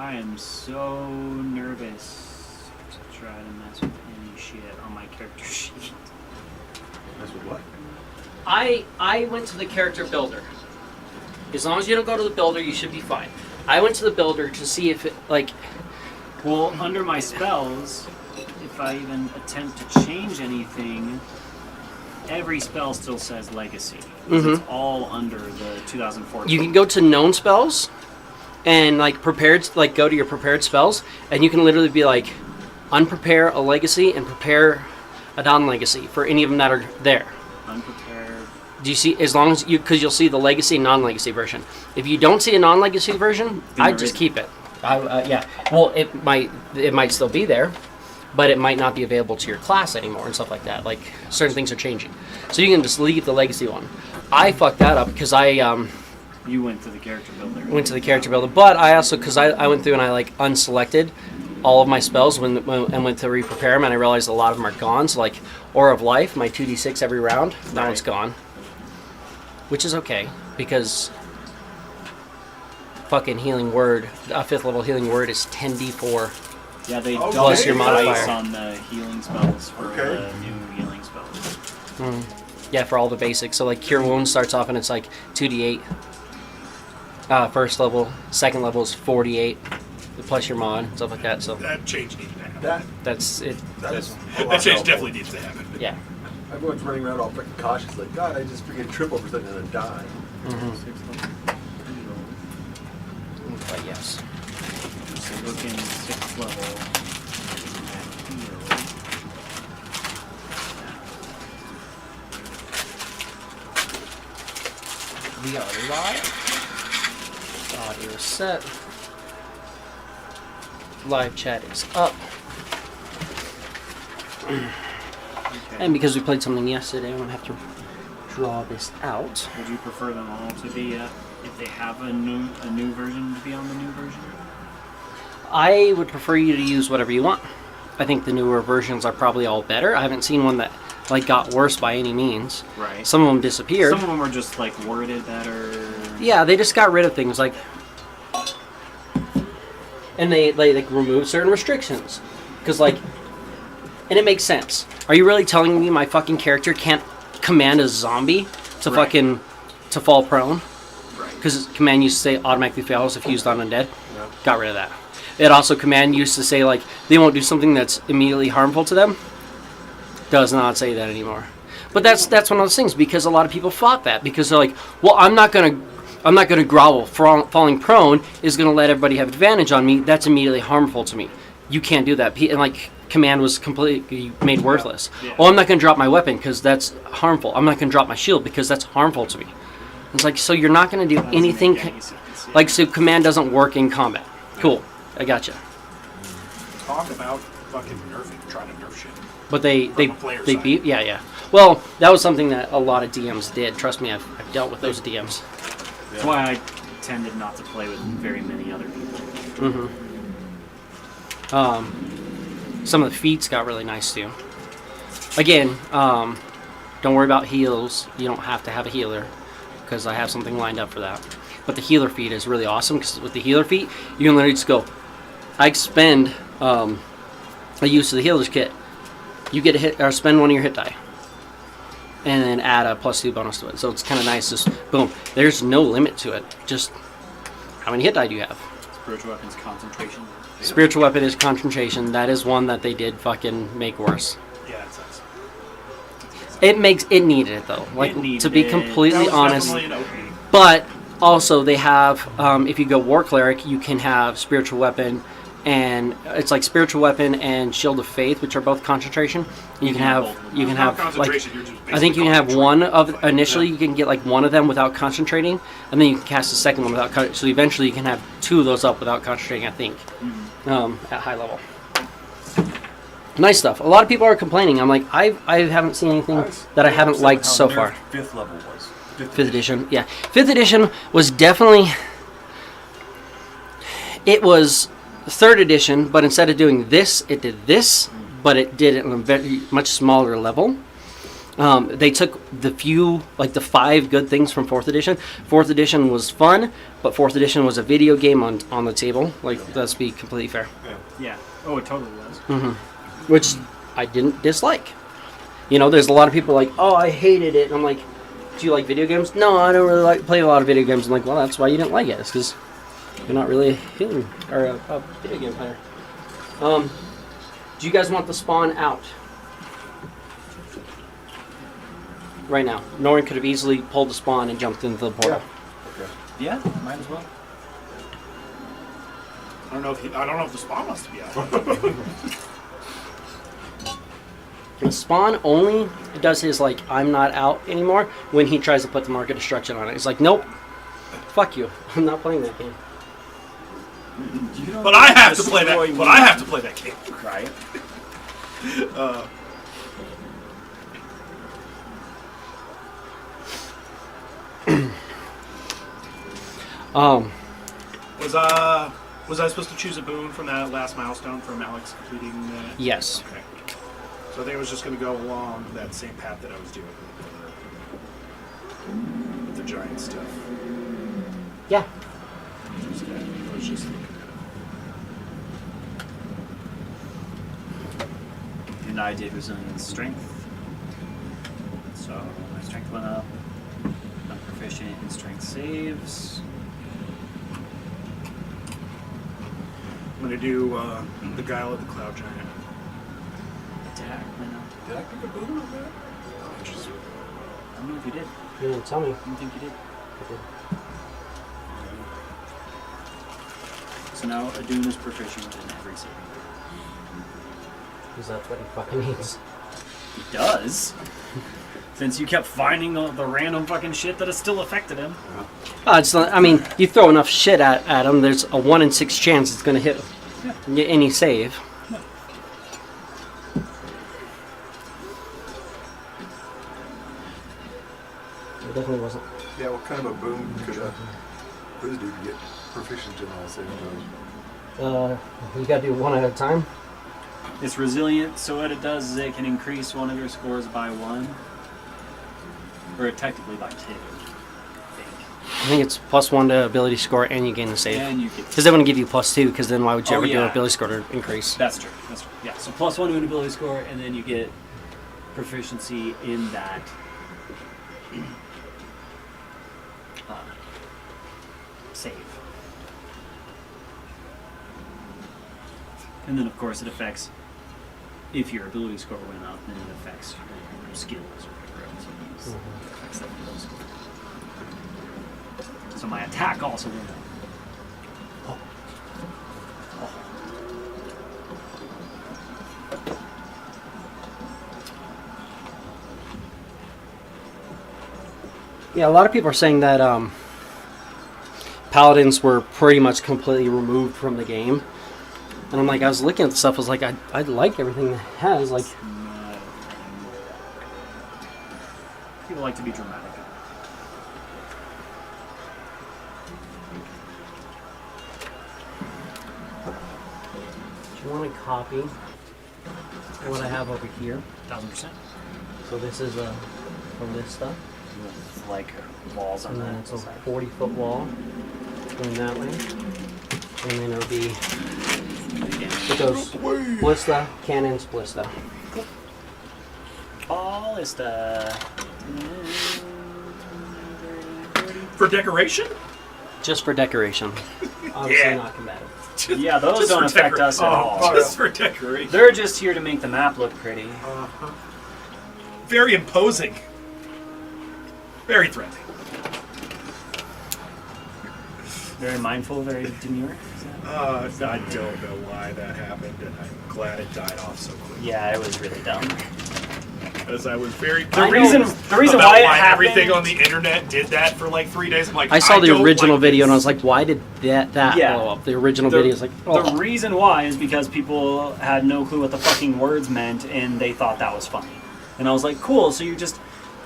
I am so nervous to try to mess with any shit on my character sheet. Mess with what? I went to the character builder. As long as you don't go to the builder, you should be fine. I went to the builder to see if it, like... Well, under my spells, if I even attempt to change anything, every spell still says legacy. It's all under the 2004. You can go to known spells and like prepared, like go to your prepared spells, and you can literally be like unprepare a legacy and prepare a non-legacy for any of them that are there. Unprepared. Do you see? As long as you, because you'll see the legacy and non-legacy version. If you don't see a non-legacy version, I'd just keep it. Yeah. Well, it might still be there, but it might not be available to your class anymore and stuff like that. Like certain things are changing, so you can just leave the legacy one. I fucked that up because You went to the character builder. Went to the character builder, but I also, because I went through and I like unselected all of my spells and went to re-prepare them, and I realized a lot of them are gone. So like Aura of Life, my 2d6 every round, that one's gone, which is okay because fucking healing word, a 5th level healing word is 10d4. Yeah, they plus your modifier dice on the healing spells for the new healing spells. Yeah, for all the basics. So like Cure Wounds starts off and it's like 2d8. First level, second level is 48 plus your mod, stuff like that. So that change needs to happen. That's it. That change definitely needs to happen. Yeah. Everyone's running around all freaking cautious, like, God, I just freaking trip over something and then die. But yes. So looking 6th level at heal. We are live. Audio is set. Live chat is up. Okay. And because we played something yesterday, I'm going to have to draw this out. Would you prefer them all to be, if they have a new version, to be on the new version? I would prefer you to use whatever you want. I think the newer versions are probably all better. I haven't seen one that like got worse by any means. Right. Some of them disappeared. Some of them were just like worded better. Yeah, they just got rid of things like, and they like removed certain restrictions, because like, and it makes sense. Are you really telling me my fucking character can't command a zombie to fucking to fall prone? Right. Because command used to say automatically fails if used on undead. Yeah. Got rid of that. It also command used to say like they won't do something that's immediately harmful to them. Does not say that anymore. But that's one of those things, because a lot of people fought that because they're like, well, I'm not gonna grovel. Falling prone is gonna let everybody have advantage on me. That's immediately harmful to me. You can't do that. And like command was completely made worthless. Yeah. Oh, I'm not gonna drop my weapon because that's harmful. I'm not gonna drop my shield because that's harmful to me. It's like, so you're not gonna do anything. Like, so command doesn't work in combat. Cool, I gotcha. Talk about fucking nerfing, trying to nerf shit. But they beat, yeah. Well, that was something that a lot of DMs did. Trust me, I've dealt with those DMs. That's why I tended not to play with very many other people. Some of the feats got really nice too. Again, don't worry about heals. You don't have to have a healer, because I have something lined up for that. But the healer feat is really awesome, because with the healer feat, you can literally just go, I expend a use of the healer's kit. You get a hit, or spend one of your hit die, and then add a +2 bonus to it. So it's kind of nice. Just boom. There's no limit to it. Just how many hit die do you have? Spiritual weapon's concentration. Spiritual weapon is concentration. That is one that they did fucking make worse. Yeah, that sucks. It needed it though. Like, to be completely honest. Okay. But also they have, if you go War Cleric, you can have spiritual weapon. And it's like spiritual weapon and shield of faith, which are both concentration. You can have like, I think you can have one of initially. You can get like one of them without concentrating, and then you can cast the second one without. So eventually you can have two of those up without concentrating. I think at high level. Nice stuff. A lot of people are complaining. I'm like, I haven't seen anything that I haven't liked so far. 5th level was. 5th edition, yeah. 5th edition was definitely. It was 3rd edition, but instead of doing this, it did this, but it did it on a very much smaller level. They took the the 5 good things from 4th edition. 4th edition was fun, but 4th edition was a video game on the table. Like, let's be completely fair. Yeah. Oh, it totally was. Which I didn't dislike. You know, there's a lot of people like, oh, I hated it. And I'm like, do you like video games? No, I don't really play a lot of video games. I'm like, well, that's why you didn't like it. It's because you're not really a video game player. Do you guys want the spawn out? Right now. Norrin could have easily pulled the spawn and jumped into the portal. Yeah, might as well. I don't know if the spawn wants to be out. The spawn only does his, like, I'm not out anymore when he tries to put the mark of destruction on it. He's like, nope, fuck you. I'm not playing that game. But I have to play that. But I have to play that game. Right. Was I supposed to choose a boon from that last milestone from Alex completing that? Yes. Okay. So I think I was just going to go along that same path that I was doing with the giant stuff. Yeah. I was just looking at it. And I did resilience strength. So my strength went up. I'm proficient in strength saves. I'm going to do the Guile of the Cloud Giant. Attack went up. Did I pick a boon on that? I don't know if you did. You didn't tell me. I don't think you did. So now Adun is proficient in every saving. Because that's what he fucking needs. He does. Since you kept finding the random fucking shit that has still affected him. It's not, I mean, you throw enough shit at him, there's a 1 in 6 chance it's going to hit any save. It definitely wasn't. Yeah, what kind of a boon could Quiz dude get proficient in all saving throws? You got to do 1 at a time. It's resilient, so what it does is it can increase one of your scores by 1. Or technically by 2. I think it's +1 to ability score, and you gain the save. And you get. Because they wouldn't give you +2, because then why would you Oh, ever do yeah. an ability score to increase? That's true. That's true. Yeah. So +1 to an ability score, and then you get proficiency in that. Save. And then, of course, it affects. If your ability score went up, then it affects your skills or whatever else you use. It affects that ability score. So my attack also went up. Yeah, a lot of people are saying that paladins were pretty much completely removed from the game. And I'm like, I was looking at the stuff, I was like, I like everything it has. Like, People like to be dramatic. do you want to copy what I have over here? 1000%. So this is from this stuff. With like walls on And then that. it's a 40-foot wall going that way. And then it'll be, it goes Ballista, Cannons, Ballista. Ballista. For decoration? Just for decoration. Obviously Yeah. not combative. Yeah, those Just don't for affect us at all. Just for decoration. They're just here to make the map look pretty. Very imposing. Very threatening. Very mindful, very demure. I don't know why that happened, and I'm glad it died off so quickly. Yeah, it was really dumb. Because I was very The reason about why it happened. everything on the internet did that for like 3 days. I'm like, I saw the don't original like video this. and I was like, why did that Yeah. blow up? The original video is like, oh. The reason why is because people had no clue what the fucking words meant, and they thought that was funny. And I was like, cool. So you're just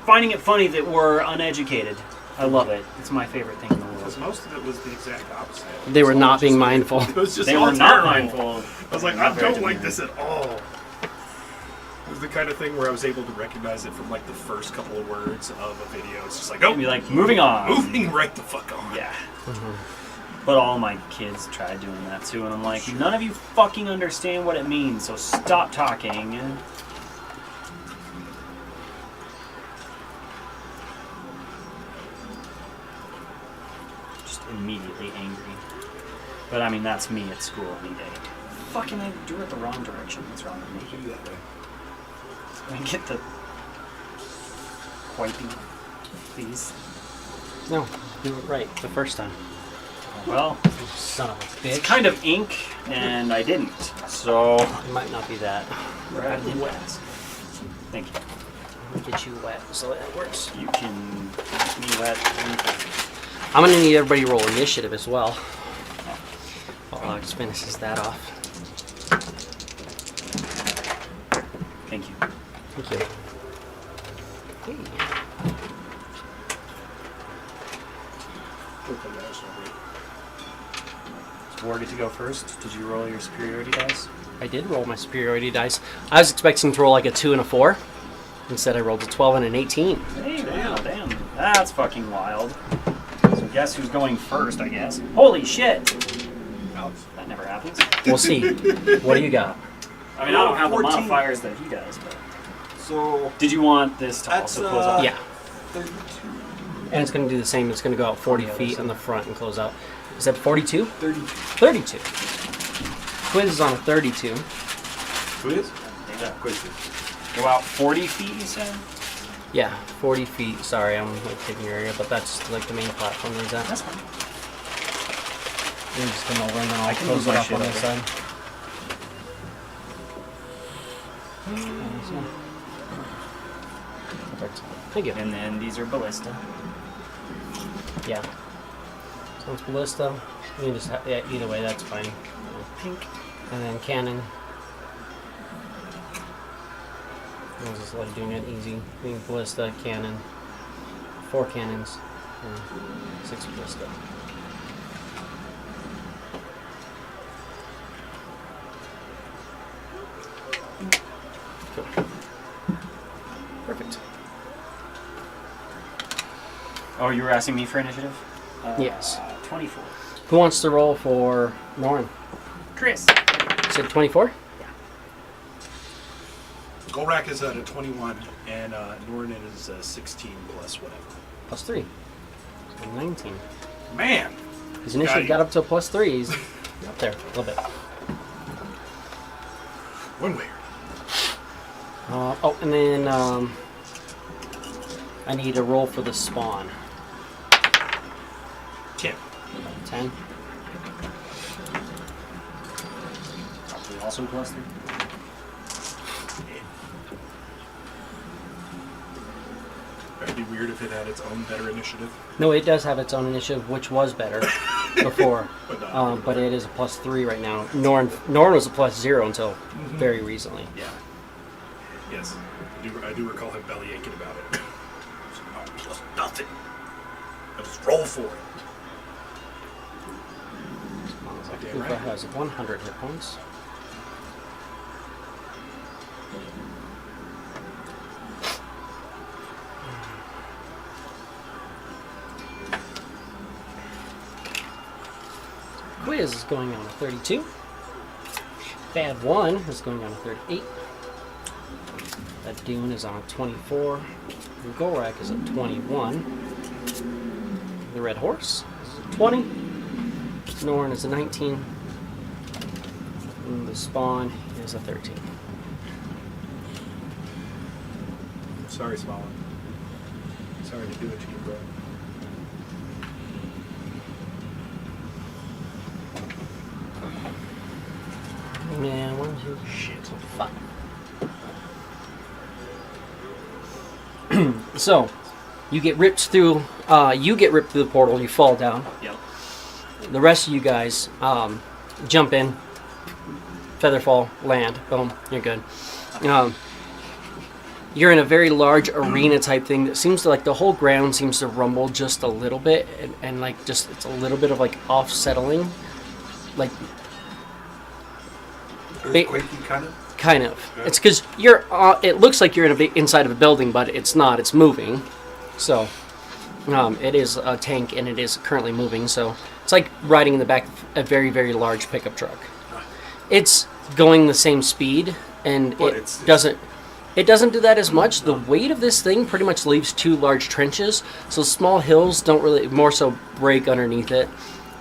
finding it funny that we're uneducated. I love it. It's my favorite thing in the world. Because most of it was the exact opposite. They were not being mindful. It was just They all were not terrible. mindful. I was like, Not I very don't like demure. this at all. was the kind of thing where I was able to recognize it from like the first couple of words of a video. It's just like, oh, And be like, moving on. moving right the fuck on. Yeah. But all my kids tried doing that too, and I'm like, none of you fucking understand what it means, so stop talking. Just immediately angry. But I mean, that's me at school any day. Fucking I do it the wrong direction. What's wrong with me? Do that way. Can I get the wiping, please? No, do it right the first time. Well, Son of a it's bitch. kind of ink, and I didn't. So It might not be that. we're at the wet. Thank you. Let me get you wet so that works. You can make me wet. I'm gonna need everybody to roll initiative as well. While Alex finishes that off. Thank you. Thank you. Hey. Is War get to go first? Did you roll your superiority dice? I did roll my superiority dice. I was expecting to roll like a 2 and a 4. Instead, I rolled a 12 and an 18. Hey, wow, damn. That's fucking wild. So guess who's going first, I guess. Holy shit! That never happens. We'll see. What do you got? I mean, I don't have the 14. modifiers that he does, but... So Did you want this to That's, also close off? Yeah. 32. And it's going to do the same. It's going to go out 40 feet on the front and close out. Is that 42? 32. 32. Quiz is on a 32. Quiz? Yeah. Quiz. Go out 40 feet, you said? Yeah, 40 feet. Sorry, I'm like taking your area, but that's like the main platform he's at. That's fine. You can just come over and then I'll I can close move it my up shit on this over. side. Perfect. Thank you. And then these are ballista. Yeah. So it's ballista. You can just yeah, either way, that's fine. Pink. And then cannon. I'll just like doing it easy. Being ballista, cannon, 4 cannons, and 6 ballista. Cool. Perfect. Oh, you were asking me for initiative? Yes. 24. Who wants to roll for Norn? Chris. You said 24? Golrak is at a 21, and Norrin is 16 plus whatever. Plus 3. So 19. Man! His initiative you. got up to a plus 3. He's up there a little bit. One way. Oh, and then I need a roll for the spawn. 10. 10. Probably also plus 3. That'd be weird if it had its own better initiative. No, it does have its own initiative, which was better before. But But it is a plus 3 right now. Norn was a plus 0 until very recently. Yeah. Yes. I do recall him belly aching about it. No, plus nothing. I just roll for it. Okay, Kufa right. has 100 hit points. Quiz is going on a 32. Bad 1 is going on a 38. That Dune is on a 24. And Golrak is at 21. The Red Horse is a 20. Norn is a 19. And the Spawn is a 13. Sorry, Smallin. Sorry to do it to you, bro. Man, 1, 2, shit. Fuck. So, you get ripped through. You get ripped through the portal. You fall down. Yep. The rest of you guys jump in. Featherfall, land. Boom. You're good. You're in a very large arena type thing that seems to like the whole ground seems to rumble just a little bit, and like just it's a little bit of like off settling, like Earthquakey kind of? Kind of. It's because you're. It looks like you're inside of a building, but it's not. It's moving. So, it is a tank, and it is currently moving. So it's like riding in the back of a very, very large pickup truck. It's going the same speed, and it doesn't. It doesn't do that as much. The weight of this thing pretty much leaves 2 large trenches, so small hills don't really. More so break underneath it.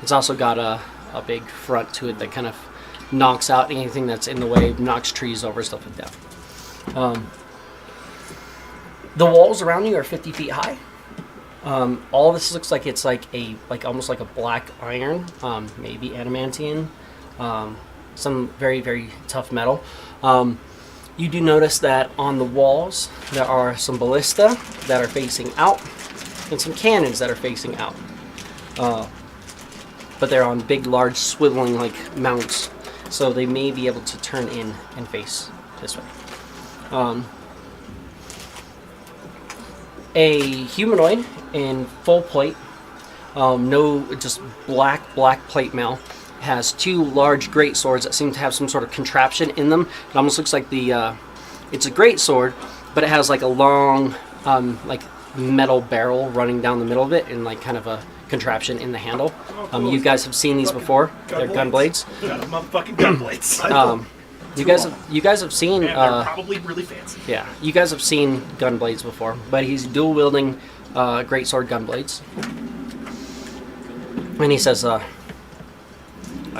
It's also got a big front to it that kind of knocks out anything that's in the way, knocks trees over, stuff like that. The walls around you are 50 feet high. All of this looks like it's like almost like a black iron, maybe adamantine, some very, very tough metal. You do notice that on the walls there are some ballista that are facing out and some cannons that are facing out. But they're on big, large, swiveling like mounts. So they may be able to turn in and face this way. A humanoid in full plate, no, just black plate mail, has 2 large great swords that seem to have some sort of contraption in them. It almost looks like it's a great sword, but it has like a long, like metal barrel running down the middle of it, and like kind of a contraption in the handle. You guys have seen these before. They're gun blades. Yeah, motherfucking gun blades. You guys have seen. And they're probably really fancy. Yeah, you guys have seen gun blades before, but he's dual wielding greatsword gun blades. And he says, "I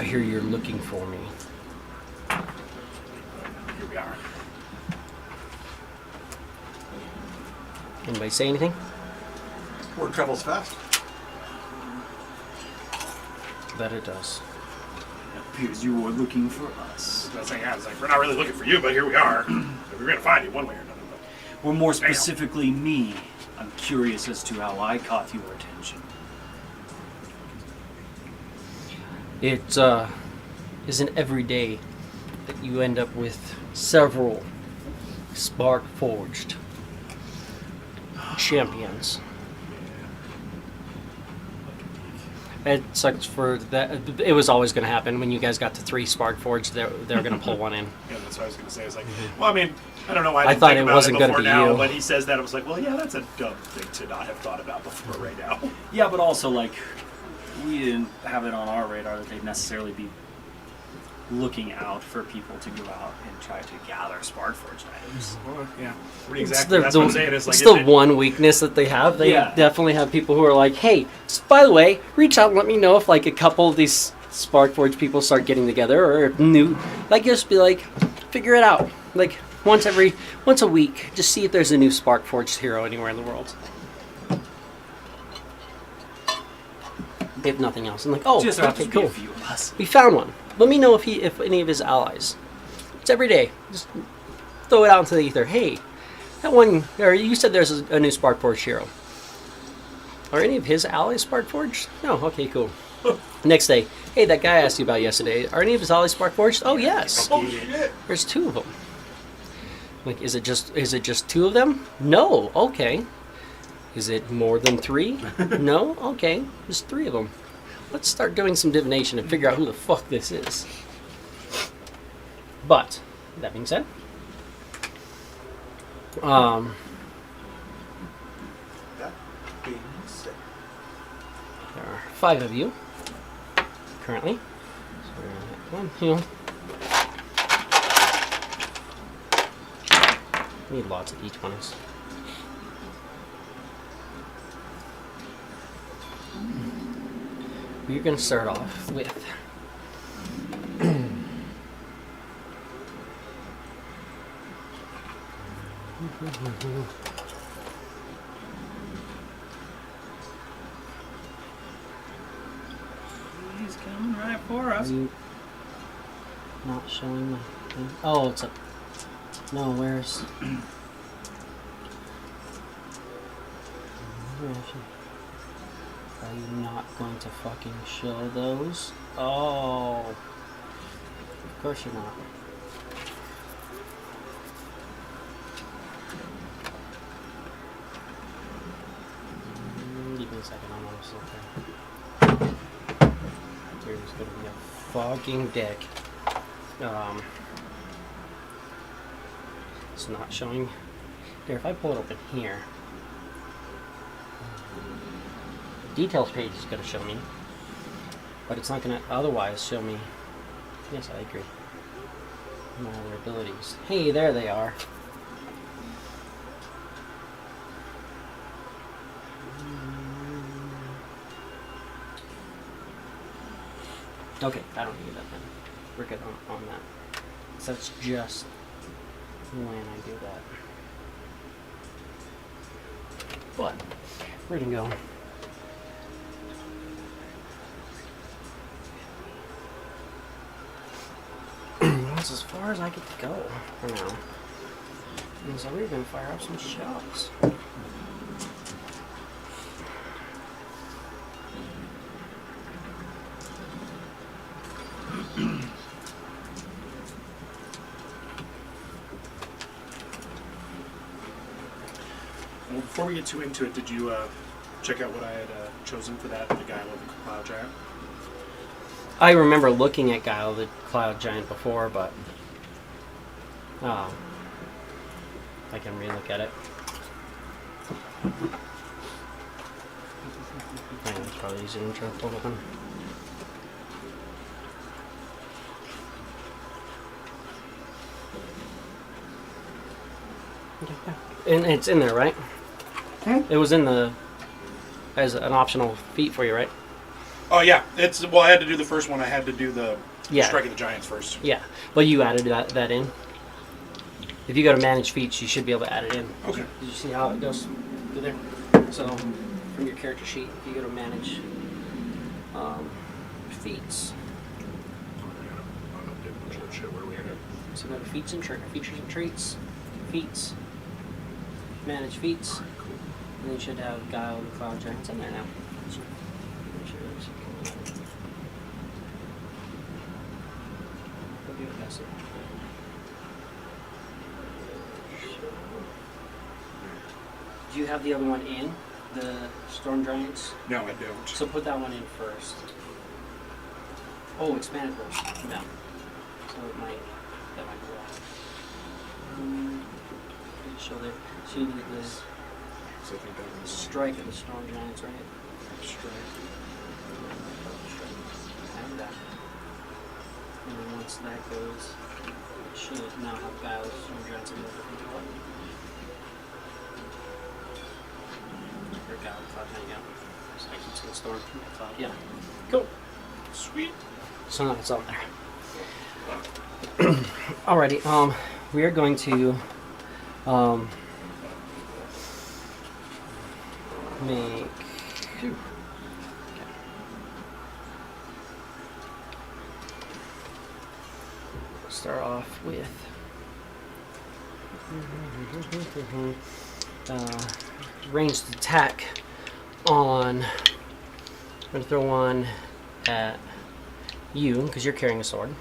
hear you're looking for me." Here we are. Anybody say anything? Word travels fast. That it does. It appears you were looking for us. I was saying, it's like, we're not really looking for you, but here we are. We're going to find you one way or another. Or more specifically, me. I'm curious as to how I caught your attention. It isn't every day that you end up with several spark forged champions. It sucks for that. It was always going to happen when you guys got to 3 spark forged. They're going to pull one in. Yeah, that's what I was going to say. It's like, well, I mean, I don't know why I I didn't thought think it about wasn't gonna before be now, you. but he says that, I was like, well, yeah, that's a dumb thing to not have thought about before right now. Yeah, but also, like, we didn't have it on our radar that they'd necessarily be looking out for people to go out and try to gather spark forged items. Well, yeah, It's exactly. That's what I'm saying. It's like, the one weakness that they have. They Yeah. definitely have people who are like, hey, by the way, reach out and let me know if like a couple of these spark forged people start getting together, or if new, like just be like, figure it out. Like once a week, just see if there's a new spark forged hero anywhere in the world. If nothing else, I'm like, oh, Just okay, be cool. a few of us. We found one. Let me know if any of his allies. It's every day. Just throw it out into the ether. Hey, that one. Or you said there's a new Spark Forged hero. Are any of his allies Spark Forged? No. Okay, cool. Next day. Hey, that guy I asked you about yesterday. Are any of his allies Spark Forged? Oh yes. Oh shit! There's 2 of them. Like, is it just 2 of them? No. Okay. Is it more than 3? No. Okay. There's 3 of them. Let's start doing some divination and figure out who the fuck this is. But, that being said, That being said, there are 5 of you currently. So we're gonna have 1 heal. Need lots of D20s. We're going to start off with He's coming right for us. Are you not showing the thing? Oh, it's a... No, where's... Are you not going to fucking show those? Oh. Of course you're not. Give me a second, I'm almost okay. Here's gonna be a fucking dick. it's not showing. Here, if I pull it open here, the details page is going to show me, but it's not going to otherwise show me. Yes, I agree. All their abilities. Hey, there they are. Okay, I don't need that then. We're good on that. So that's just when I do that. But we're gonna go. That's as far as I get to go for now. And so we're gonna fire up some shots. Well, before we get too into it, did you check out what I had chosen for that, the Guile of the Cloud Giant? I remember looking at Guile the Cloud Giant before, but I can relook at it. Yeah, it's probably easier than trying to pull it open. And it's in there, right? It was in the as an optional feat for you, right? Oh yeah, well, I had to do the first one. I had to do the Yeah. Strike of the Giants first. Yeah, but you added that in. If you go to manage feats, you should be able to add it in. Okay. Did you see how it goes through there? So from your character sheet, if you go to manage feats, so go to feats and features and traits, feats, manage feats, and you should have Guile the Cloud Giants in there now. Do you have the other one in, the Storm Giants? No, I don't. So put that one in first. Oh, expanded first. No. So that might be wrong. Show there. So you need this So I think that one's strike of the Storm Giants, right? strike. And that. And then once that goes, it should now have Guile of the Storm Giants in a different color. Or Guile of the Cloud Giant, yeah. So I keep saying Storm Cloud, yeah. Cool. Sweet. So now it's on there. Alrighty, we are going to make start off with ranged attack on. I'm going to throw one at you because you're carrying a sword.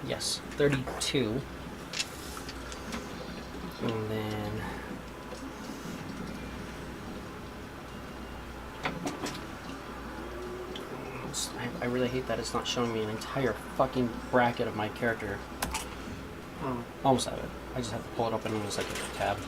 Yes, 32. And then I really hate that it's not showing me an entire fucking bracket of my character. Almost have it. I just have to pull it open and it's like a tab.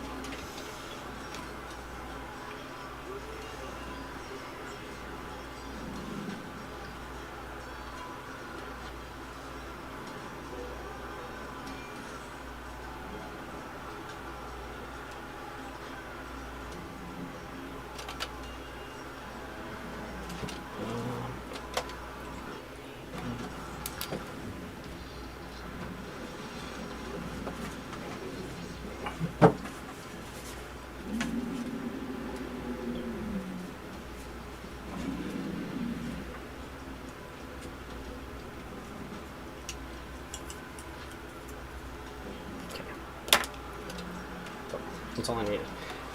That's all I needed.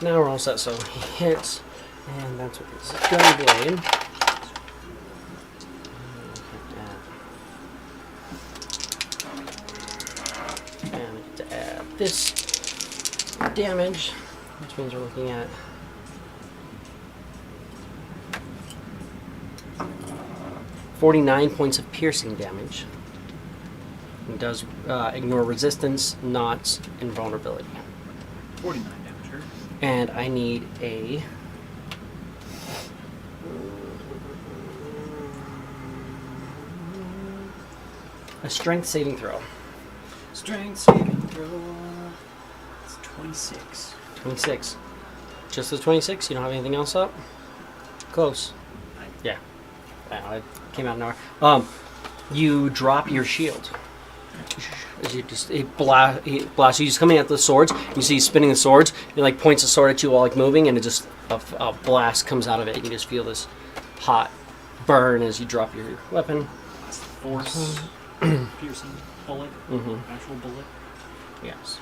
Now we're all set, so he hits, and that's what this is Gunblade. And I get to add this damage, which means we're looking at 49 points of piercing damage. And does ignore resistance, knots, and vulnerability. 49 damage. Sure. And I need a strength saving throw. Strength saving throw. It's 26. 26. Just the 26? You don't have anything else up? Close. Yeah. Wow, it came out an hour. You drop your shield. As you just it blasts. You just coming at the swords. You see, he's spinning the swords. He like points the sword at you while like moving, and it just a blast comes out of it. And you just feel this hot burn as you drop your weapon. That's the force piercing bullet. Actual bullet. Yes.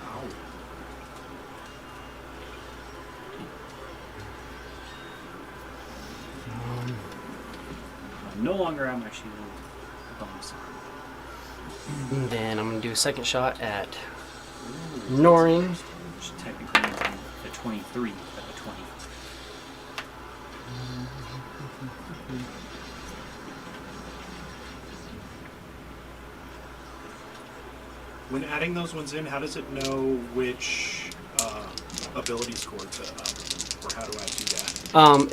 Ow. I no longer have my shield bonus on. And then I'm gonna do a second shot at Norin. Which technically is a 23, but a 20. When adding those ones in, how does it know which ability score to up? Or how do I do that?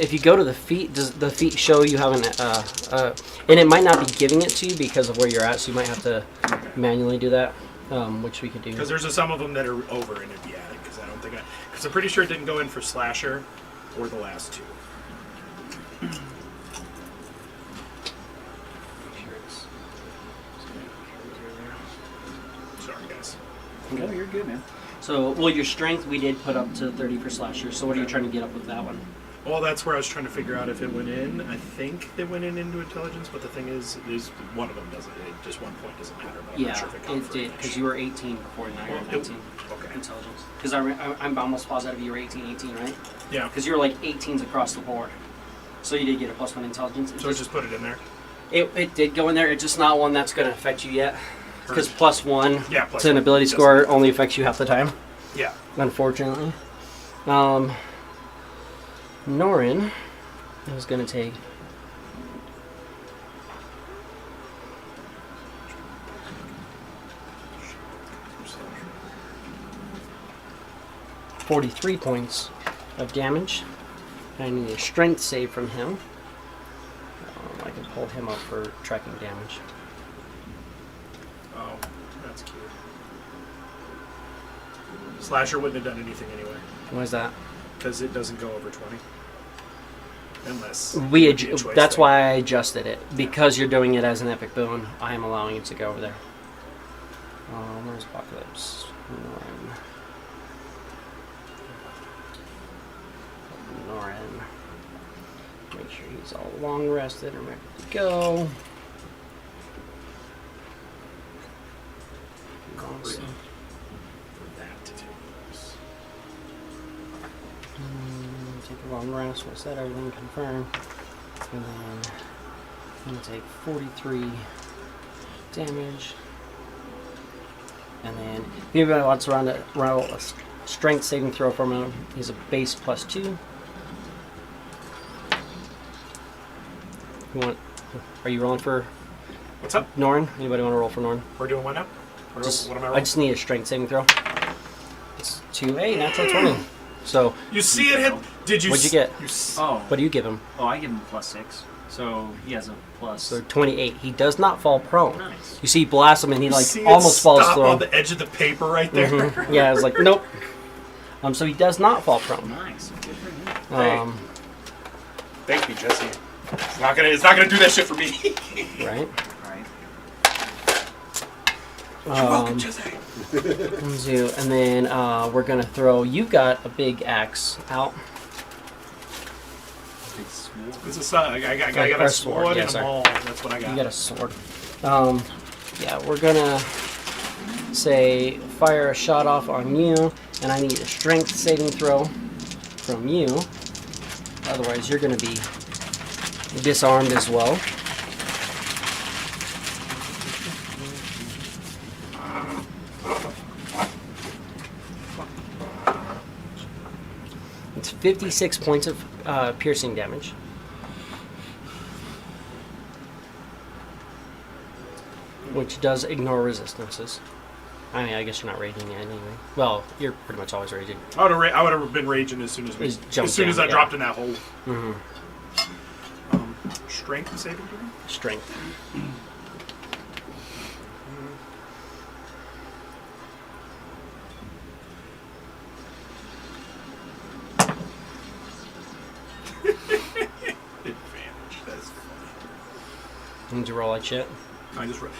If you go to the feet, does the feet show you have an and it might not be giving it to you because of where you're at, so you might have to manually do that, which we could do. Because there's some of them that are over and it'd be added. Because I'm pretty sure it didn't go in for Slasher or the last two. Sorry, guys. No, you're good, man. So, well, your strength we did put up to 30 for slasher. So, what are you trying to get up with that one? Well, that's where I was trying to figure out if it went in. I think it went in into intelligence, but the thing is one of them doesn't. Just 1 point doesn't matter. But I'm not sure if it counts for did advantage. because you were 18 before, now you're 19. Okay. Intelligence. Because I'm almost positive you were 18, right? Yeah. Because you were like 18s across the board. So you did get a +1 intelligence. So just put it in there. It did go in there. It's just not one that's going to affect you yet. Because +1 Yeah, to an ability score only affects you half the time. Yeah. Unfortunately. Norin is going to take 43 points of damage. I need a strength save from him. I can pull him up for tracking damage. Oh, that's cute. Slasher wouldn't have done anything anyway, Why is that? because it doesn't go over 20. Unless That's why I adjusted it. Because you're doing it as an epic boon, I am allowing it to go over there. Where's Apocalypse? Norin. Make sure he's all long rested and ready to go. Awesome. that to take this. Take a long rest. We'll set everything confirmed. And then I'm going to take 43 damage. And then if anybody wants to roll a strength saving throw from him, he's a base +2. Are you rolling for What's up? Norin? Anybody want to roll for Norin? We're doing what now? What am I rolling? I just need a strength saving throw. It's 2A, natural 20. So You see it hit? Did you? What'd you get? Oh, what do you give him? I give him +6. So he has a plus. So 28. He does not fall prone. Nice. You see, blast him, and he like see it almost falls stop through. on the edge of the paper right there. Mhm. Yeah, I was like, nope. So he does not fall prone. Nice. Good for him. Thank you, Jesse. It's not gonna do that shit for me. Right. Right. You're welcome, Jesse. And then we're gonna throw. You've got a big axe out. Big sword. It's a I got Or a sword, sword yeah, and a sorry. maul. That's what I got. You got a sword. Yeah, we're gonna say fire a shot off on you, and I need a strength saving throw from you. Otherwise, you're gonna be disarmed as well. It's 56 points of piercing damage. which does ignore resistances. I mean, I guess you're not raging yet anyway. Well, you're pretty much always raging. I would have been raging as soon as I dropped in that hole. Mm-hmm. Strength saving throw? Strength. Advantage. That's funny. You need to roll like shit.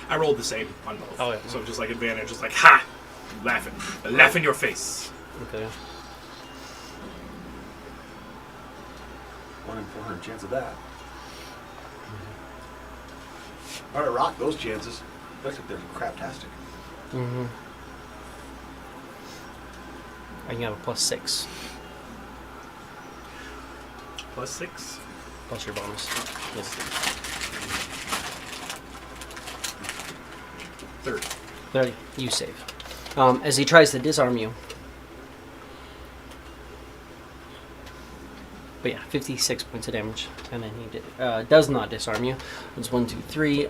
I rolled the same on both. Oh, yeah. So just like advantage, just like ha, laughing, laugh in your face. Okay. 1 in 400 chance of that. All right, rock those chances. Looks like they're craptastic. Mm-hmm. I can have a +6. +6. Plus your bonus. Yes. 30. 30. You save. As he tries to disarm you. But yeah, 56 points of damage. And then he does not disarm you. It's 1, 2, 3.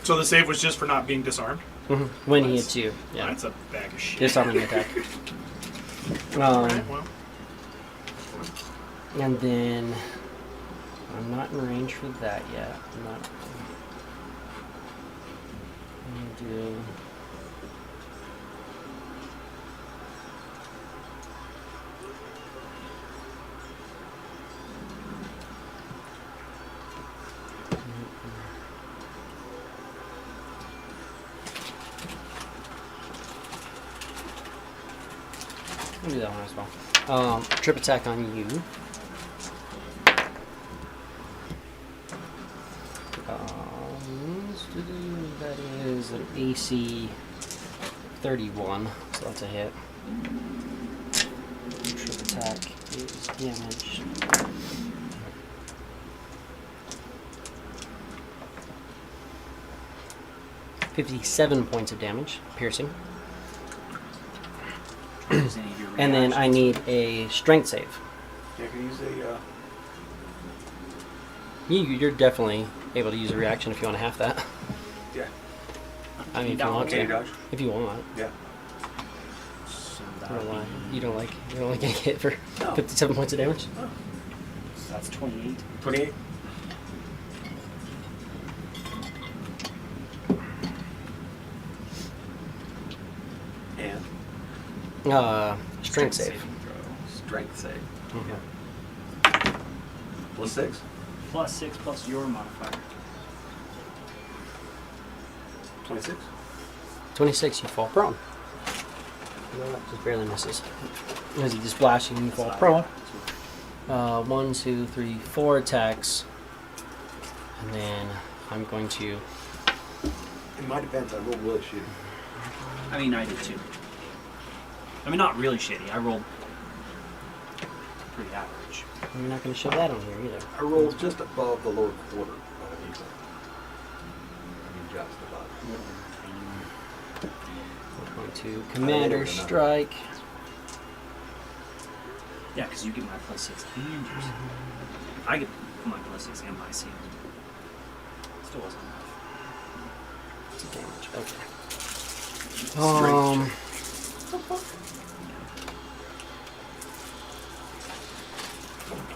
So the save was just for not being disarmed? When he hits you. Yeah. That's a bag of shit. Disarming attack. Alright, well. And then I'm not in range for that yet. I'm not. I'm gonna do. I'll do that one as well. Trip attack on you. That is an AC 31, so that's a hit. Trip attack is damage. $57 points of damage, piercing. And then I need a strength save. Yeah, can you use a... You're definitely able to use a reaction if you want to half that. Yeah. I mean, if you want to. Dodge? If you want. Yeah. So I that don't would lie. be, You don't like getting hit for No. 57 points of damage? Oh. so that's 28. 28. And? Strength save. Strength save. Mhm. Plus 6? Plus 6 plus your modifier. 26. 26, you fall prone. No, that just barely misses. As he just blasts you and you fall prone. 1, 2, 3, 4 attacks. And then I'm going to... In my defense, I rolled really shitty. I mean, I did too. I mean, not really shitty. I rolled pretty average. You're not going to show that on here either. I rolled just above the lower quarter of an eagle. I mean, just above. I'm going to Commander Strike. Yeah, because you get my +6 and yours. I get my +6 and my C. Still wasn't enough. It's a damage. Okay.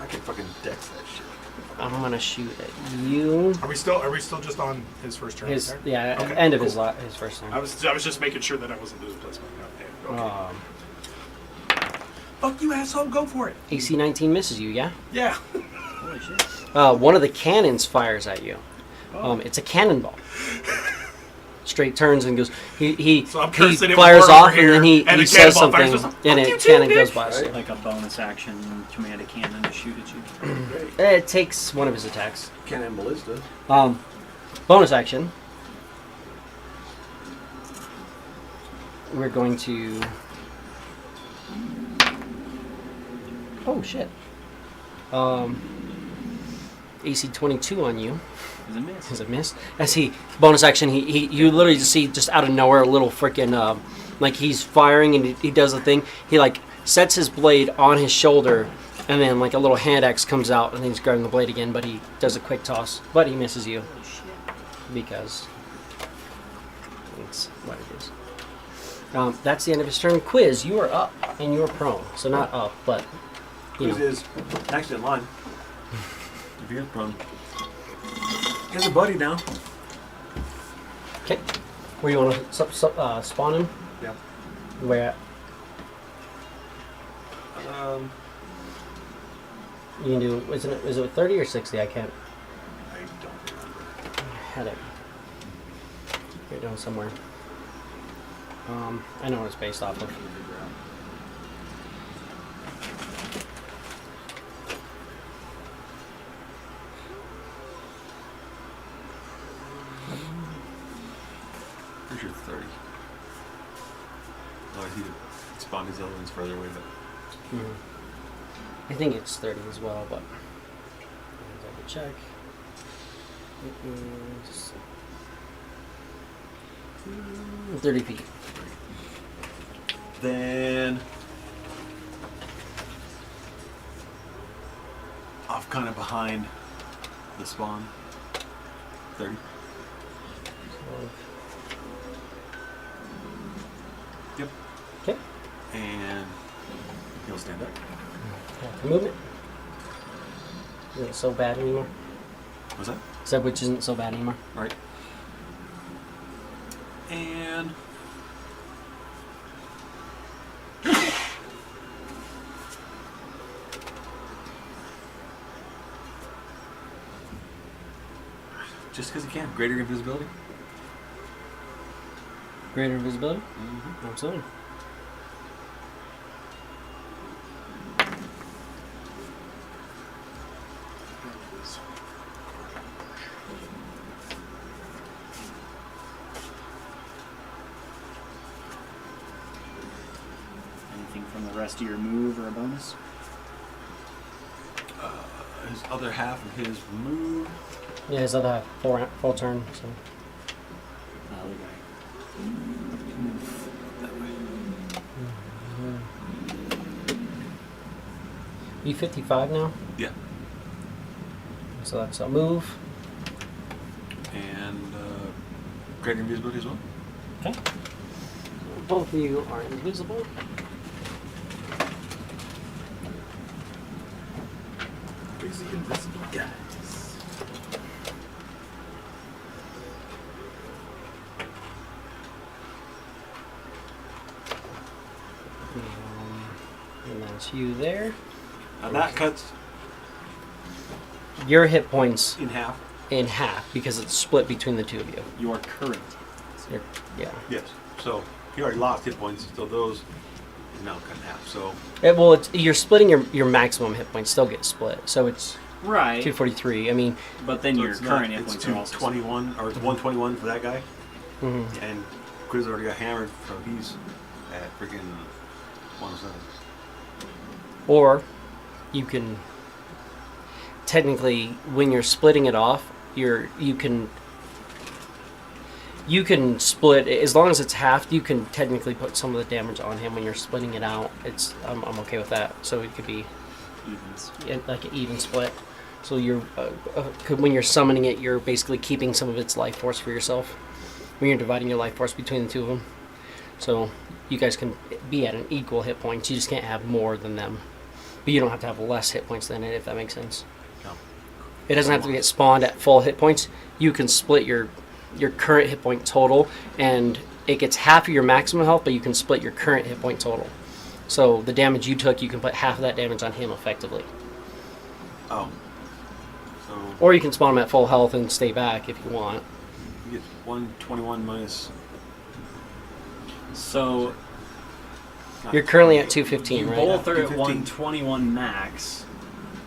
I can fucking dex that shit. I'm going to shoot at you. Are we still just on his first turn? His, there? yeah, Okay, end of cool. his first turn. I was just making sure that I wasn't losing placement. Okay. Fuck you, asshole! Go for it. AC 19 misses you, yeah? Yeah. Holy shit. One of the cannons fires at you. It's a cannonball. Straight turns and goes. He So I'm cursing it fires more off over here, and then he and the says cannonball fires, something just like, and "Fuck a you too, cannon bitch!" goes by. Right. Like a bonus action, command a cannon to shoot at you. Great. It takes one of his attacks. Cannon ballista. Bonus action. We're going to. Oh shit. AC 22 on you. Is a miss. Is a miss. As he bonus action, you literally just see just out of nowhere a little freaking like he's firing and he does the thing. He like sets his blade on his shoulder, and then like a little hand axe comes out, and then he's grabbing the blade again. But he does a quick toss, but he misses you Holy shit. because That's what it is. That's the end of his turn. Quiz, you are up and you are prone. So not up, but you Quiz know. is actually in line. If he is prone. Here's a buddy now. Okay. Where you want to spawn him? Yeah. Where at? You can do. Is it 30 or 60? I can't. I don't remember. I had it. Here down somewhere. I know what it's based off of. Pretty sure it's 30. Oh, I see the spawn his other ones further away, but I think it's 30 as well, but double check. 30 feet. then off kind of behind the spawn. 30. Yep. Okay. And he'll stand up. Movement. Isn't it so bad anymore? What's that? Said which isn't so bad anymore. Right. And just because he can. Greater invisibility. Greater invisibility? Mm-hmm. Absolutely. Anything from the rest of your move or a bonus? His other half of his move. Yeah, his other half, full turn. So Other guy. That way. you 55 now, Yeah. so that's a move. And greater invisibility as well. Okay. So both of you are invisible. Crazy invisible guys. And that's you there. And that cuts Your hit points in half. in half because it's split between the two of you. Your current. Yeah. Yes. So he already lost hit points, so those is now cut in half. So You're splitting your maximum hit points still get split, so it's Right. 243. I mean, But then so your it's current not, hit it's points are also 221 or it's 121 for that guy, mhm. and Quiz already got hammered, so he's at freaking 107. Or you can technically, when you're splitting it off, you can split as long as it's halved. You can technically put some of the damage on him when you're splitting it out. I'm okay with that. So it could be evens. like an even split. So you're when you're summoning it, you're basically keeping some of its life force for yourself. When you're dividing your life force between the two of them, so you guys can be at an equal hit points. You just can't have more than them, but you don't have to have less hit points than it, if that makes sense. No. It doesn't have to get spawned at full hit points. You can split your current hit point total, and it gets half of your maximum health, but you can split your current hit point total. So the damage you took, you can put half of that damage on him effectively. Oh. So Or you can spawn him at full health and stay back if you want. he gets 121 minus. So You're currently at 215, you right? both are at 215. 121 max,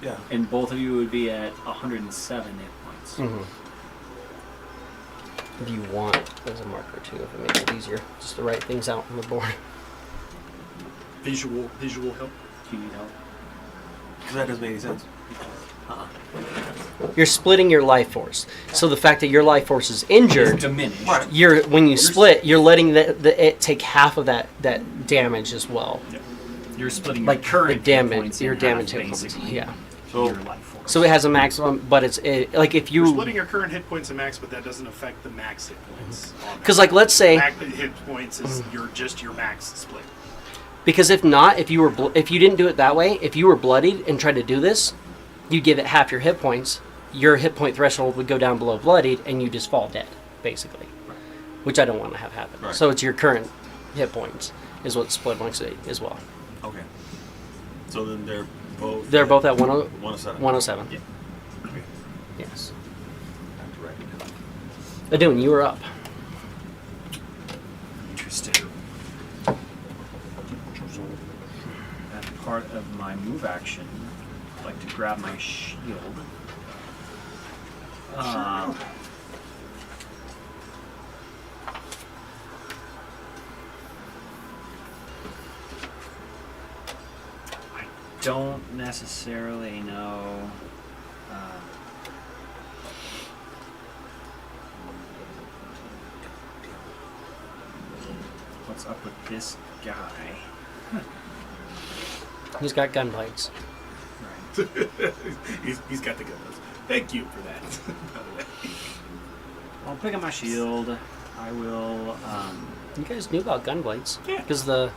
Yeah. and both of you would be at 107 hit points. Mm-hmm. If you want, there's a marker too, if it makes it easier, just to write things out on the board. Visual help. Do you need help? Because that doesn't make any sense. You're splitting your life force, so the fact that your life force is injured, Diminished. Right. when you split, you're letting it take half of that damage as well. You're splitting Like your current the damage, hit points your in damage half, hit points. basically. Yeah. So Your life force. So it has a maximum, but it's like if You're you, splitting your current hit points to max, but that doesn't affect the max hit points. because like let's say, max hit points is your max split. because if not, if you didn't do it that way, if you were bloodied and tried to do this, you give it half your hit points. Your hit point threshold would go down below bloodied, and you just fall dead, basically, which I don't want to have happen. Right. So it's your current hit points is what split amongst it as well. Okay. So then they're both. They're both at 107. 107. Yeah. Okay. Yes. I have to write it down. Adun, you were up. Interesting. As part of my move action, I'd like to grab my shield. I don't necessarily know. What's up with this guy? He's got gun blades. Right. he's got the guns. Thank you for that. By the way. I'll pick up my shield. I will. You guys knew about gun blades. Yeah. Because the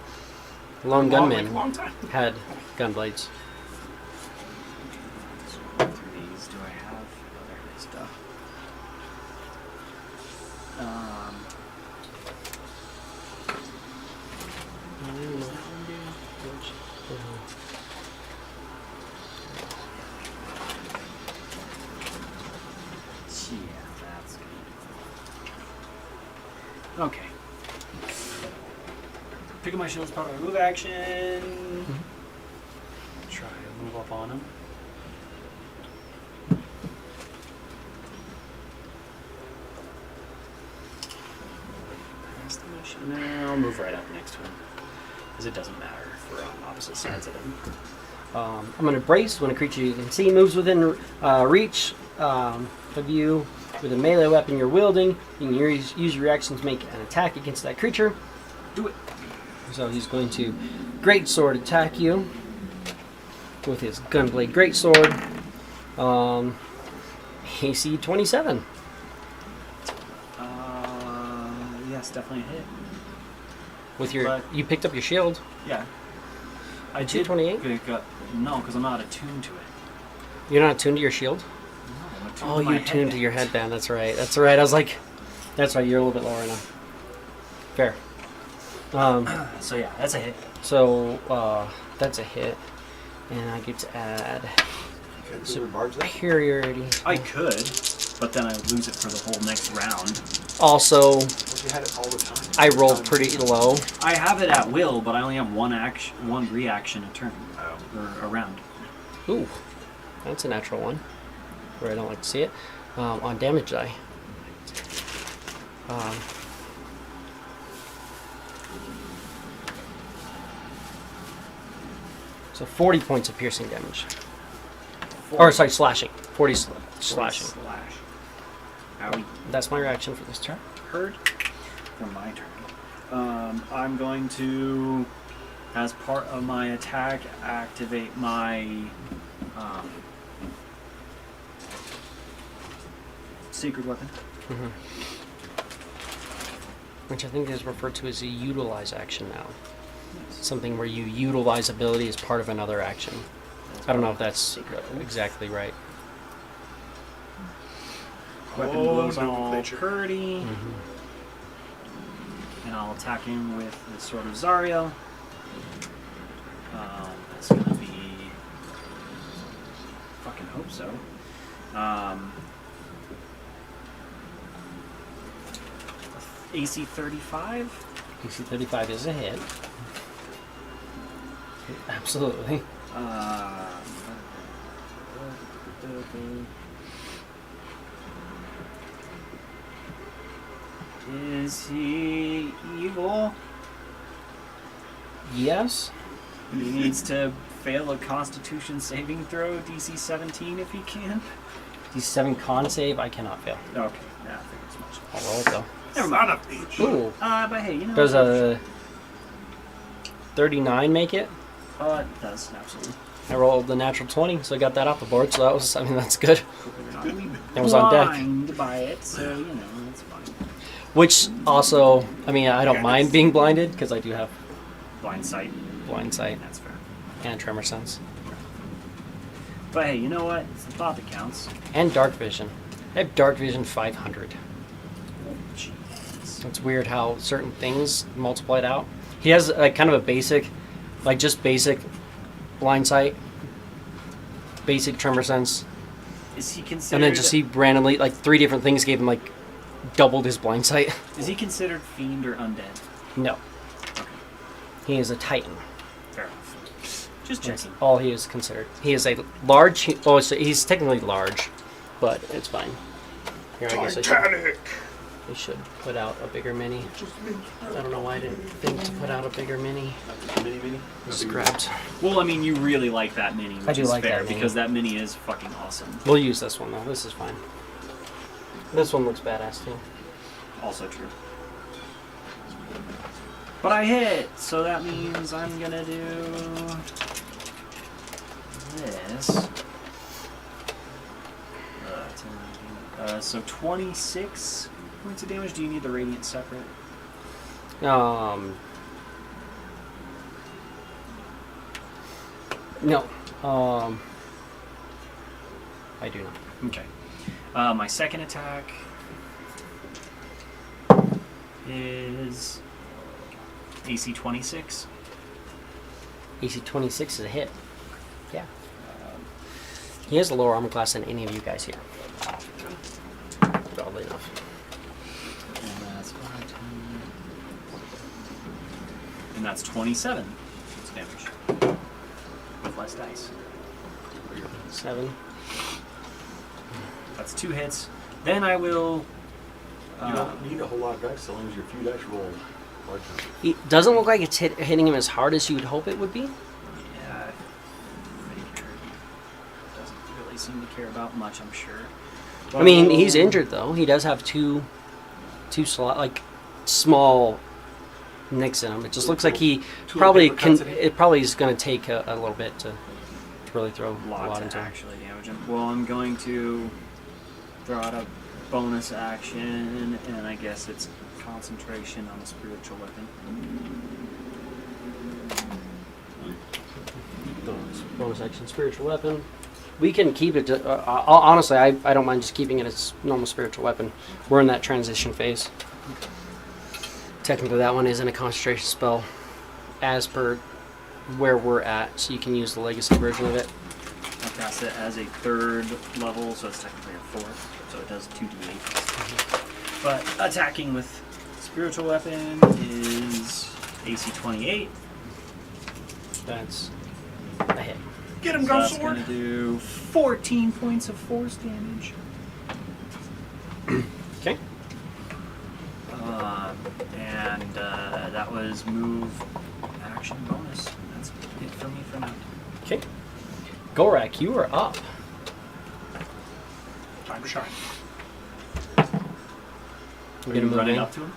lone gunman Long time. had gun blades. Through these, do I have other stuff? Yeah, that's good. Okay. Pick up my shield as part of my move action. Try to move up on him. Pass the mission. Now I'll move right up next to him. Because it doesn't matter if we're on opposite sides of him. I'm going to brace when a creature you can see moves within reach of you with a melee weapon you're wielding. You can use your reaction to make an attack against that creature. Do it. So he's going to greatsword attack you with his gunblade greatsword. AC 27. Yes, definitely a hit. With your, But- you picked up your shield. Yeah. I did 228? pick up. No, because I'm not attuned to it. You're not attuned to your shield. No, I'm attuned Oh, to my you're tuned to headband. your headband. That's right. That's right. I was like, that's right. You're a little bit lower now. Fair. So yeah, that's a hit. So that's a hit, and I get to add Can't do it, barge that? superiority. I could, but then I would lose it for the whole next round. Also, But you had it all the time. I rolled pretty low. I have it at will, but I only have one reaction a turn or a round. Ooh, that's a natural one. Where I don't like to see it. On damage die. So 40 points of piercing damage. Or sorry, slashing. 40 slashing. Slash. Owie. That's my reaction for this turn. Heard. For my turn. I'm going to, as part of my attack, activate my secret weapon. Which I think is referred to as a utilize action now. Something where you utilize ability as part of another action. I don't know if that's exactly right. Weapon Oh, blows no, all nature. pretty. And I'll attack him with the Sword of Zario. That's gonna be. Fucking hope so. AC 35. AC 35 is a hit. Absolutely. Is he evil? Yes. He needs to fail a Constitution saving throw, DC 17 if he can. D7 con save, I cannot fail. Okay, yeah, I figured as much. I'll roll it though. Never Son mind. of a bitch. Ooh. But hey, you know. Does a 39 make it? It does, absolutely. I rolled the natural 20, so I got that off the board. So that's good. It was on deck. Blind by it, so you know it's fine. Which also, I don't mind being blinded because I do have Blind sight. blind sight That's fair. and tremor sense But hey, you know what? It's the thought that counts. and dark vision. I have dark vision 500. Jeez. It's weird how certain things multiplied out. He has kind of a basic, just basic blind sight, basic tremor sense, Is he considered? and then just he randomly 3 different things gave him doubled his blind sight. Is he considered fiend or undead? No, he is a titan. Fair enough. Just That's checking. all he is considered. He is a large. Oh, so he's technically large, but it's fine. Here, I guess I should put out a bigger mini. I don't know why I didn't think to put out a bigger mini. Mini. Just grabbed. Well, I mean, you really like that mini, which I do is like fair that mini. because that mini is fucking awesome. We'll use this one though. This is fine. This one looks badass too. Also true. But I hit, so that means I'm gonna do this. So 26 points of damage. Do you need the radiant separate? No. I do not. Okay. My second attack is AC 26. AC 26 is a hit. Yeah. He has a lower armor class than any of you guys here. Oddly enough. And that's 5, 10, and that's 27 damage with less dice. 7. That's 2 hits. Then I will. You don't need a whole lot of dice, so long as your few dice roll large enough. It doesn't look like it's hitting him as hard as you would hope it would be. Yeah, figured. Doesn't really seem to care about much, I'm sure. I mean, he's injured though. He does have two small nicks in him. It just looks like he Two probably paper can. cuts in it? It probably is going to take a little bit to really throw a lot Lot into to him. actually damage him. Well, I'm going to throw out a bonus action, and I guess it's concentration on a spiritual weapon. Bonus action, spiritual weapon. We can keep it. Honestly, I don't mind just keeping it as normal spiritual weapon. We're in that transition phase. Technically, that one isn't a concentration spell, as per where we're at. So you can use the legacy version of it. I cast it as a 3rd level, so it's technically a 4th, so it does 2d8. But attacking with spiritual weapon is AC 28. That's a hit. Get him, So go that's sword! gonna do 14 points of force damage. Okay. And that was move action bonus. That's it for me for now. Okay. Gorak, you are up. Time to shine. You Are gonna you move running in? up to him?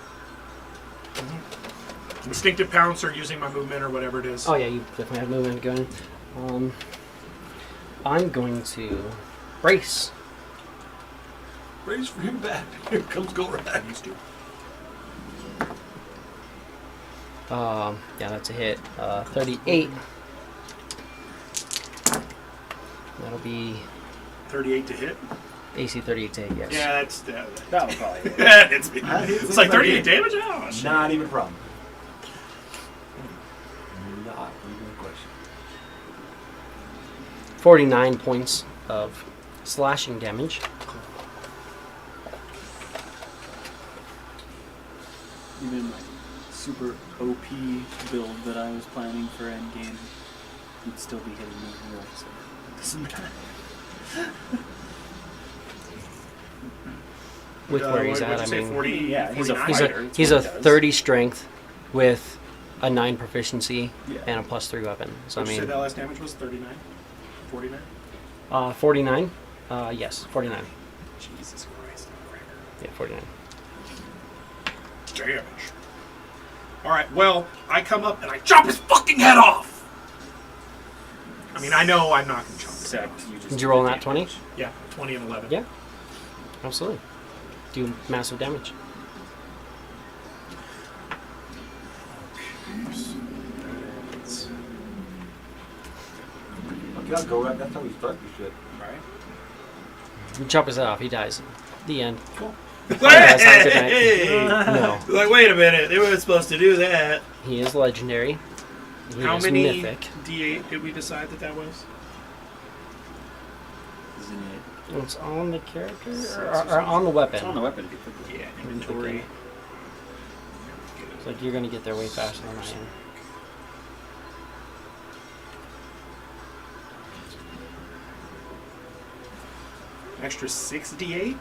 Instinctive pounce or using my movement or whatever it is. Oh yeah, you definitely have movement going. I'm going to brace. Raise for him back. Here comes Gorak. Used to. Yeah, that's a hit. 38. That'll be 38 to hit. AC 38 to hit, yes. Yeah, that's That was probably that hits me. It's like 38 damage. Oh, shit. Not even a problem. Not even a question. 49 points of slashing damage. even my super OP build that I was planning for endgame, you'd still be hitting me here, so it doesn't matter. With where he's what'd at, you I say, mean, 40, Yeah, he's a 49? fighter. he's That's a what he does. 30 strength with a 9 proficiency Yeah. and a +3 weapon. So What'd I you say mean, that last damage was? 39? 49? 49. Yes, 49. Jesus Christ. Yeah, 49. Damage. Alright, well, I come up and I chop his fucking head off! I mean, I know I'm knocking chunks. Except you just Did you roll did that 20? damage. Yeah, 20 and 11. Yeah. Absolutely. Do massive damage. Okay, I'll go. That's how we start this shit. Right? You chop his head off, he dies. The end. Cool. guys, have a good night. Hey! No. Like, wait a minute, they weren't supposed to do that. He is legendary. He How is many mythic. D8 did we decide that was? Isn't it? It's on the character Six or, or or something. on the weapon. It's on the weapon. Yeah, inventory. It's like you're gonna get there way faster than I am. Extra 6 D8.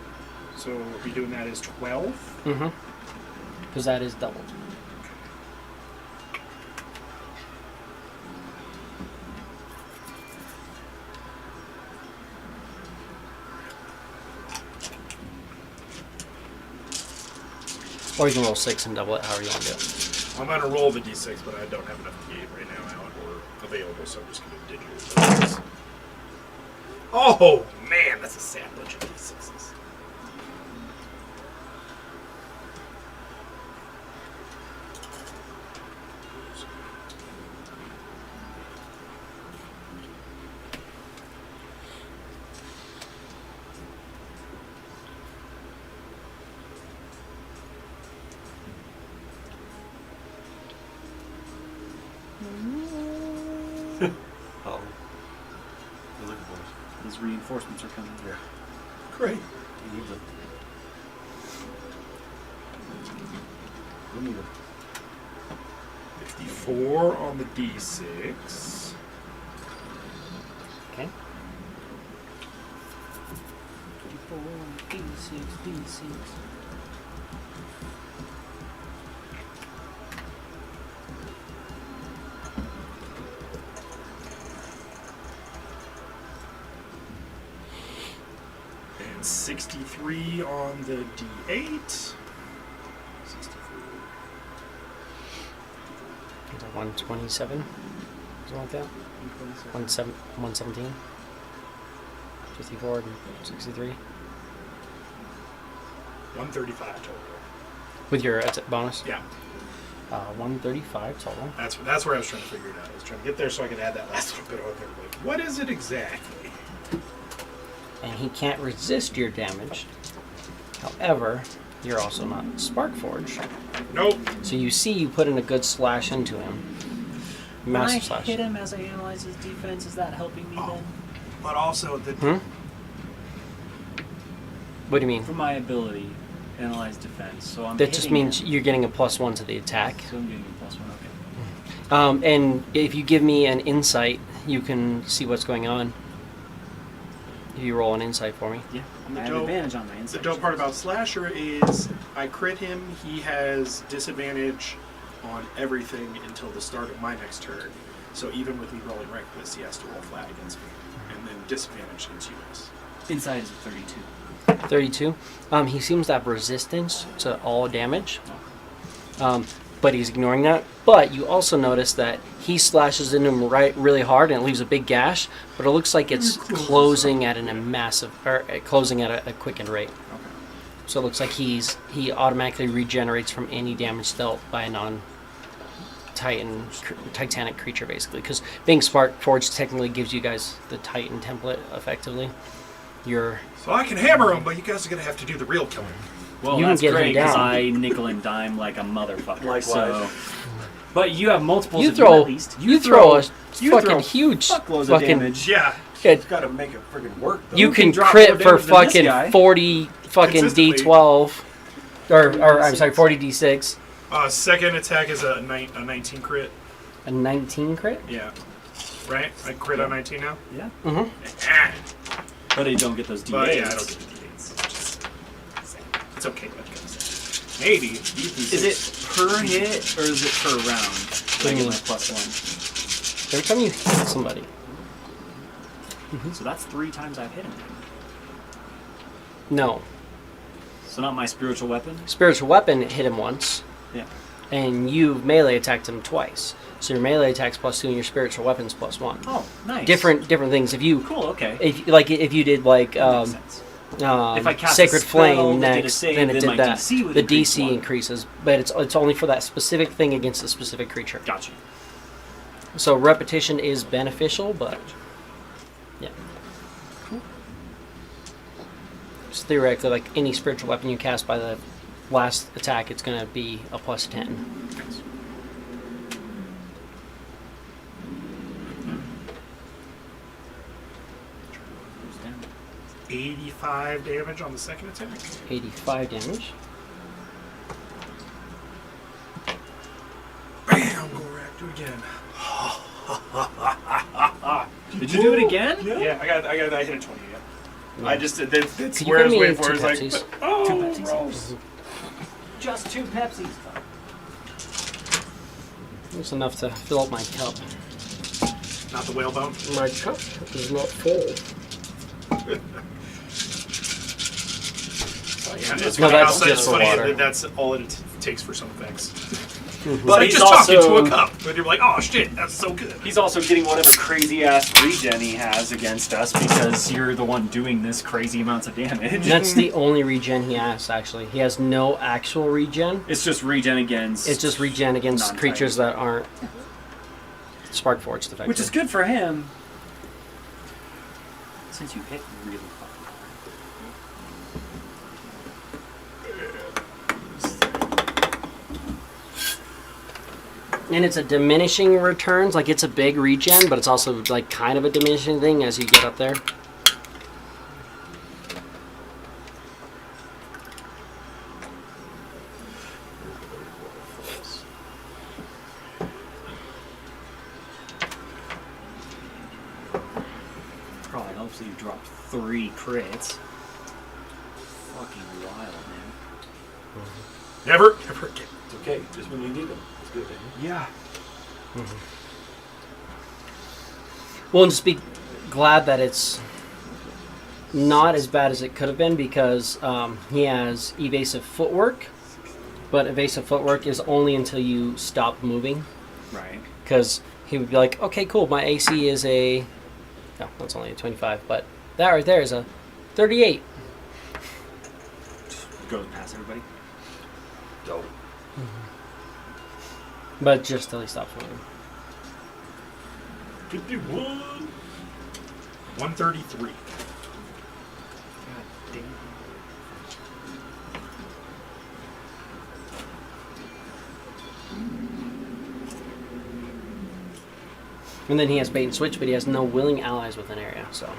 So we'll be doing that as 12. Mm-hmm. Because that is doubled. Or you can roll 6 and double it, however you want to do it. I'm going to roll the D6, but I don't have enough D8 right now out or available, so I'm just going to digital those. Oh, man, that's a sad bunch of D6s. Oh. You're looking for us. These reinforcements are coming. Yeah. Great. He needs them. We need them. 54 on the D6. Okay. And 63 on the D8. 63. Is that 127? Something like that? 117? 54 and 63? 135 total. With your bonus? Yeah, 135 total. that's where I was trying to figure it out. I was trying to get there so I could add that last little bit on there. Like, what is it exactly? And he can't resist your damage. However, you're also not Sparkforged. Nope. So you see you put in a good slash into him. When I Massive slash. hit him as I analyze his defense, is that helping me then? But also the What do you mean? For my ability, analyze defense. So I'm That just hitting means him. you're getting a +1 to the attack. So I'm getting a +1, okay. And if you give me an insight, you can see what's going on. If you roll an insight for me. Yeah, The I have dope- advantage on my The insight. dope part about Slasher is I crit him, he has disadvantage on everything until the start of my next turn. So even with me rolling reckless, he has to roll flat against me. And then disadvantage against you guys. Inside is 32. 32. He seems to have resistance to all damage. But he's ignoring that. But you also notice that he slashes into him really hard and it leaves a big gash, but it looks like it's closing at closing at a quickened rate. Okay. So it looks like he automatically regenerates from any damage dealt by a titanic creature, basically. Because being Spark Forged technically gives you guys the Titan template, effectively. So I can hammer him, but you guys are going to have to do the real killing. Well, You can that's get him great because down. I nickel and dime like a motherfucker. Likewise. So, but you have multiples You of throw, you at least. you throw a you fucking throw huge fuckloads of fucking. damage. Yeah. It, Got to make it friggin' work, though. you You can can drop crit more for damage than this fucking guy. 40 fucking Consistently. D12, or I'm sorry, 40 D6. Second attack is a 19 crit. A 19 crit. Yeah. Right? I crit on 19 now? Yeah. Mm-hmm. Ah. But I don't get those D8s. But yeah, I don't get the D8s. It's okay, but maybe. Is it per hit or is it per round? I get my +1. Every time you hit somebody. So that's 3 times I've hit him. No. So not my spiritual weapon. Spiritual weapon hit him once. Yeah. and you've melee attacked him twice. So your melee attacks +2 and your spiritual weapons +1. Oh, nice. Different things. If you Cool. Okay. if you did like That makes sense. If I cast Sacred a spell Flame that did a next, save, then it then did my that. DC would The increase DC 1. increases, but it's only for that specific thing against a specific creature. Gotcha. So repetition is beneficial, but yeah. Just theoretically, like any spiritual weapon you cast by the last attack, it's going to be a +10. 85 damage on the second attack. 85 damage. Bam! Gorak, do it again. Did you do it again? Yeah, I hit a 20. Yeah. I just that's Could you where I give was me waiting 2 for. It's like, Pepsis? oh, 2 Pepsis. gross. Just 2 Pepsis. That's enough to fill up my cup. Not the whalebone. My cup is not full. Yeah, it's No, funny that's how just it's for funny water. that that's all it takes for some things. But Like he's just talking to also a cup, and you're like, oh shit, that's so good. he's also getting whatever crazy ass regen he has against us because you're the one doing this crazy amounts of damage. That's the only regen he has, actually. He has no actual regen. It's just regen against. It's just regen against non-titans. creatures that aren't Spark Forged effective. Which is good for him. Since you hit really hard. And it's a diminishing returns, like it's a big regen, but it's also like kind of a diminishing thing as you get up there. Probably helps that you dropped 3 crits. Fucking wild, man. Never again. It's okay, just when you need them. It's good. Yeah. Well, and just be glad that it's not as bad as it could have been because he has evasive footwork, but evasive footwork is only until you stop moving. Right. Because he would be like, okay, cool, my AC is a... No, that's only a 25, but that right there is a 38. Goes past everybody. Dope. But just till he stops moving. 51. 133. God damn. And then he has bait and switch, but he has no willing allies within area, so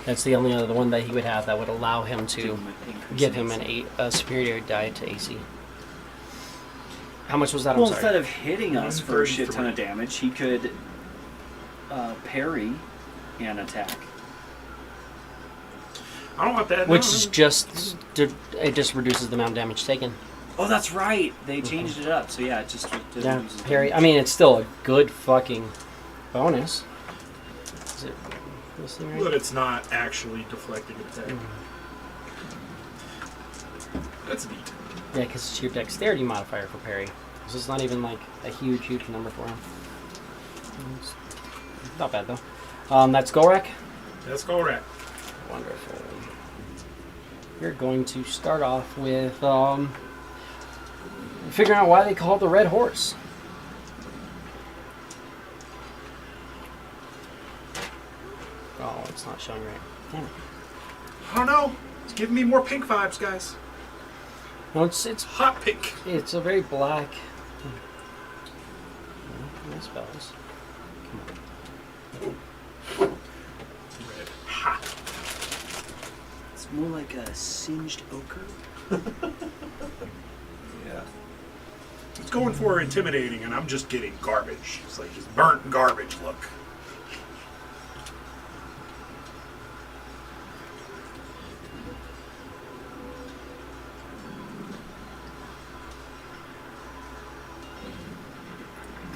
that's the only other one that he would have that would allow him to give him a superior die to AC. How much was that? Well, I'm sorry. instead of hitting us for a shit ton of damage, he could parry and attack. I don't want that. Which no. is just it just reduces the amount of damage taken. Oh, that's right. They changed it up. So yeah, it just Yeah, reduces parry. damage. I mean, it's still a good fucking bonus. Is it this thing right? But it's not actually deflecting an attack. That's neat. Yeah, because it's your dexterity modifier for parry. This is not even like a huge number for him. It's not bad though. That's Gorak. Let's go, Rat. Wonderful. You're going to start off with figuring out why they call it the Red Horse. Oh, it's not showing right. Damn it. I don't know. It's giving me more pink vibes, guys. No, it's Hot pink. it's a very black. Nice spells. Red. Hot. It's more like a singed ochre. Yeah. It's going for intimidating, and I'm just getting garbage. It's like just burnt garbage look.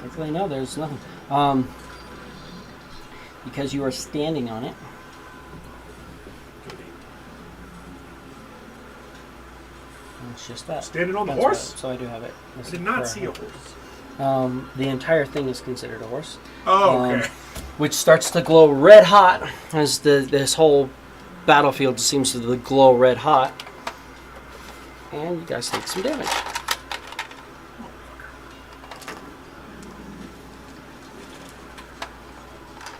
Luckily, no, there's nothing. Because you are standing on it. It's just that. Standing on the That's horse? right. So I do have it. I did not see a horse. The entire thing is considered a horse. Oh, okay. Which starts to glow red hot as this whole battlefield seems to glow red hot. And you guys take some damage.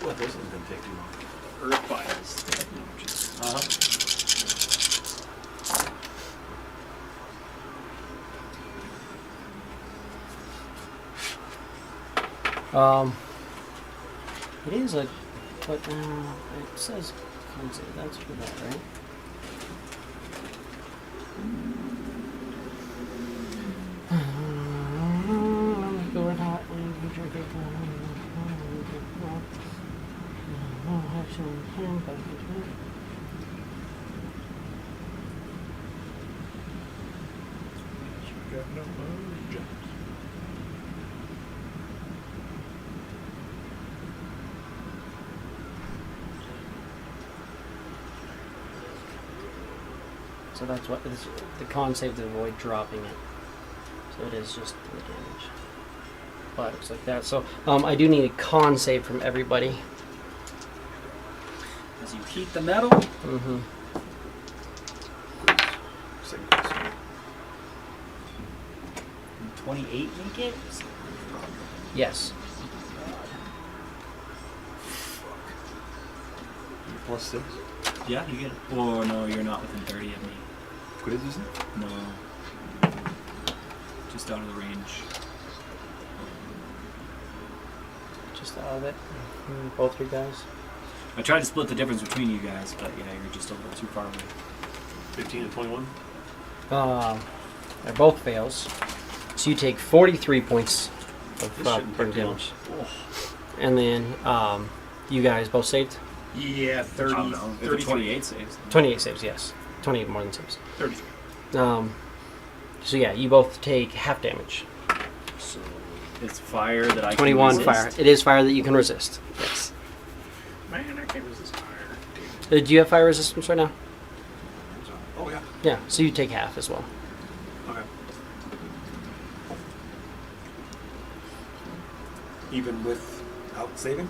Well, this isn't going to take too long. Earth bias. It is a, but it says, let's see, that's for that, right? So that's what is the con save to avoid dropping it. So it is just the damage. But it looks like that. So I do need a con save from everybody. As you heat the metal. Mm-hmm. 28 make it? Yes. Plus 6. Yeah, you get it. Oh no, you're not within 30 of me. What is this? No. Just out of the range. Just out of it. Both you guys. I tried to split the difference between you guys, but yeah, you're just a little too far away. 15 and 21? They're both fails. So you take 43 points of This shouldn't burn take too long. damage. And then you guys both saved? Yeah, 30. I don't know. If the 33. 28 saves. 28 saves, yes. 28 more than saves. 33. So yeah, you both take half damage. So it's fire that I 21 can fire. resist. It is fire that you can resist. Yes. Man, I can't resist fire. Do you have fire resistance right now? Oh, yeah. Yeah, so you take half as well. Okay. Even without saving?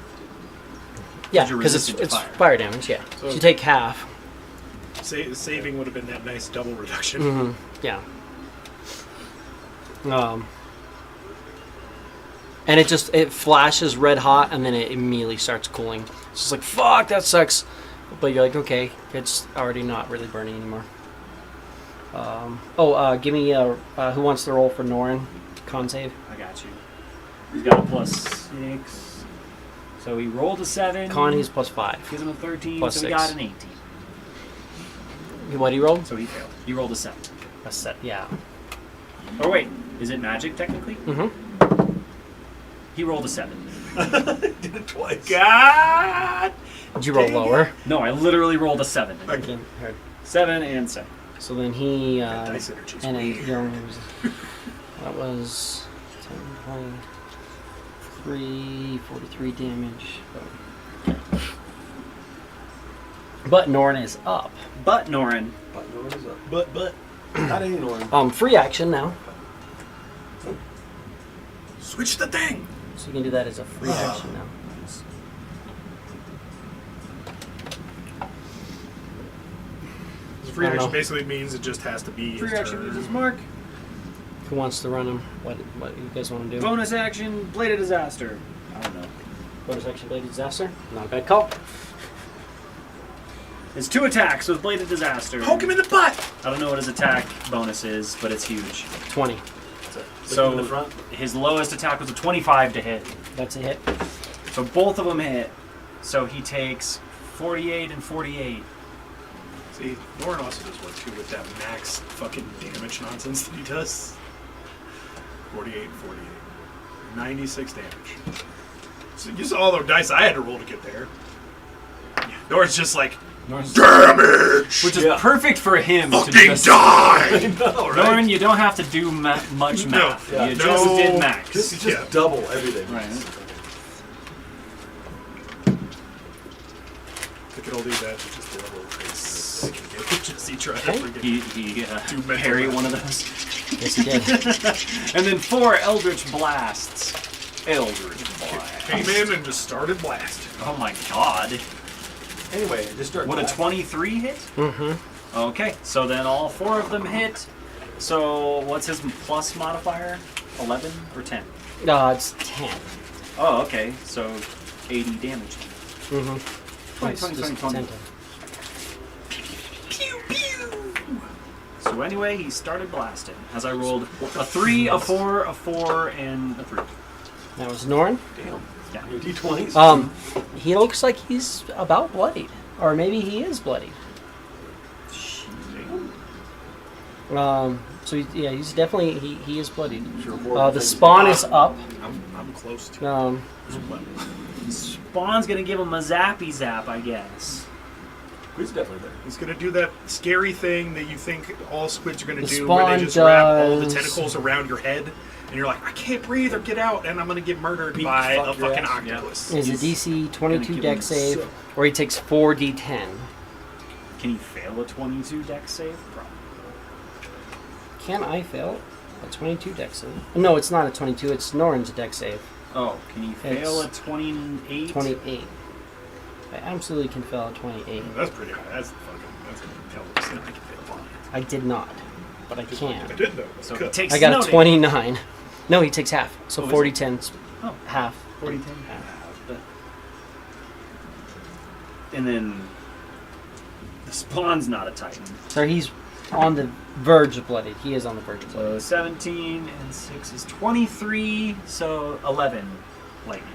Yeah, you're because it's resistant to fire. fire damage, yeah. So you take half. Saving would have been that nice double reduction. Mm-hmm. Yeah. And it flashes red hot and then it immediately starts cooling. It's just like, fuck, that sucks. But you're like, okay, it's already not really burning anymore. Give me who wants to roll for Norin? Con save. I got you. He's got a +6. So he rolled a 7. Con, he's +5. Gives him a 13, Plus so 6. he got an 18. What do you roll? So he failed. He rolled a 7. A set, yeah. Or wait, is it magic technically? Mm-hmm. He rolled a 7. Did it twice. God! Did you roll lower? No, I literally rolled a 7. Okay. Heard. 7 and 7. So then he Dice energy's and weird. that was 10, 23, 43 damage. But Norn is up. But Norin, But no, it is up. But, Not any Norm. Free action now. switch the thing! So you can do that as a free action now. Free I don't action know. basically means it just has to be free his action turn. uses mark. Who wants to run him? What you guys want to do? Bonus action, Blade of Disaster. I don't know. Bonus action, Blade of Disaster. Not a bad call. It's 2 attacks with Blade of Disaster. Poke him in the butt! I don't know what his attack bonus is, but it's huge. 20. So in the front. his lowest attack was a 25 to hit. That's a hit. So both of them hit. So he takes 48 and 48. See, Lauren also does one too with that max fucking damage nonsense that he does. 48, 48. 96 damage. So you saw all the dice I had to roll to get there. Nora's just like, damage! Which is perfect for him to Fucking just... die! No, right? Lauren, you don't have to do much math. Yeah. You just No. did max. Just Yeah. double everything. Right. could all do that. It's just a little crazy. Just he tried to Okay. forget. He Too mental parry about one of it. those. Yes, he did. And then 4 Eldritch Blasts. Eldritch Blast. Came in and just started blasting. Oh my god. Anyway, just start. Would a 23 hit? Mm-hmm. Okay, so then all 4 of them hit. So what's his plus modifier? 11 or 10? It's 10. Oh, okay. So 80 damage. Mm-hmm. 20. Pew, pew. So anyway, he started blasting. As I rolled a 3, a 4, a 4, and a 3. That was Norn. Damn. Yeah. Your D20s. He looks like he's about bloodied. Or maybe he is bloodied. So he's definitely he is bloodied. The spawn is up. I'm close to Spawn's gonna give him a zappy zap, I guess. Squid's definitely there. He's gonna do that scary thing that you think all squids are gonna The do, where they spawn just wrap all the does- tentacles around your head, and you're like, I can't breathe or get out, and I'm gonna get murdered by a fuck your fucking ass. octopus. Is a DC 22 give deck him save, so- or he takes 4d10. Can he fail a 22 dex save? Probably. Can I fail a 22 deck save? No, it's not a 22. It's Norn's deck save. Oh, can he fail a It's 28? 28. I absolutely can fail a 28. That's pretty high. That's a tell I can fail on it. I did not, but I I can. did though. So Could. it takes I got a noting. 29. No, he takes half. So Oh, is 40 it? 10's Oh. half. 40, 10. And then the Spawn's not a Titan. So he's on the verge of bloodied. He is on the verge of So bloodied. 17 and 6 is 23, so 11 lightning.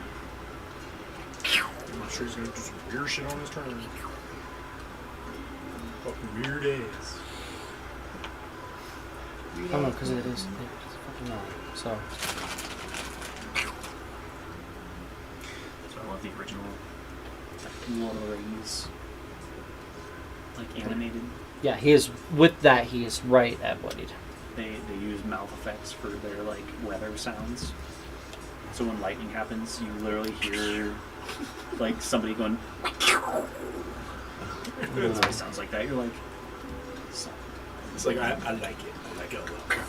I'm not sure he's gonna do some weird shit on his turn. Fucking weird ass. Oh no, because it is. It's fucking 9. So So I love the original Lord of the Rings, like animated. yeah, he is with that. He is right at bloodied. They use mouth effects for their like weather sounds. So when lightning happens, you literally hear like somebody going. It always sounds like that. You're like. "So-" It's like I like it. I like it a lot.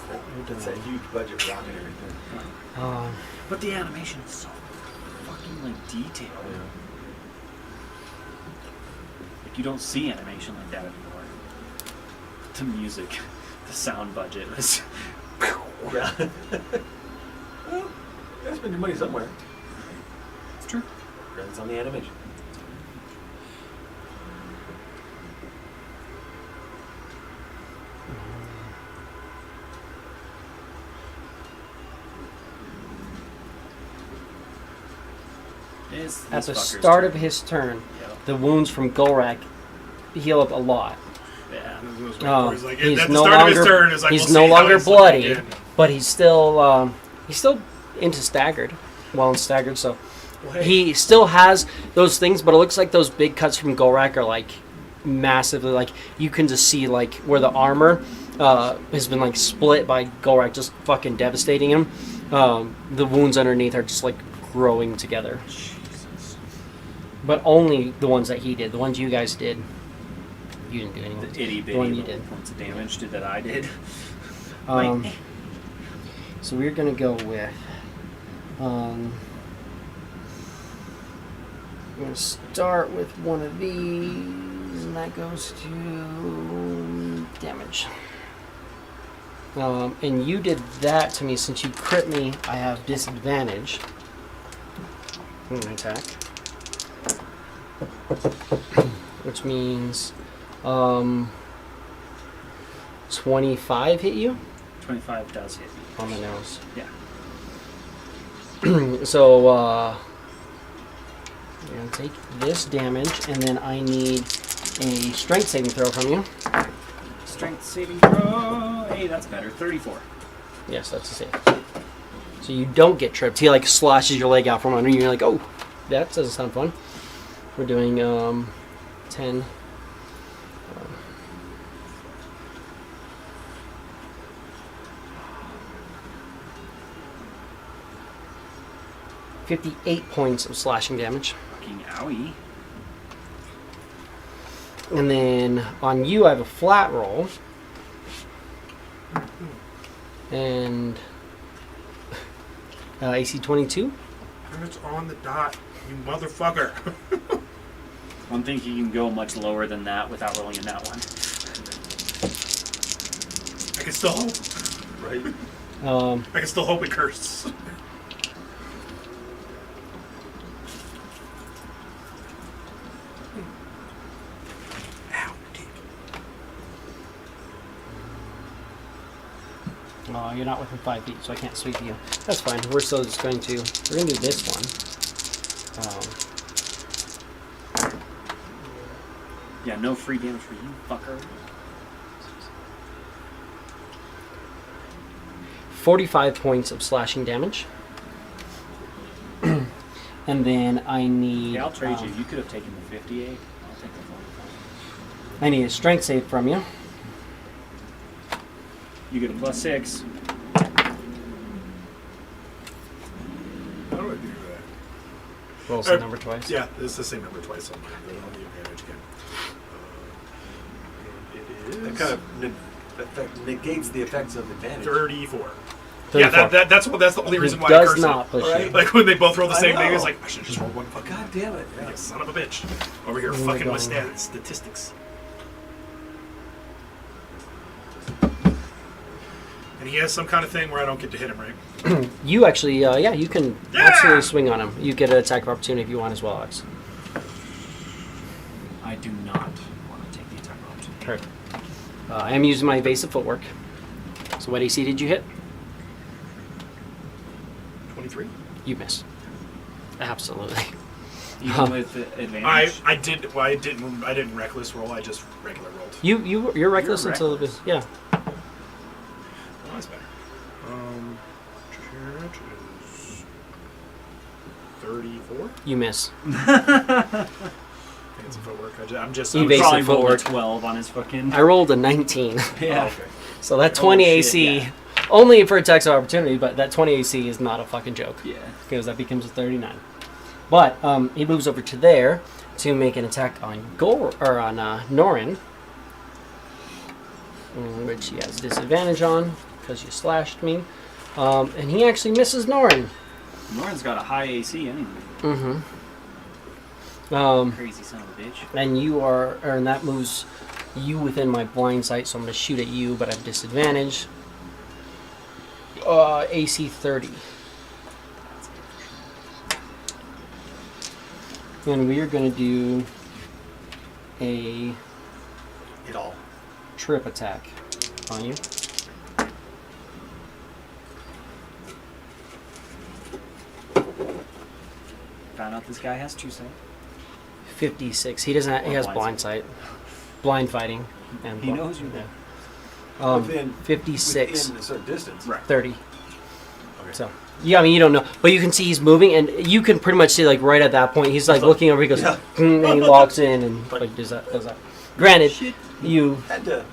It's a huge budget rock and everything. But the animation is so fucking like detailed. Like you don't see animation like that anymore. The music, the sound budget was. Yeah. Well, you gotta spend your money somewhere. It's true. It's on the animation. It's At this the fucker's start turn. of his turn, Yep. the wounds from Golrak heal up a lot. Yeah. He's like, He's at the no start of his longer turn, it's like, he's we'll no see how longer he's looking bloody, again. but he's still into staggered, well and staggered. So he still has those things, but it looks like those big cuts from Golrak are like massively, like you can just see like where the armor has been like split by Golrak, just fucking devastating him. The wounds underneath are just like growing together. Jesus. But only the ones that he did. The ones you guys did, you didn't do anything. The itty bitty one you little did. points of damage that I did. Um, Like, so we're gonna go with. I'm gonna start with one of these, and that goes to damage. And you did that to me. Since you crit me, I have disadvantage. I'm gonna attack, which means 25 hit you 25 does hit me. on the nose. Yeah. So I'm gonna take this damage, and then I need a strength saving throw from you. Strength saving throw. Hey, that's better. 34. Yes, that's a save. So you don't get tripped. He like slashes your leg out from under you. You're like, oh, that doesn't sound fun. We're doing 10. 58 points of slashing damage. Fucking owie. And then on you, I have a flat roll. And AC 22. And it's on the dot, you motherfucker. I don't think you can go much lower than that without rolling a nat one. I can still hope. Right? I can still hope it curses. Ow, dick. Oh, you're not within 5 feet, so I can't sweep you. That's fine. We're still just going to... We're going to do this one. Yeah, no free damage for you, fucker. 45 points of slashing damage. And then I need... Yeah, I'll trade you. You could have taken the 58. I'll take the 45. I need a strength save from you. You get a +6. How do I do that? Roll the number twice. Yeah, it's the same number twice on mine, but on the advantage again. And it That is kind of negates the effects of advantage. 34. 34. Yeah, that's the only reason why I does curse not it. push Right? you. Like when they both roll the I same thing, know. it's like I should just roll one fucking. God damn it. You Yeah. son of a bitch. Over here Oh my fucking with God. statistics. And he has some kind of thing where I don't get to hit him, right? You actually, yeah, you can Yeah! absolutely swing on him. You get an attack of opportunity if you want as well, Alex. I do not want to take the attack of opportunity. Heard. I am using my evasive footwork. So what AC did you hit? 23. You miss. Absolutely. Even with the advantage? I didn't reckless roll. I just regular rolled. You're reckless You're until reckless. yeah. Oh, that's better. Church is 34. You miss. Fancy footwork. I'm just. You I'm basic Probably rolled a footwork. 12 on his fucking... I rolled a 19. Yeah. Oh, okay. So that 20 shit, AC, yeah. only for attacks of opportunity, but that 20 AC is not a fucking joke. Yeah. Because that becomes a 39. But he moves over to there to make an attack on Norin, which he has disadvantage on because you slashed me. And he actually misses Norin. Lauren's got a high AC anyway. Crazy son of a bitch. And and that moves you within my blind sight, so I'm going to shoot at you, but I have disadvantage. AC 30. And we are going to do a It all. trip attack on you. Found out this guy has true sight. 56. He doesn't. He Or has blind blind sight, blind fighting, and He knows you. Yeah. Within 56, Within a certain distance. Right. 30. Okay. So yeah, I mean you don't know, but you can see he's moving, and you can pretty much see like right at that point he's like looking over. He goes, Yeah. and he walks in and like does that. Granted, you Had to.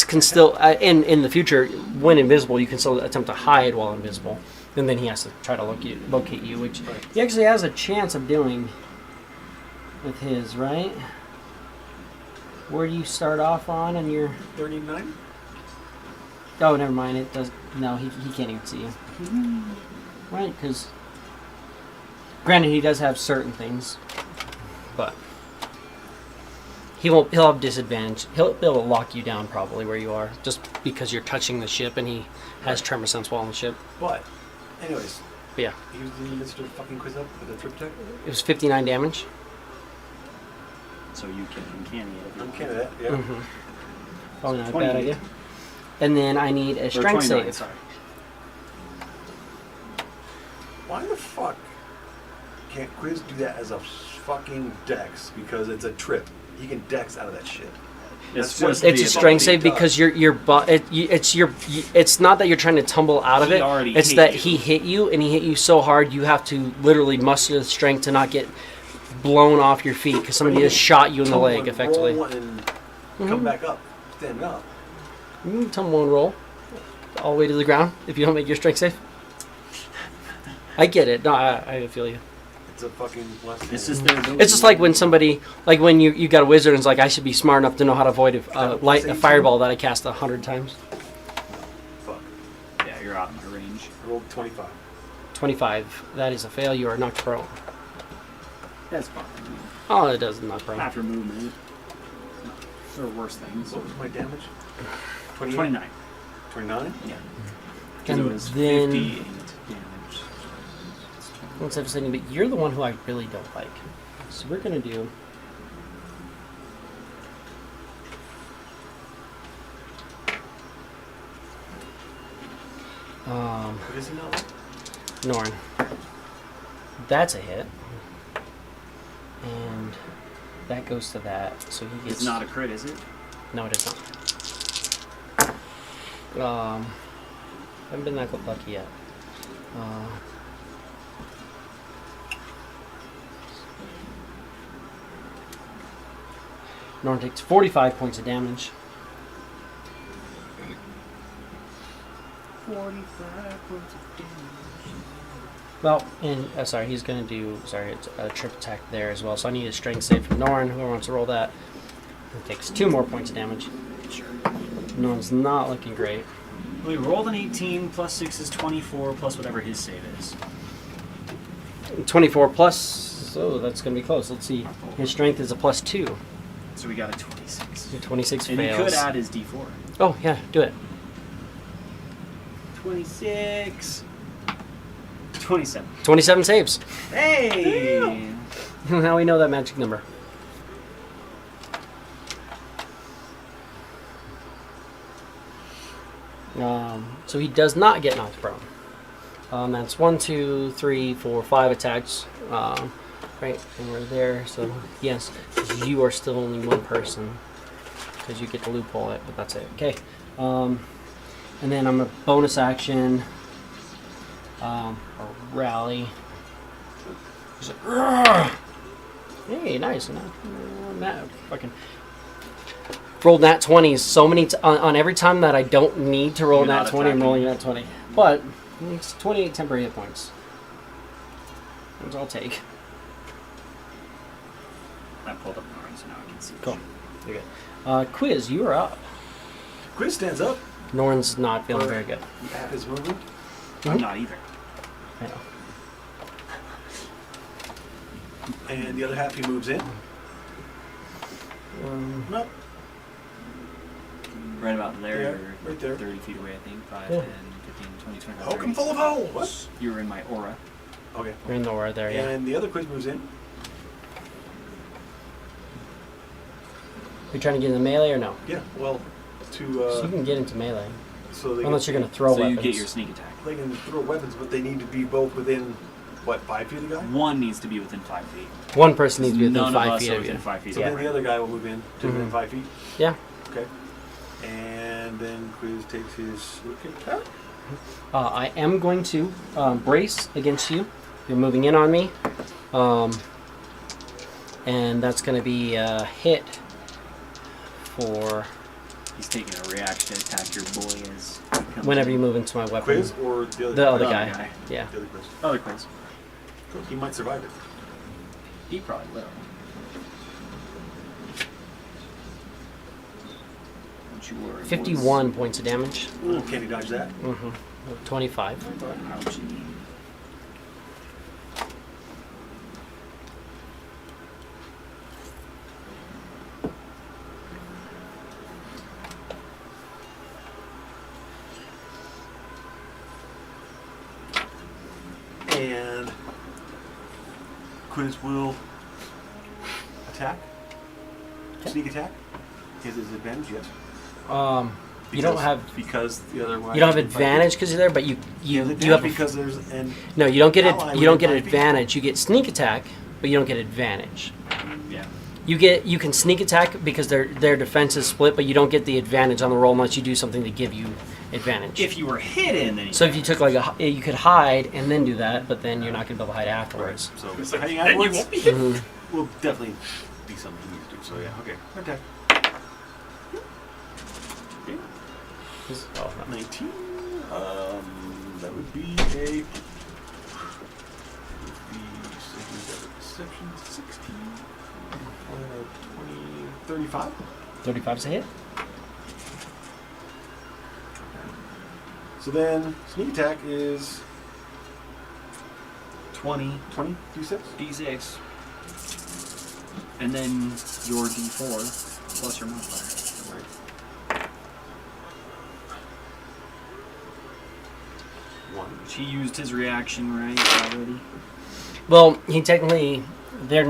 can still in the future when invisible you can still attempt to hide while invisible, and then he has to try to locate you, which Right. he actually has a chance of doing with his, right? Where do you start off on and your 39? oh never mind, it does no, he can't even see you, right? Because granted he does have certain things, but he'll have disadvantage. He'll be able to lock you down probably where you are, just because you're touching the ship and he has tremor sense while on the ship. But, anyways, But yeah, he was the Mr. fucking quiz up with the trip tech. it was 59 damage. So you can uncanny it. I'm kind of that, yeah. Mm-hmm. Probably not a 28. bad idea. And then I need a Or strength 29, save. sorry. Why the fuck can't Quiz do that as a fucking dex? Because it's a trip. He can dex out of that shit. It's That's supposed what to It's be a a strength he save does. because it's not that you're trying to tumble out of He it. already It's hit that you. he hit you and he hit you so hard you have to literally muster the strength to not get blown off your feet because somebody just shot you in the Tumble leg and effectively. roll and come back up, stand up. You can tumble and roll all the way to the ground if you don't make your strength save. I get it. No, I feel you. It's a fucking blessing. This is their ability. It's just like when somebody, like when you got a wizard and it's like, I should be smart enough to know how to avoid a fireball that I cast 100 times. Fuck. Yeah, you're out of my range. I rolled 25. 25. That is a fail. You are knocked prone. That's fine. Oh, it does knock prone. After movement. There are worse things. What was my damage? 29. 29? Yeah. Because it And was then- 58 damage. What's upsetting, but you're the one who I really don't like. So we're gonna do. What is he not like? Norn. That's a hit. And that goes to that. So he gets. It's not a crit, is it? No, it is not. Haven't been that lucky yet. Norn takes 45 points of damage. 45 points of damage. Well, and sorry, he's going to do. Sorry, it's a trip attack there as well. So I need a strength save from Norn. Whoever wants to roll that, he takes 2 more points of damage. Sure. Norn's not looking great. We rolled an 18, plus 6 is 24, plus whatever his save is. 24 plus. Oh, that's going to be close. Let's see. His strength is a plus 2. So we got a 26. 26 And fails. he could add his d4. Oh yeah, do it. 26. 27. 27 saves. Hey! Now we know that magic number. So he does not get knocked prone. That's 1, 2, 3, 4, 5 attacks. Right, and we're there. So yes, you are still only one person because you get to loophole it, but that's it. Okay. And then I'm a bonus action. A rally. He's like, "Rrrr!" Hey, nice. Nat, fucking rolled nat 20s so many on every time that I don't need to roll You're nat not 20. I'm attacking. rolling nat 20, but it's 28 temporary hit points. That's all I'll take. I pulled up Norn, so now I can see. Cool. You're good. Quiz, you are up. Quiz stands up. Norn's not feeling very good. Half his movement. I'm not either. I know. And the other half he moves in. No. Right about there. Yeah, You're right there. 30 feet away, I think. 5, Yeah. 10, 15, 20, 25, Poke 30. him full of holes. What? You were in my aura. Okay. You're in the aura there, yeah. And the other quiz moves in. You're trying to get in the melee or no? Yeah. Well, to So you can get into melee. so they Unless can, you're going to throw So weapons. you get your sneak attack. they can throw weapons, but they need to be both within what 5 feet of the guy. One needs to be within 5 feet. One person needs to be within None 5 of us feet are of within you. 5 feet. So of then the other guy will move in to within 5 feet. Yeah. Okay. And then Quiz takes his look attack. I am going to brace against you. You're moving in on me. And that's going to be a hit for He's taking a reaction to attack your boy as he comes whenever in. you move into my weapon. Quiz or the other The other The guy. other guy. Yeah. The other quiz. Other quiz. He might survive it. He probably will. Don't you worry. 51 points of damage. Can he dodge that? 25. Ouchie. And Quiz will attack. Sneak attack. He has his advantage, yes. You don't have because the other one. you don't have advantage because you're there, but you have because there's and no. You don't get ally it. You don't get within 5 feet. advantage. You get sneak attack, but you don't get advantage. Yeah. You can sneak attack because their defense is split, but you don't get the advantage on the roll unless you do something to give you advantage. If you were hidden, then So if you took you could hide and then do that, but then you're not going to be able to hide afterwards. So hiding Then you afterwards won't be hit. will definitely be something he needs to do. So yeah, okay. Attack. Oh, no. 19. That would be a. deception 16. 20, 35. 35's a hit. So then, sneak attack is 20 20 d6. d6. And then your d4 plus your modifier. Right. One. He used his reaction right already. Well, he technically they're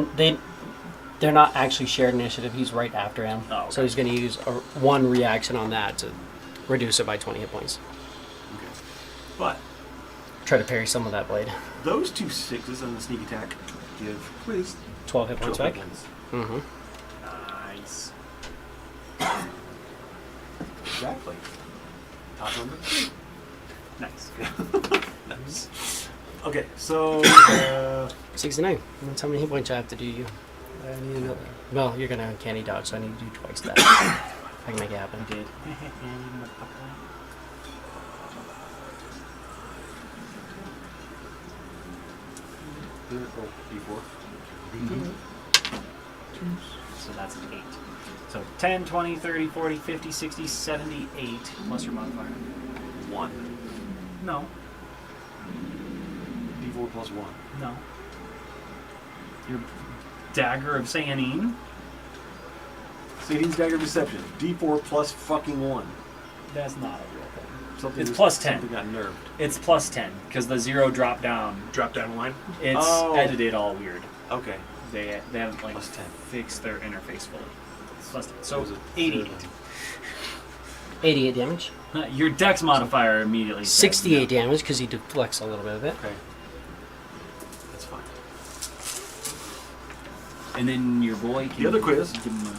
not actually shared initiative. He's right after him, Oh, okay. so he's going to use one reaction on that to reduce it by 20 hit points. Okay. But Try to parry some of that blade. those 2 6s on the sneak attack give Quiz 12 hit points 12 back. hit points. Mm-hmm. Nice. Exactly. Top number. Nice. Nice. Okay, so 69. That's how many hit points I have to do you. I need another. Well, you're going to uncanny dodge, so I need to do twice that. I can make it happen. Did. D4. So that's an 8. So 10, 20, 30, 40, 50, 60, 70, 8 plus your modifier. 1. No. D4 plus 1. No. Your dagger of Sayanine. Satan's dagger of deception. D4 plus fucking 1. That's not a real thing. Something It's just- plus 10. Something got nerfed. It's plus 10 because the 0 dropped down. Drop down a line. It's Oh. edited all weird. Okay. They haven't like Plus 10. fixed their interface fully. It's plus 10. It So was a 88. 88 damage. Your dex modifier immediately says 68 damage because he deflects a little bit of it. Okay. That's fine. no. And then your boy can The other quiz. give him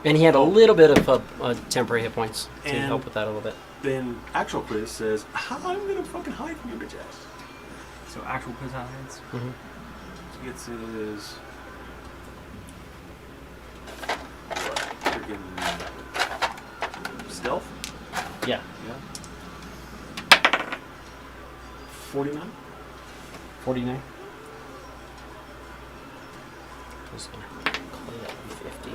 And he had a little bit of temporary hit points to And- help with that a little bit. Then actual quiz says, I'm gonna fucking hide from your bitch ass. so actual quiz highlights. Mm-hmm. So he gets his freaking stealth. Yeah. Yeah. 49. 49. Just gonna call that 50.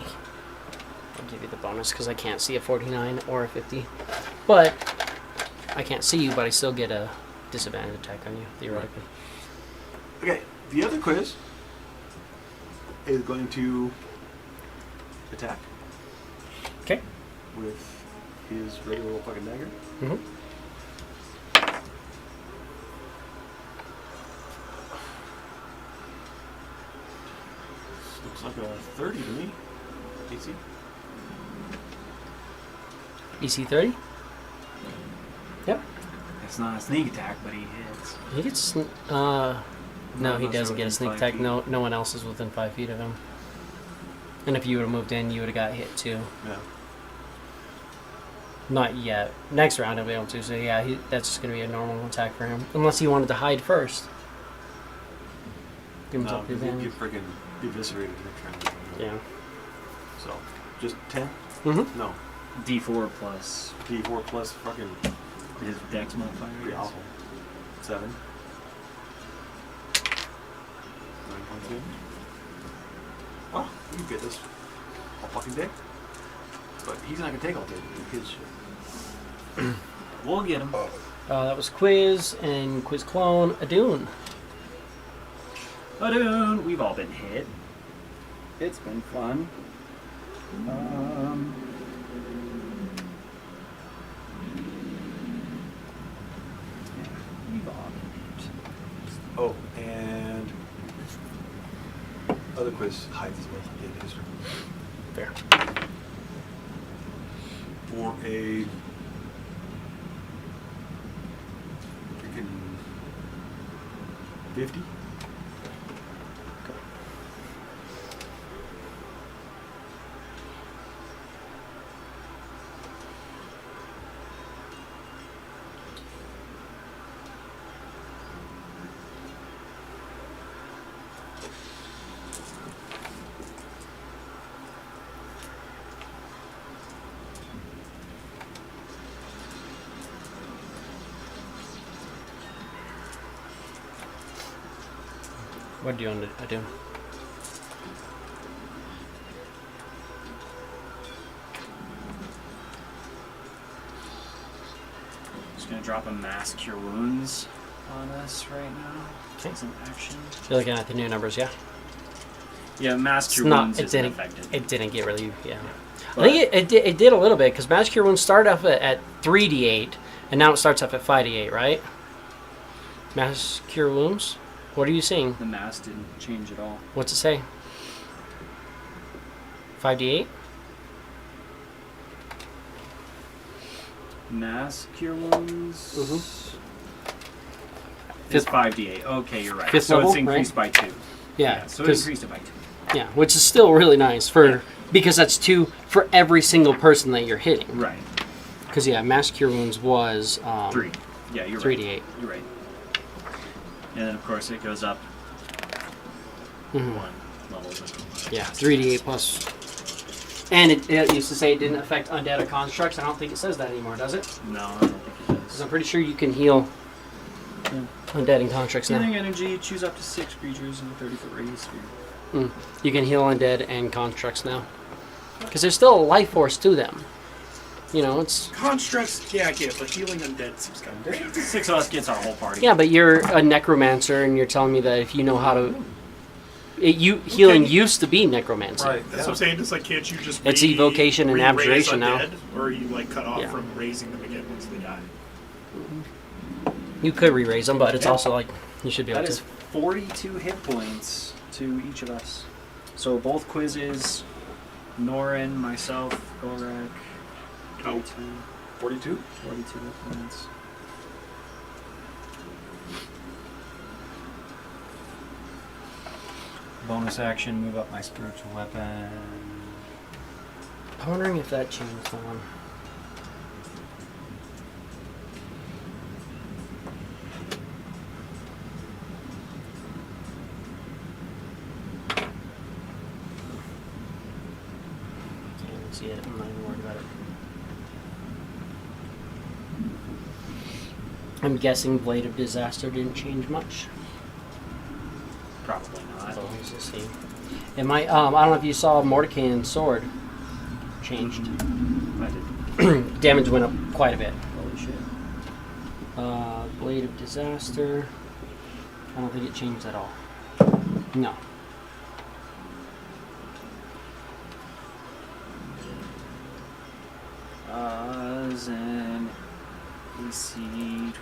I'll give you the bonus because I can't see a 49 or a 50. But I can't see you, but I still get a disadvantage attack on you, theoretically. Okay, the other quiz is going to attack Okay. with his regular old fucking dagger. Mm-hmm. Looks like a 30 to me. AC. DC 30? Yep. It's not a sneak attack, but he hits. He gets. No, he unless doesn't they're get a within sneak 5 attack. feet. No one else is within 5 feet of him. And if you would have moved in, you would have got hit too. Yeah. Not yet. Next round, he'll be able to. So yeah, that's just gonna be a normal attack for him, unless he wanted to hide first. Give himself the You advantage. freaking eviscerated next round. Yeah. So, just 10? Mm-hmm. No. D4 plus D4 plus fucking his dex modifier. pretty yes. awful. 7. 9 points damage. Oh, you can get this all fucking day. But he's not gonna take all day to do his shit. We'll get him. That was Quiz and Quiz Clone Adun. Adun, we've all been hit. It's been fun. Yeah, we've all been hit. Oh, and other quiz hides as well in history. Fair. For a freaking 50. What do you want to do? drop a mass cure wounds on us right now. Okay. It's an action. You're looking at the new numbers, yeah. Yeah, mass It's cure not. wounds It isn't didn't. affected. It didn't get really. Yeah. But- I think it did a little bit because Mass Cure Wounds started off at 3d8, and now it starts off at 5d8, right? Mass Cure Wounds. What are you seeing? The mass didn't change at all. What's it say? 5d8. Mass cure wounds. Mhm. It's 5d8. Okay, you're right. Fifth So level, it's increased by 2. Yeah. So it 'cause- increased it by 2. yeah, which is still really nice for because that's 2 for every single person that you're hitting. Right. Because yeah, Mass Cure Wounds was 3. Yeah, you're 3d8. right. You're right. And then of course it goes up Mhm. 1 level. Yeah, 3d8 plus. And it used to say it didn't affect undead or constructs. I don't think it says that anymore, does it? No, I don't think it Because does. I'm pretty sure you can heal undead and constructs now. Healing energy, choose up to 6 creatures in a 30-foot radius sphere. You can heal undead and constructs now. Because there's still a life force to them. You know, it's... Constructs, yeah, I get it, but healing undead seems kind of weird. 6 of us gets our whole party. Yeah, but you're a necromancer and you're telling me that if you know how to... healing used to be necromancy. Right. That's what I'm saying. It's like, can't you just It's evocation and re-raise abjuration now. undead, or are you like cut off Yeah. from raising them again once they die? You could re-raise them, but it's Yeah. also like you should be able That to. is 42 hit points to each of us. So both quizzes, Norin, myself, Gorak, Oh. 42? 42 hit points. Bonus action, move up my spiritual weapon. I'm wondering if that changed on. Can't even see it. I'm not even worried about it. I'm guessing Blade of Disaster didn't change much. Probably not. So let's just see. It might. I don't know if you saw Mordecai's sword changed. I did. Damage went up quite a bit. Holy shit. Blade of Disaster. I don't think it changed at all. No. Is an AC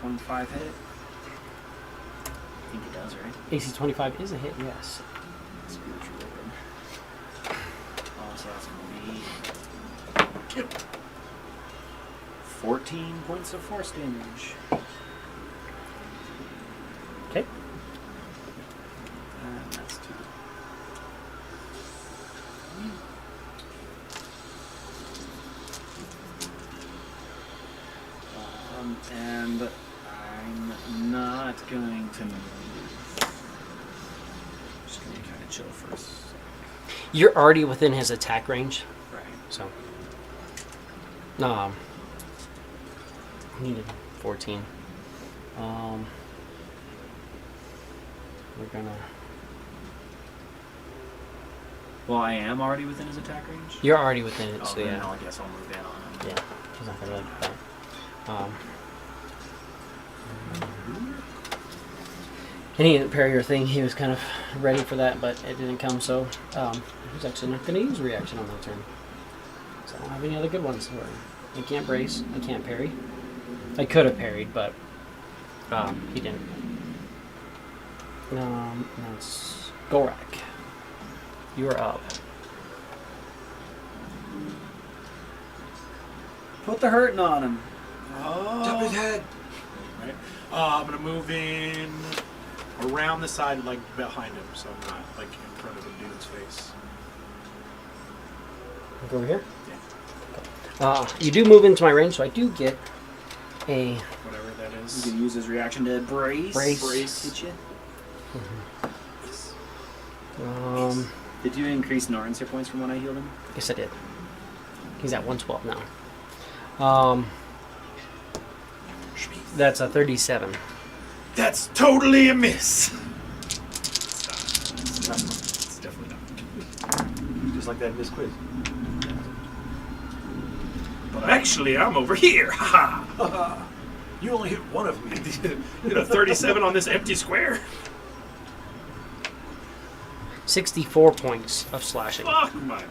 25 hit? I think it does, right? AC 25 is a hit, yes. Spiritual weapon. Oh, so that's gonna be 14 points of force damage. Okay. And that's 2. And I'm not going to move. Just gonna kind of chill first. You're already within his attack range, Right. so. Needed 14. We're gonna. Well, I am already within his attack range. You're already within it, Oh, so then yeah. I guess I'll move in on him. Yeah, he's not gonna really do that. And he didn't parry your thing. He was kind of ready for that, but it didn't come. So he's actually not going to use reaction on that turn. So I don't have any other good ones. Where I can't brace. I can't parry. I could have parried, but he didn't. That's Gorak. You are up. Put the hurting on him. Top his head. Right. I'm gonna move in around the side, like behind him, so I'm not like in front of the dude's face. Go over here. You do move into my range, so I do get a Whatever that You is. can use his reaction to brace. Brace. Hit you. Did Did you increase Norin's hit points from when I healed him? Yes, I did. He's at 112 now. That's a 37. That's totally a miss. It's definitely not. Just like that Miss Quiz. But actually, I'm over here. Ha ha. You only hit one of me. You know, 37 on this empty square. 64 points of slashing. Fuck my.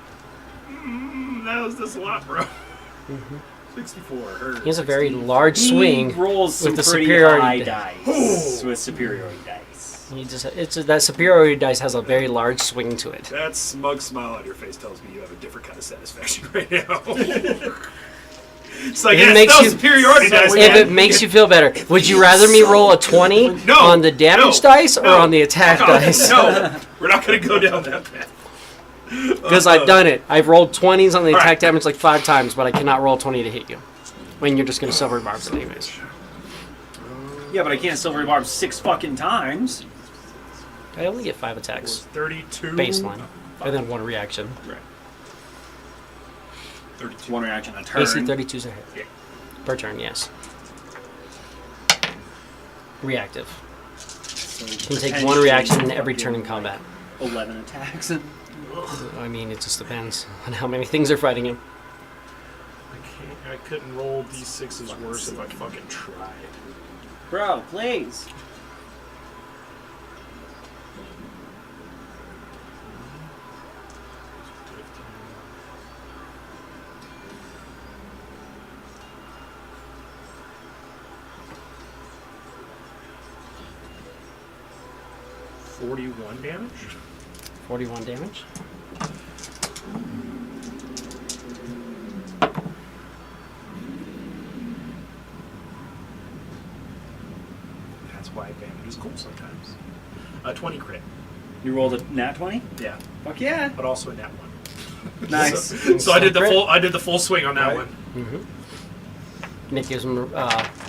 That was this a lot, bro. 64 hurt. He has a very large swing. He rolls some with the pretty superiority high die. dice. With superiority dice. He just that superiority dice has a very large swing to it. That smug smile on your face tells me you have a different kind of satisfaction right now. It's like, If it yes, makes no you- superiority dice. If man. it makes you feel better, would you rather me roll a 20 No, on the damage no, dice or no. on the attack No, dice? No, we're not going to go down that path. Because I've done it. I've rolled 20s on the attack Alright. damage like 5 times, but I cannot roll 20 to hit you. When you're just going to silver barb it anyways. Yeah, but I can't silver barb 6 fucking times. I only get 5 attacks. 32. Baseline. And then 1 reaction. Right. 32. One reaction a turn. AC 32's a hit. Yeah. Per turn, yes. Reactive. So You can take 1 reaction in every turn in fucking, combat. 11 attacks. I mean, it just depends on how many things are fighting him. I couldn't roll D6s worse if I fucking tried. Bro, please. $41 damage? 41 damage. That's why damage is cool sometimes. 20 crit. You rolled a nat 20? Yeah, Fuck yeah. but also a nat 1. Nice. So I did the Crit. full. I did the full swing on that Right. one. Mm-hmm. Nick gives him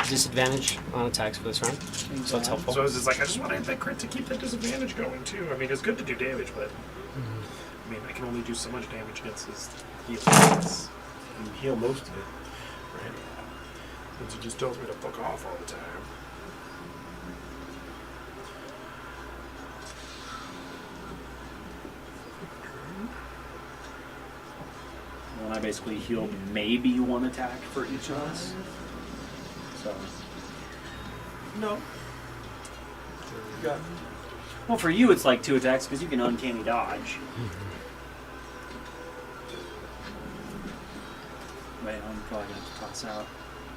disadvantage on attacks for this round, so it's helpful. So I was just like, I just want to hit that crit to keep that disadvantage going too. I mean, it's good to do damage, but I mean, I can only do so much damage against his heals. You heal most of it. Right? Since he just tells me to fuck off all the time. Well, I basically healed maybe 1 attack for each of us. So. No. You got Well, for you, it's like 2 attacks because you can uncanny dodge. Wait, I'm probably going to toss out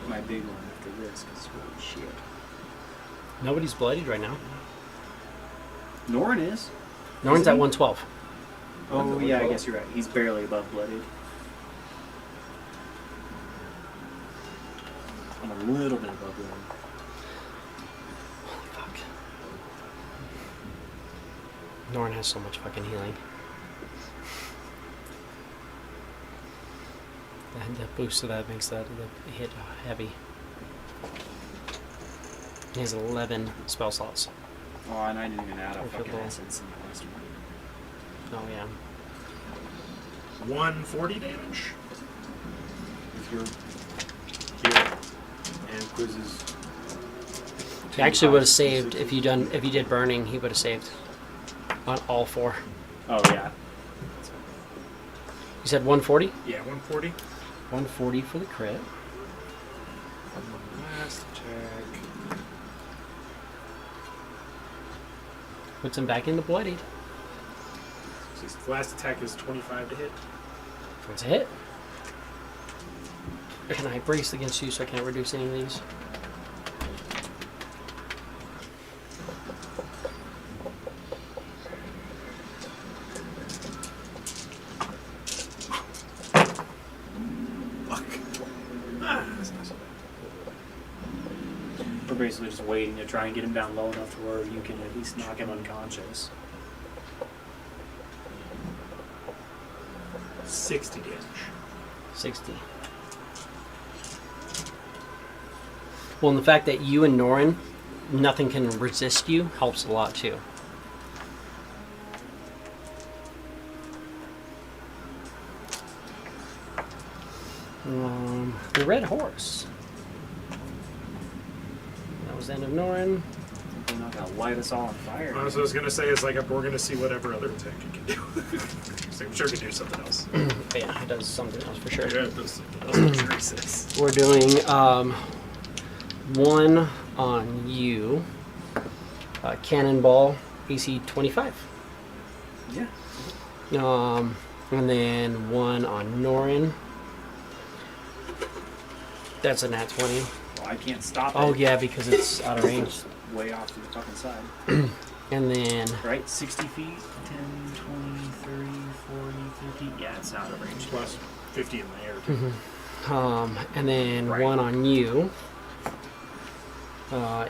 my big one after this because holy shit. Nobody's bloodied right now. Norrin is. Norton's Isn't at he? 112. Oh, yeah, I guess you're right. He's barely above blooded. I'm a little bit above blooded. Holy fuck. Norton has so much fucking healing. And the boost of that makes that the hit heavy. He has 11 spell slots. Oh, and I didn't even add a Perfect fucking roll. essence in the last one. Oh yeah. 140 damage. if you're here and quizzes. He actually would have saved if you did burning. He would have saved on all 4. Oh, yeah. You said 140. Yeah, 140. 140 for the crit. Last attack. Puts him back into bloodied. So his last attack is 25 to hit. That's a hit. Can I brace against you so I can't reduce any of these? Fuck. Ah, that's not so bad. We're basically just waiting to try and get him down low enough to where you can at least knock him unconscious. 60 damage. 60. Well, and the fact that you and Norin, nothing can resist you, helps a lot too. The Red Horse. That was the end of Norin. They're not gonna light us all on fire. So I was gonna say is like we're gonna see whatever other attack it can do. So I'm sure it can do something else. But yeah, it does something else for sure. Yeah, it does something else. I'm sure he says. We're doing 1 on you. Cannonball AC 25. Yeah. And then 1 on Norin. That's a nat 20. Well, I can't stop it. Oh yeah, because it's out of range. Way off to the fucking side. And then Right? 60 feet? 10, 20, 30, 40, 50? Yeah, it's out of range. Plus 50 in the air. Too. and then Right. 1 on you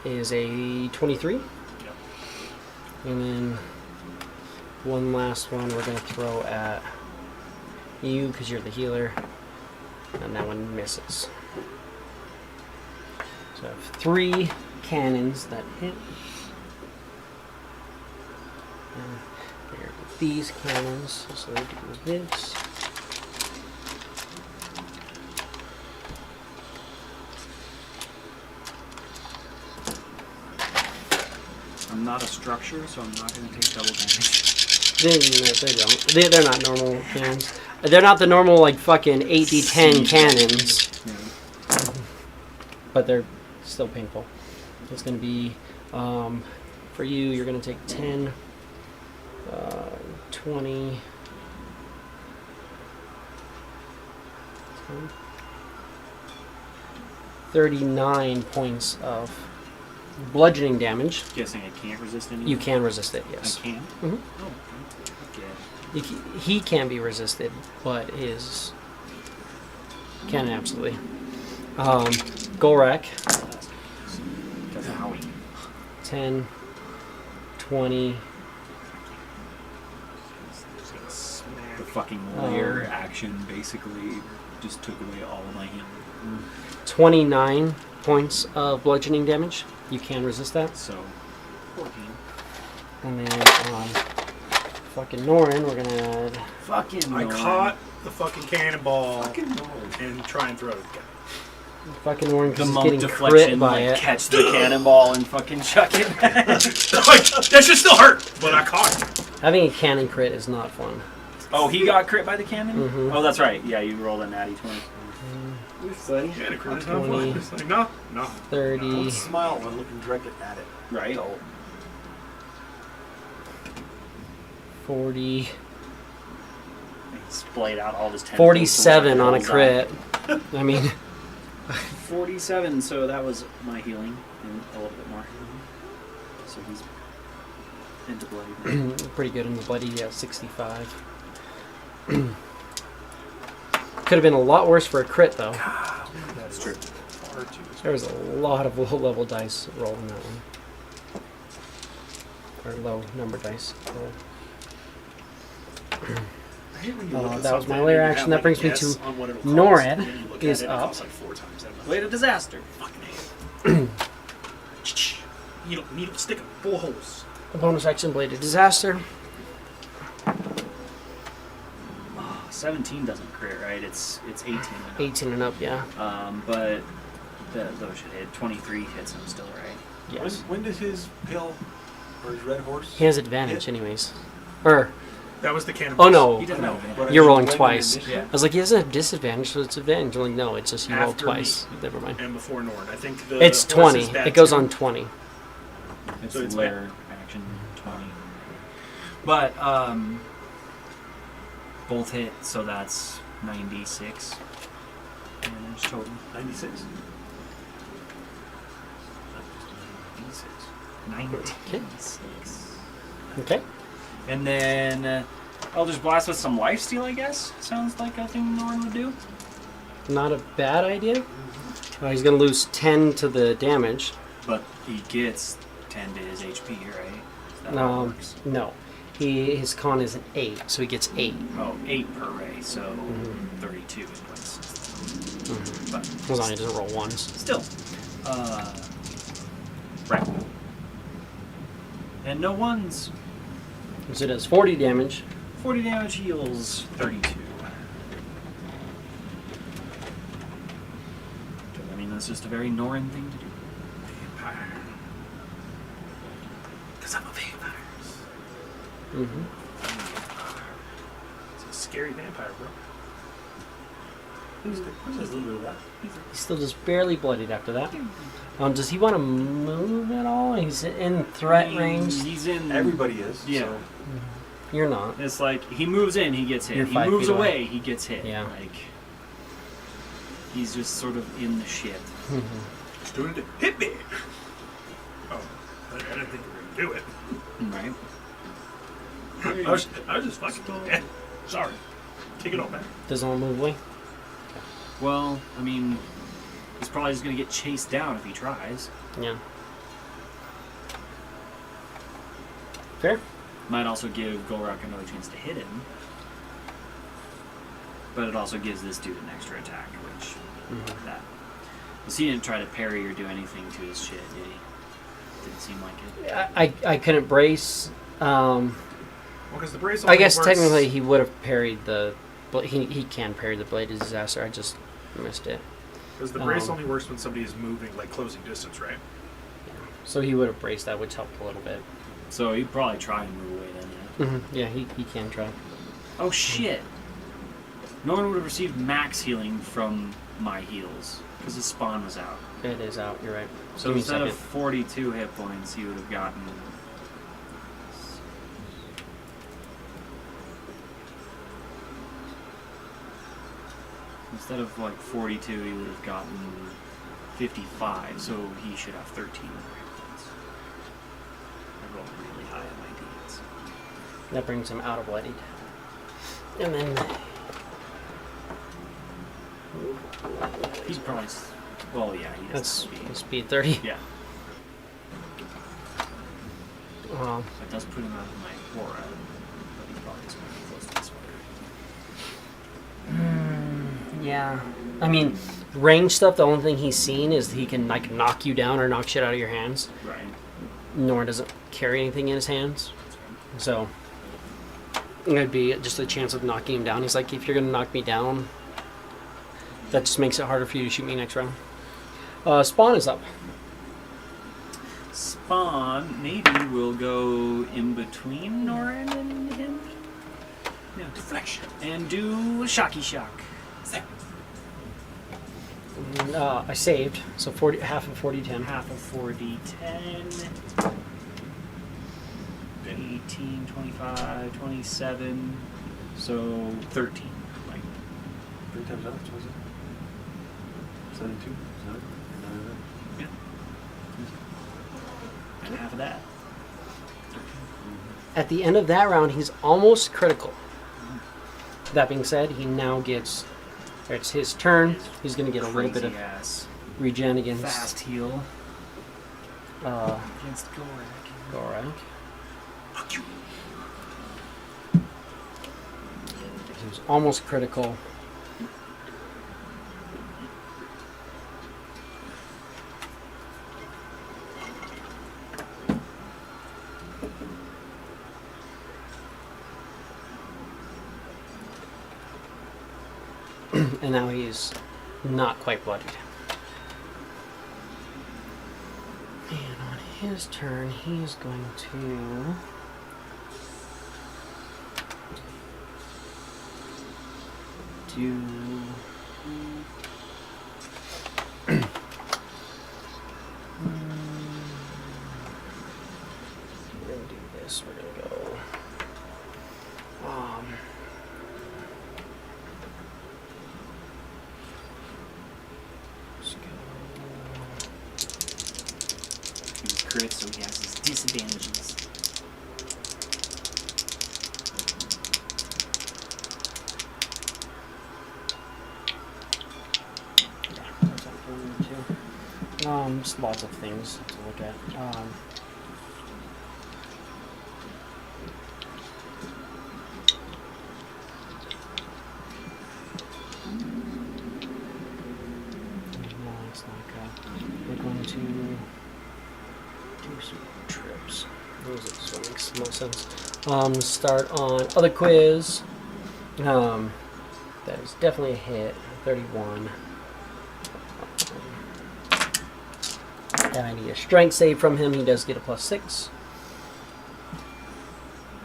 is a 23. Yep. And then one last one we're going to throw at you because you're the healer. And that one misses. So I have 3 cannons that hit. And there are these cannons, so they do this. I'm not a structure, so I'm not going to take double damage. They don't. They're not normal cannons. They're not the normal, like, fucking 8d10 cannons. But they're still painful. It's going to be, for you, you're going to take 10, 20, 10, 39 points of bludgeoning damage. Guessing I can't resist anything? You can resist it, I yes. can? Mhm. Oh, okay. He can be resisted, but his can absolutely. Golrak, That's a Howie. 10, 20. The fucking layer action basically just took away all of my healing. 29 points of bludgeoning damage. You can resist that. So, 14. And then fucking Norin, we're gonna add. Fucking I Lord. caught the fucking cannonball Fucking Lord. and try and throw it. Fucking Norin the because he's monk getting deflection, crit by like, it. catch the cannonball and fucking chuck it back. Like, that should still hurt, but I caught it. Having a cannon crit is not fun. Oh, he got crit by the cannon? Mhm. Oh, that's right. Yeah, you rolled a natty 20. Buddy. Yeah, the crit's not 20. fun. It's like, no. 30. Don't smile when looking directly at it. Right. Don't. 40. He splayed out all his tentacles. 47 on a Bullseye. crit. I mean, 47, so that was my healing and a little bit more. So he's into bloody. pretty good in the bloody. Yeah, 65. Could have been a lot worse for a crit, though. That's true. Far too. There was a lot of low-level dice rolled in that one. Or low-number dice rolled. I hate when you look at that was my something layer and you action. have, That like, brings me guess to on what it'll Norad cost, and then you look at is it, and up. It costs like 4 times that much. Way to disaster. Fucking hate. You don't need to stick them full holes. A bonus action, Blade of Disaster. 17 doesn't crit, right? It's 18. And up. 18 and up, yeah. But those should hit. 23 hits him still, right? Yes. When does his pale or his red horse? He has advantage, anyways. Or, That was the cannonball. oh no, He doesn't have advantage. But you're I mean, rolling when twice. in Yeah. I was like, he has a disadvantage, so it's advantage. I'm like, no, it's just you roll After twice. Never mind. And before Nord. I think the It's horse 20. is bad It goes too. on 20. It's So it's layer action 20. But both hit, so that's 96 damage total. 96. 96. Okay. And then Eldritch Blast with some lifesteal, I guess. Sounds like a thing Norn would do. Not a bad idea. He's going to lose 10 to the damage. But he gets 10 to his HP, right? Is that how it works? No. His con is an 8, so he gets 8. Oh, 8 per ray, so 32 in points. But As long as he doesn't roll ones. still. Right. And no ones. So it does 40 damage. 40 damage heals 32. I mean, that's just a very Norn thing to do. Vampire. Because I'm a vampire. Mm-hmm. It's a scary vampire, bro. Just a little bit of that. He's still just barely bloodied after that. Does he want to move at all? He's in threat range. He's in. Everybody is. Yeah. So. You're not. It's like he moves in, he gets hit. You're He 5 moves feet away. away, he gets hit. Yeah. Like he's just sort of in the shit. Just doing it. Hit me. Oh, I didn't think you were gonna do it. Right. I was just fucking dead. Sorry. Take it all back. Doesn't want to move away. Well, I mean, he's probably just gonna get chased down if he tries. Yeah. Fair. Might also give Golrak another chance to hit him. But it also gives this dude an extra attack, which that. Because he didn't try to parry or do anything to his shit, did he? Didn't seem like it. I couldn't brace. Well, because the brace. I only guess works- technically he would have parried the. He can parry the blade of disaster. I just missed it. Because the brace only works when somebody is moving, like closing distance, right? So he would have braced that, which helped a little bit. So he'd probably try and move away then, yeah. Yeah, he can try. Oh shit! Norman would have received max healing from my heals, because his spawn was out. It is out. You're right. So Give me a instead of second. 42 hit points, he would have gotten... Instead of like 42, he would have gotten 55, so he should have 13 more hit points. I rolled really high on my deeds. That brings him out of bloodied. And then He's probably... Well, yeah, he has that's speed 30. Yeah, Um, it does put him out of my aura, but he's probably just going to be close to this one. yeah. I mean, range stuff, the only thing he's seen is he can like knock you down or knock shit out of your hands. Right. Nor doesn't carry anything in his hands. So it'd be just a chance of knocking him down. He's like, if you're going to knock me down, that just makes it harder for you to shoot me next round. Spawn is up. Spawn maybe will go in between Norin and him. Yeah. Deflection. And do a shocky shock. I saved, so 40, half of 40-10. Half of 40, 10, 18, 25, 27, so 13. Like, 3 times out, what was it? 72? yeah. And half of that. At the end of that round, he's almost critical. That being said, he now gets... It's his turn. He's going to get a little bit of ass regen against fast heal against Golrak. Golrak. Fuck you. He was almost critical. And now he's not quite bloodied. And on his turn, he's going to... do... We're going to do this. We're going to go... let's go... He was crit, so he has his disadvantages. Just lots of things to look at. No, it's not good. We're going to do some trips. That makes the most sense. Start on other quiz. That is definitely a hit. 31. And I need a strength save from him. He does get a +6.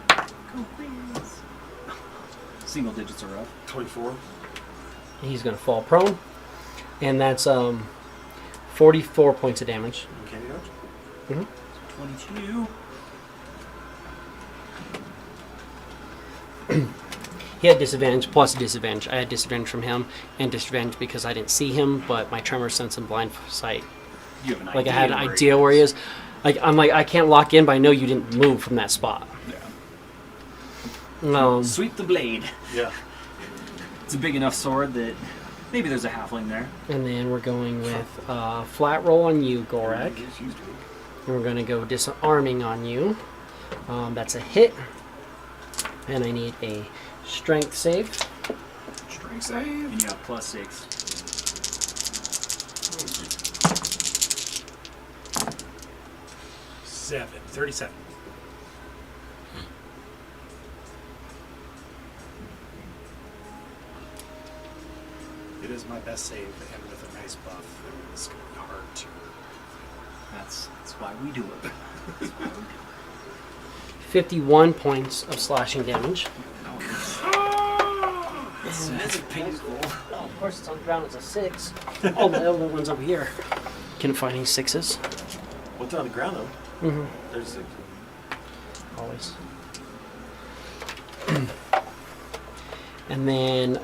Go please. Single digits are up. 24. He's going to fall prone. And that's 44 points of damage. Candy dodge? Mm-hmm. 22. He had disadvantage plus disadvantage. I had disadvantage from him and disadvantage because I didn't see him, but my tremor sense and blind sight. You have an Like idea. I had an idea where he is. Like I'm like I can't lock in, but I know you didn't move from that spot. Yeah. Sweep the blade. Yeah. It's a big enough sword that maybe there's a halfling there. And then we're going with flat roll on you, Gorak. Yes, you do. And we're going to go disarming on you. That's a hit. And I need a strength save. Strength save. And you have +6. 37. It is my best save, and with a nice buff, it's going to be hard to. That's why we do it. 51 points of slashing damage. That's painful. Oh, of course, it's on the ground. It's a 6. All the other ones over here. Couldn't find any 6s. What's on the ground though? Mm-hmm. There's 6. Always. And then,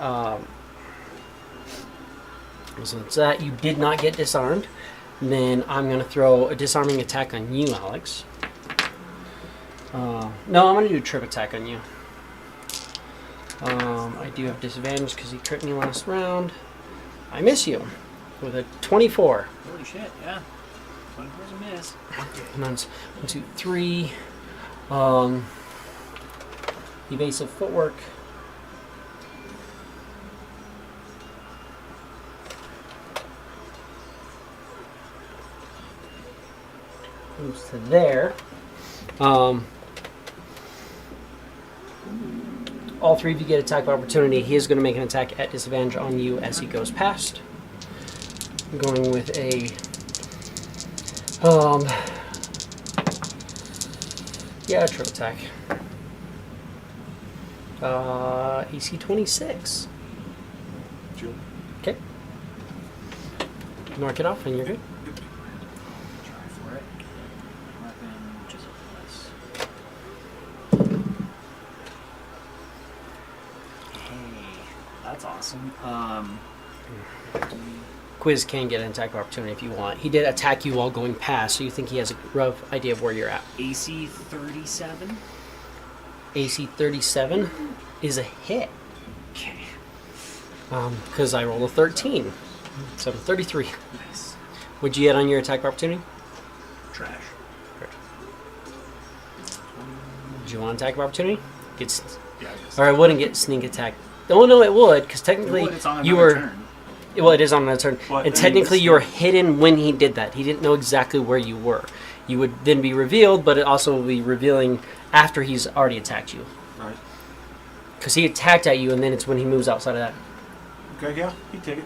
so it's that. You did not get disarmed. And then I'm going to throw a disarming attack on you, Alex. No, I'm going to do a trip attack on you. I do have disadvantage because he crit me last round. I miss you with a 24. Holy shit, yeah. 24's a miss. And then 1, 2, 3. Evasive footwork. Moves to there. All three of you get attack of opportunity. He is going to make an attack at disadvantage on you as he goes past. I'm going with a trip attack. AC 26. Sure. Okay. Mark it off and you're good. Try for it. Weapon, which is a plus. Hey, that's awesome. Quiz can get an attack of opportunity if you want. He did attack you while going past, so you think he has a rough idea of where you're at. AC 37. AC 37 is a hit. Okay. Because I rolled a 13. So 33. Nice. What'd you get on your attack of opportunity? Trash. Did you want attack of opportunity? Get Yeah, I guess. or I wouldn't get sneak attack. Oh no, it would, because technically It's on you another were. turn. Well, it is on another turn, But and then technically it's- you were hidden when he did that. He didn't know exactly where you were. You would then be revealed, but it also will be revealing after he's already attacked you. Right. Because he attacked at you, and then it's when he moves outside of that. Okay, yeah, you take it.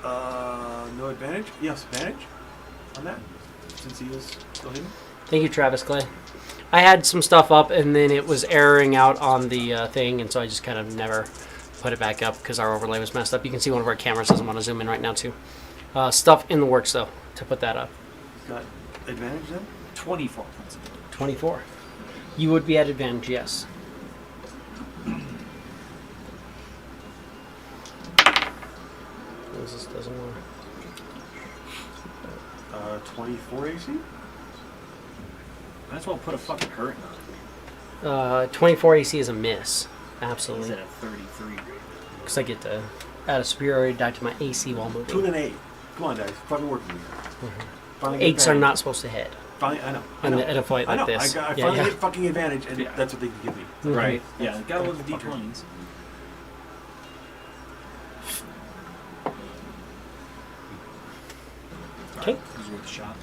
No advantage? Yes, advantage on that, since he was still hidden. Thank you, Travis Clay. I had some stuff up, and then it was erroring out on the thing, and so I just kind of never put it back up because our overlay was messed up. You can see one of our cameras doesn't want to zoom in right now, too. Stuff in the works, though, to put that up. Got advantage then? 24 points of damage. 24. You would be at advantage, yes. This doesn't work. 24 AC? Might as well put a fucking hurt on it. 24 AC is a miss. He's Absolutely. at a 33. Because I get to add a superiority die to my AC while 2 moving. and an 8. Come on, guys. Fucking working here. Finally get 8s are advantage. not supposed to hit. Finally, I know. In a fight I like know. this. I Yeah, finally yeah. get fucking advantage, and Yeah. that's what they can give me. Mhm. Right. Yeah, gotta love the D20s. Okay. It was worth a shot.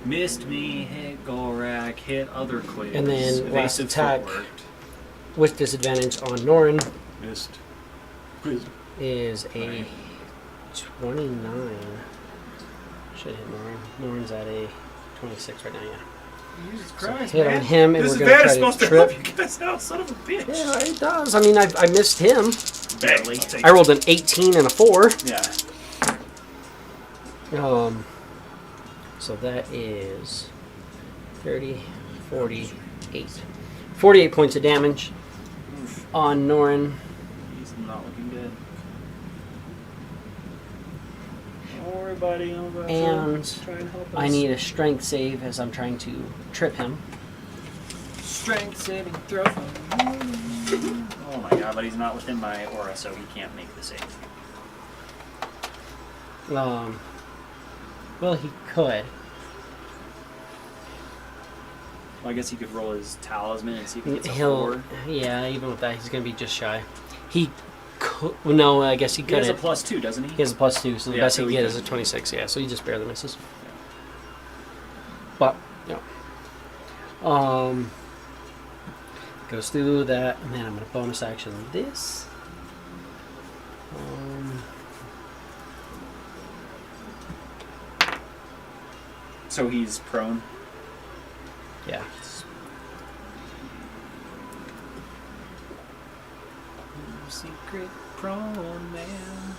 Missed me, hit Gorak, hit other quiz. And then last evasive attack. footwork. With disadvantage on Norin Missed. Quiz. is a 29. Should hit Norin. Norin's at a 26 right now, yeah. Jesus So Christ, hit man. on him, and This we're is going to bad. try It's to supposed to trip. help you guys out, son of a bitch. Yeah, it does. I mean, I missed him. Barely. I rolled an 18 and a 4. Yeah. So that is 30, 48. 48 points of damage on Norin. He's not looking good. Don't worry, buddy. I'm about And to try and help us. I need a strength save as I'm trying to trip him. strength saving throw. Oh my god, but he's not within my aura, so he can't make the save. Well, he could. Well, I guess he could roll his talisman and see if he gets a He'll, 4. yeah, even with that, he's going to be just shy. He could, no, I guess he He has a couldn't. +2, doesn't he? He has a +2, so the Yeah, best so he he can get is could. a 26, yeah, so he just barely misses. But, you know. Goes through that, and then I'm going to bonus action this. So he's prone. Yeah. Secret prone man.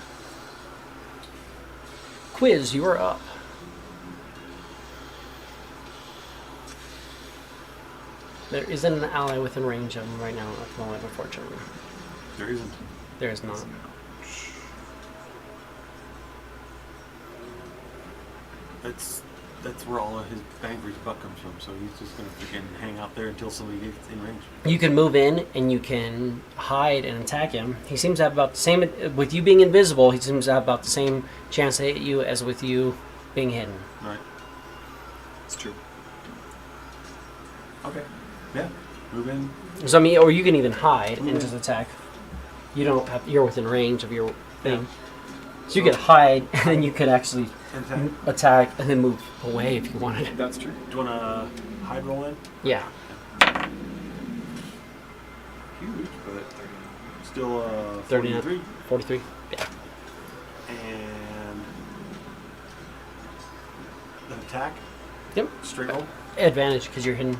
Quiz, you are up. There isn't an ally within range of him right now at the moment, unfortunately. There isn't. There is not. That's where all of his bang for his buck comes from. So he's just gonna freaking hang out there until somebody gets in range. You can move in and you can hide and attack him. He seems to have about the same, with you being invisible, he seems to have about the same chance to hit you as with you being hidden. Right. It's true. Okay. Yeah. Move in. So I mean, or you can even hide and just attack. You don't have, you're within range of your thing. So you could hide and then you could actually Attack. attack and then move away if you wanted. That's true. Do you wanna hide roll in? Yeah. Huge, but still 39. 43. 43. Yeah. And the attack. Yep. Straight roll. Advantage because you're hidden.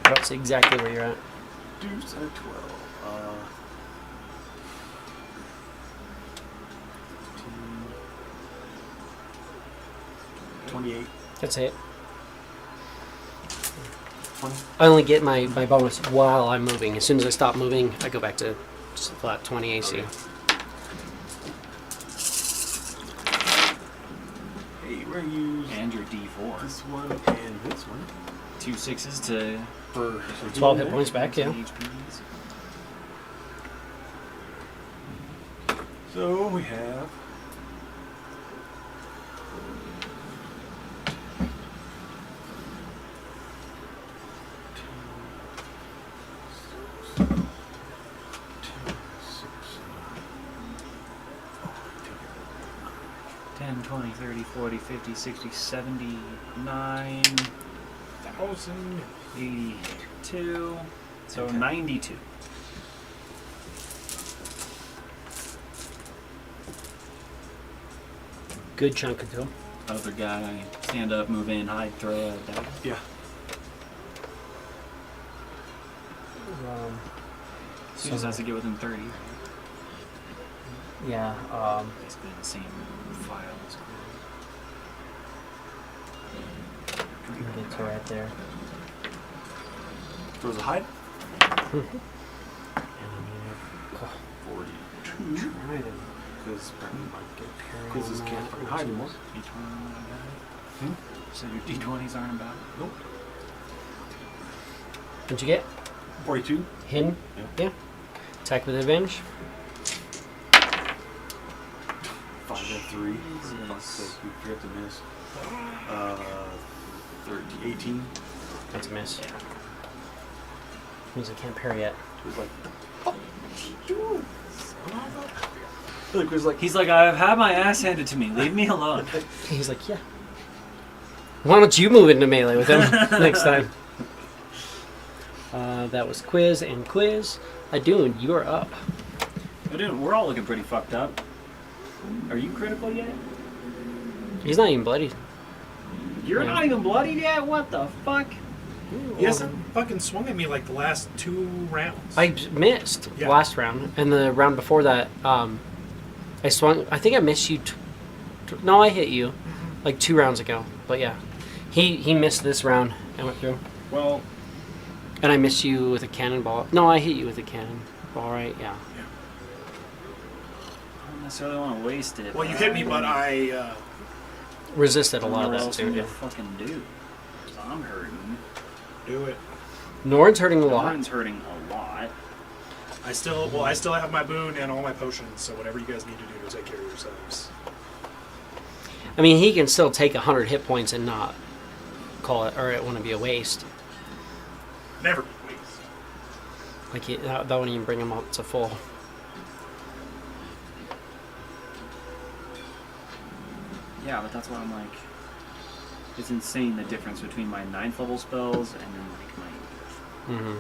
That's exactly where you're at. Deuce and a 12. 28. That's it. 20. I only get my bonus while I'm moving. As soon as I stop moving, I go back to just flat 20 AC. Okay. Hey, we're gonna use And your D4. this one and this one 2 6s to for 12 hit points back, yeah. HPs. So we have $10, $20, $30, $40, $50, $60, $70, $9,000, $82, so Okay. 92. Good chunk of them. Other guy, stand up, move in, hide, throw, die. yeah. He just has to get within 30. Yeah. Basically the same file as Get to right there. Throws a hide. And 42. Because quizzes can't fucking hide anymore. D20. So your D20s aren't about. Nope. What'd you get? 42. Hidden? Yeah. Attack with advantage. 5 and 3. For fuck's sake, we forgot to miss. 30, 18. That's a miss. Yeah. Means I can't parry yet. It was like, It was like, He's like, I've had my ass handed to me. Leave me alone. He's like, yeah. Why don't you move into melee with him next time? That was Quiz and Quiz. Adun, you are up. But dude, we're all looking pretty fucked up. Are you critical yet? He's not even bloodied. You're Yeah. not even bloodied yet? What the fuck? He hasn't fucking swung at me like the last 2 rounds. I missed Yeah. last round, and the round before that, I swung. I think I missed you. No, I hit you like 2 rounds ago. But yeah, he missed this round. I went through, Well, and I missed you with a cannonball. No, I hit you with a cannonball, right? Yeah. I don't necessarily want to waste it. Well, you hit me, but I Resisted a I don't lot know of what that else too. I'm Yeah. gonna fucking do. 'Cause I'm hurting. do it. Norn's hurting a lot. Lauren's hurting a lot. I still have my boon and all my potions, so whatever you guys need to do to take care of yourselves. I mean, he can still take 100 hit points and not call it, or it wouldn't be a waste. Never waste. Like that wouldn't even bring him up to full. Yeah, but that's why I'm like, it's insane the difference between my 9th level spells and then like my. Mm-hmm.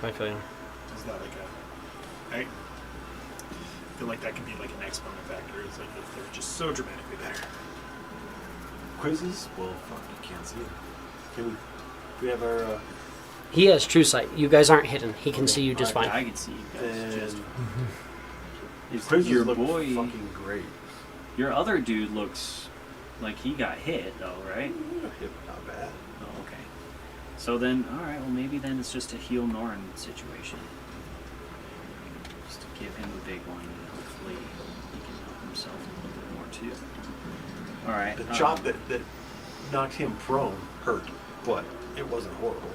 I feel you. Is that like a? I feel like that could be like an exponent factor. It's like if they're just so dramatically better. Quizzes? Well, fuck, you can't see it. Can we have our... He has true sight. You guys aren't hidden. He can see you just Alright, fine. I can see you guys just. Then It's quizzes your look boy. fucking great. Your other dude looks like he got hit though, right? Hit not bad. Oh, okay. So then, all right. Well, maybe then it's just a heal Norn situation. Just to give him a big one, and hopefully he can help himself a little bit more too. All right. The chop that knocked him prone hurt, but it wasn't horrible.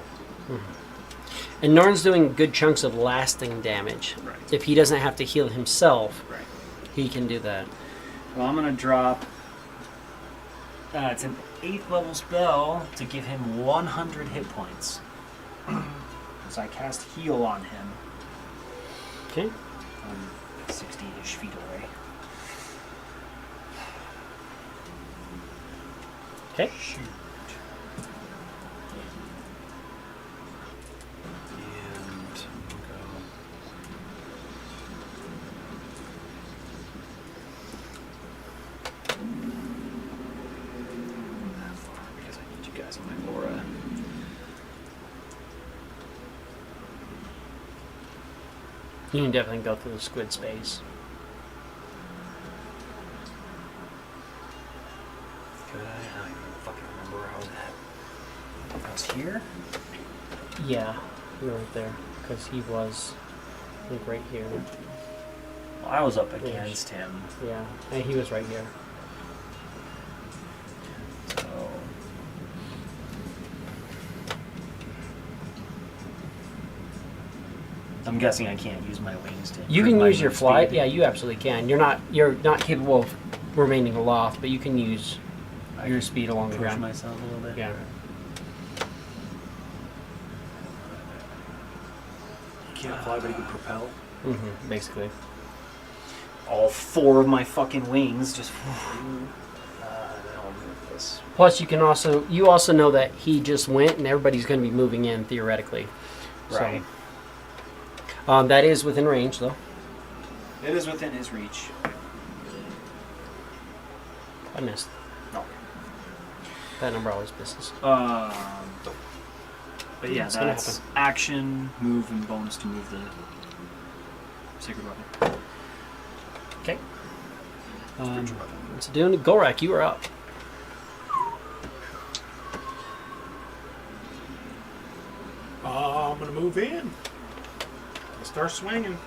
And Norn's doing good chunks of lasting damage. Right. If he doesn't have to heal himself, Right. he can do that. Well, I'm gonna drop. It's an 8th level spell to give him 100 hit points. So I cast heal on him. Okay. I'm 60-ish feet away. Okay. Shoot. And go. That far because I need you guys in my aura. You can definitely go through the squid space. Could I don't even fucking remember where I was at. I was here? Yeah, you're right there. Because he was, I think, right here. Well, I was up against him. Yeah, and he was right here. So. I'm guessing I can't use my wings to. You improve can my use your move fly. speed. Yeah, you absolutely can. You're not capable of remaining aloft, but you can use your speed along the Push ground. myself a little bit. Yeah. You can't fly, but you can propel. Mm-hmm, basically. All 4 of my fucking wings just. I'll move this. Plus, you also know that he just went, and everybody's going to be moving in theoretically. Right. So, that is within range, though. It is within his reach. I missed. No. That number always misses. But yeah, It's gonna that's happen. action, move, and bonus to move the sacred weapon. Okay. So doing Gorak, you are up. I'm gonna move in. I'll start swinging.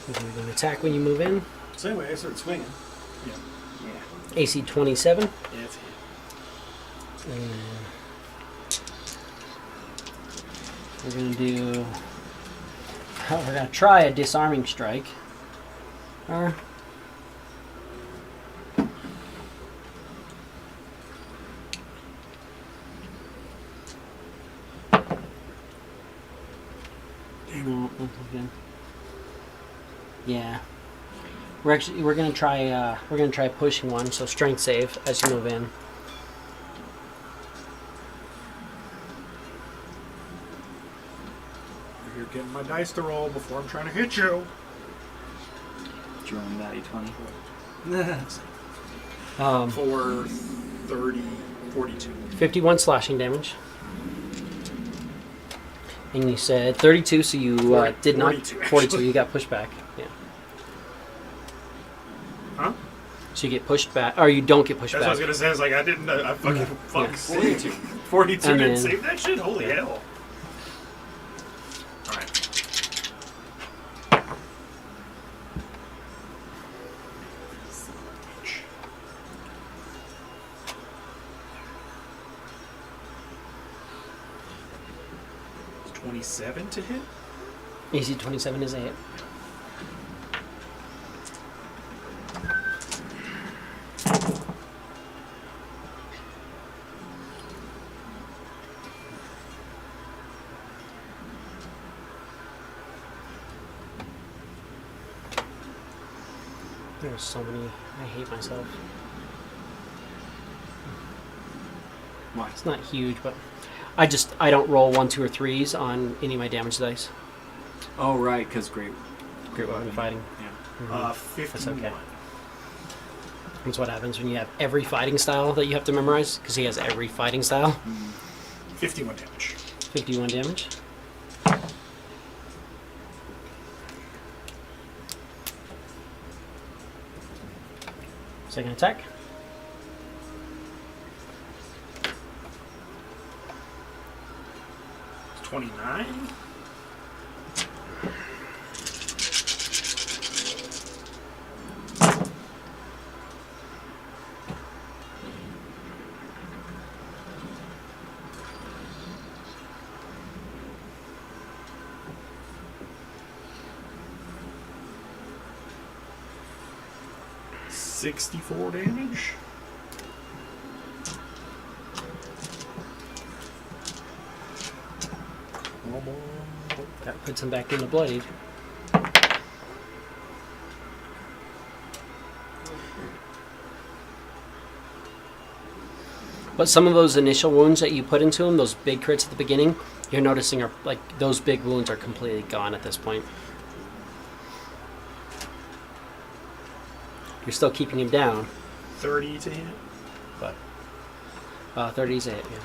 You're going to attack when you move in. So anyway, I started swinging. Yeah. AC 27. Yeah, it's We're going to do... We're going to try a disarming strike. Or... No, that's good. Yeah. We're gonna try pushing one, so strength save as you move in. You're getting my dice to roll before I'm trying to hit you. Drawing value 20. Um, For 34. 42. 51 slashing damage. And you said 32, so you did not... 42, 42, actually. you got pushed back. Yeah. Huh? So you get pushed back, or you don't get pushed That's what I was back. gonna say. It's like I didn't. I fucking fuck. Yeah. 42. 42 And didn't then- save that shit. Holy hell! All right. It's 27 to hit. AC 27 is a hit. There's so many. I hate myself. Why? It's not huge, but I don't roll 1, 2, or 3s on any of my damage dice. Oh, right, because great. Great weapon fighting. Yeah. 51. okay. That's what happens when you have every fighting style that you have to memorize, because he has every fighting style. 51 damage. 51 damage. Second attack. It's 29. $64 damage. One more. That puts him back in the blade. But some of those initial wounds that you put into him, those big crits at the beginning, you're noticing are like those big wounds are completely gone at this point. You're still keeping him down, 30 to hit. but 30 is a hit, yeah.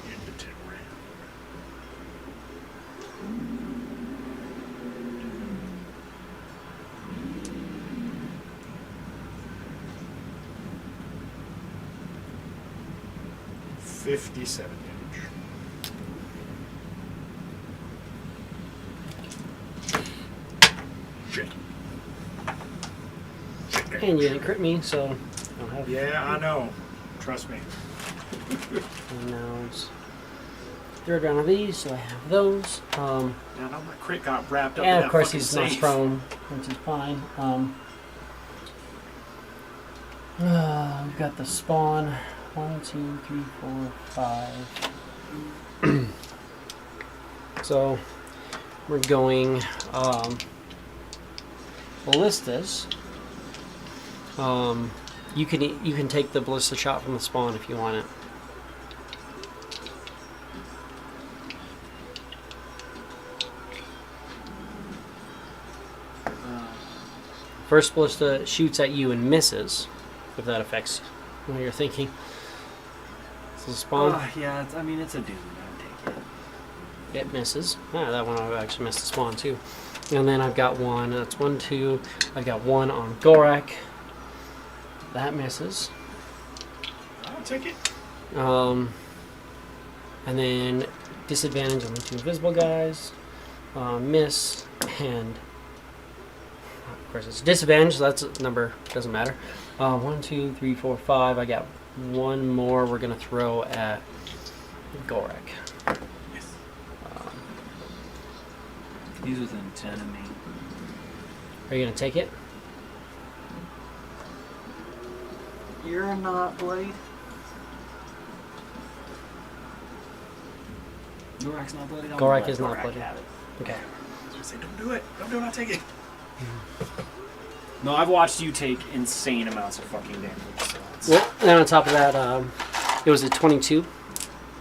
Into 10 round. $57 damage. Shit. And you didn't crit me, so I don't have. Yeah, I know. Trust me. And now it's third round of these, so I have those. Now my crit got wrapped up in And that of course fucking he's not safe. prone, which is fine. We've got the spawn. 1, 2, 3, 4, 5. So we're going ballistas. You can take the ballista shot from the spawn if you want it. First ballista shoots at you and misses, if that affects what you're thinking. So the spawn, Yeah, I mean, it's a dude. I'd take it. it misses. Ah, that one I actually missed the spawn too. And then I've got one, that's 1, 2. I've got one on Gorak. That misses. I'll take it. And then disadvantage on the 2 invisible guys. Miss, and of course it's disadvantage, so that's a number, doesn't matter. 1, 2, 3, 4, 5. I got one more we're gonna throw at Gorak. Yes. He's within 10 of me. Are you gonna take it? You're not Blade. Gorak's not Blade. Gorak is not Blade. Have it. Okay. I say, don't do it. Don't do it. I'll take it. No, I've watched you take insane amounts of fucking damage. So it's- Well, and on top of that, it was a 22,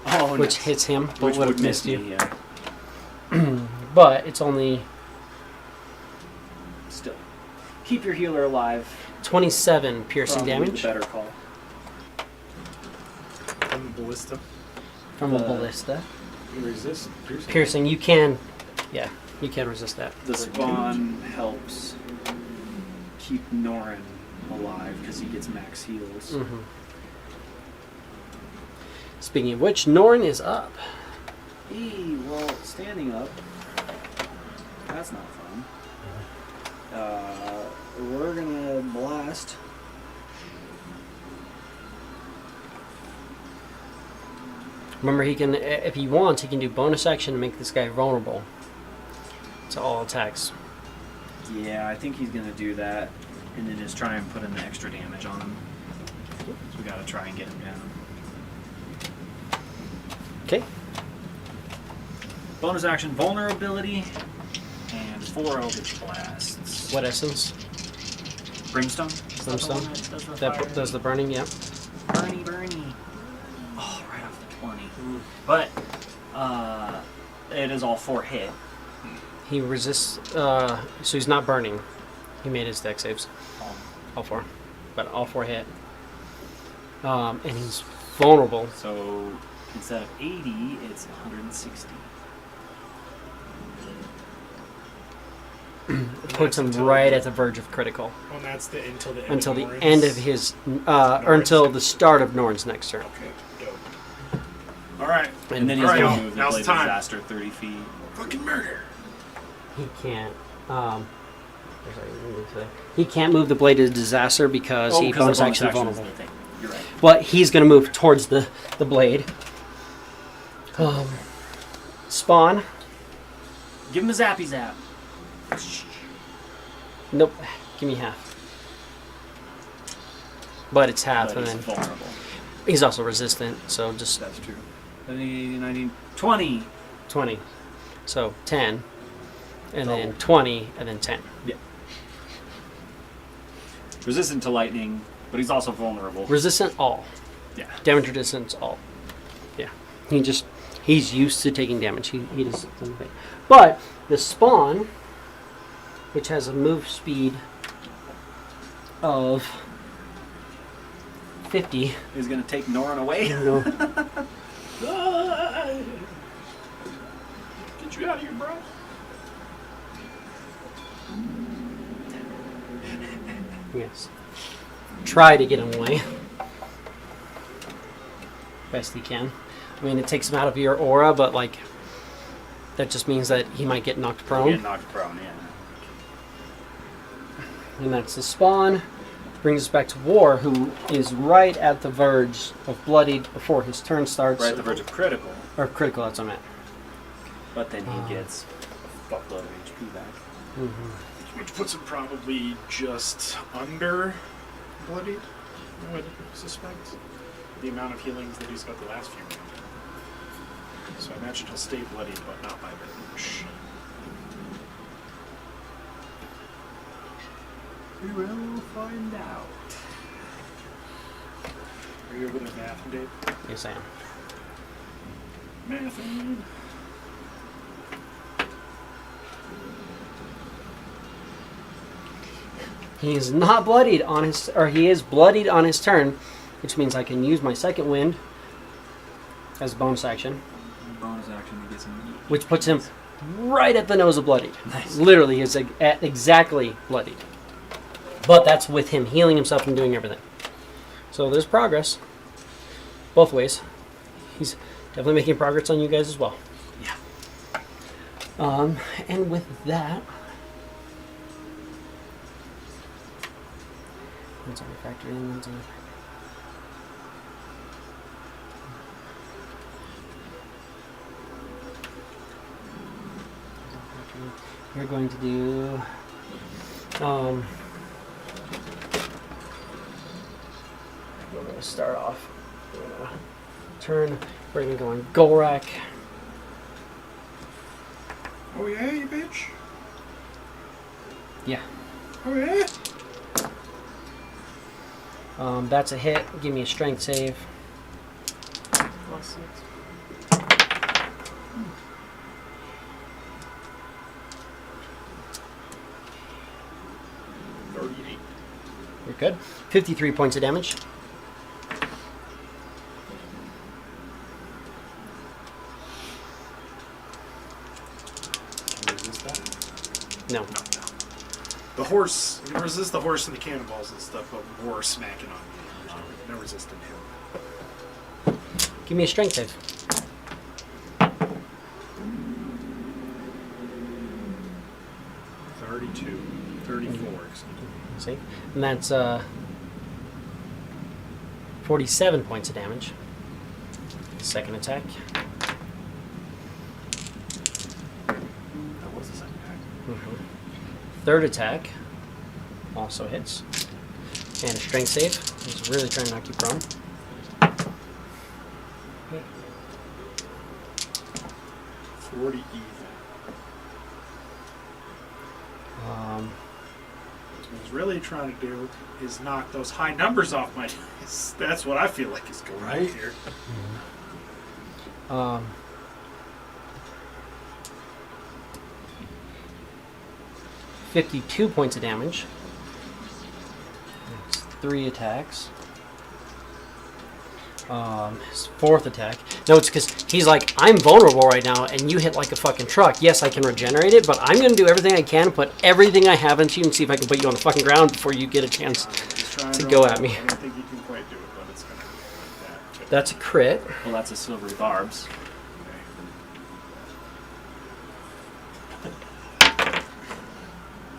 oh, which no. hits him, but Which would have would missed miss you. me, yeah. But it's only Still. keep your healer alive. 27 piercing Probably damage the better call. From the ballista. from a ballista. You resist piercing. Piercing, you can resist that. The spawn helps keep Norin alive because he gets max heals. Mm-hmm. Speaking of which, Norn is up. Well, standing up, that's not fun. We're gonna blast. Remember, he can, if he wants, he can do bonus action to make this guy vulnerable to all attacks. Yeah, I think he's gonna do that, and then just try and put in the extra damage on him. So we gotta try and get him down. Okay. Bonus action, vulnerability, and 4 Eldritch Blasts. What essence? Brimstone? Is that the Brimstone? one that does the That fire? does the burning, yeah. Bernie. Oh, right off the 20. But, it is all 4 hit. He resists, so he's not burning. He made his dex saves. All 4. But all 4 hit. And he's vulnerable. So, instead of 80, it's 160. It puts him right at the verge of critical. Oh, and that's until the end Until of the Norn's- end of his, or until the start of Norn's next turn. Okay, dope. All right. And then he's Alright, going to move the now's Blade the time. Disaster 30 feet. Fucking murder. He can't. He can't move the Blade of Disaster because he bonus action vulnerable. You're right. But he's going to move towards the blade. Spawn. Give him a zappy zap. Nope. Give me half. But it's half, But and he's then vulnerable. he's also resistant. So just That's true. 70, 90, 20. 20. So 10, and then 20, and then 10. Yeah. Resistant to lightning, but he's also vulnerable. Resistant all. Yeah. Damage resistance all. Yeah. He's used to taking damage. He does something. But the spawn, which has a move speed of 50. He's going to take Norin away. No. Get you out of here, bro. Yes. Try to get him away. Best he can. I mean, it takes him out of your aura, but like, that just means that he might get knocked prone. Get knocked prone, yeah. And that's the spawn. Brings us back to War, who is right at the verge of bloodied before his turn starts. Right at the verge of critical. Or critical, that's what I meant. But then he gets a fuckload of HP back. Which puts him probably just under bloodied, I would suspect. The amount of healings that he's got the last few rounds. So I imagine he'll stay bloodied, but not by very much. We will find out. Are you good at math, Dave? Yes, I am. Mathing. He is not bloodied on his, or he is bloodied on his turn, which means I can use my second wind as a bonus action, Bonus action, he gets him. which puts him right at the nose of bloodied. Nice. Literally, is at exactly bloodied. But that's with him healing himself and doing everything. So there's progress, both ways. He's definitely making progress on you guys as well. Yeah. And with that, that's already factored in. That's already You're going to do we're going to start off. We're going to turn. We're going to go on Golrak. Oh yeah, you bitch. Yeah. Oh yeah. That's a hit. Give me a strength save. +6. 38. You're good. 53 points of damage. Can you resist that? No. The horse, you can resist the horse and the cannonballs and stuff, but more smacking on me. No resisting him. Give me a strength save. 32. 34, excuse me. See? And that's 47 points of damage. Second attack. That was the second attack. Third attack also hits. And a strength save. He's really trying to knock you prone. 40 even. What he's really trying to do is knock those high numbers off my dice. That's what I feel like is going on here. 52 points of damage. That's 3 attacks. His fourth attack. No, it's because he's like, I'm vulnerable right now, and you hit like a fucking truck. Yes, I can regenerate it, but I'm going to do everything I can, put everything I have into you, and see if I can put you on the fucking ground before you get a chance to go at me. I don't think you can quite do it, but it's going to be like that. That's a crit. Well, that's a silvery barbs.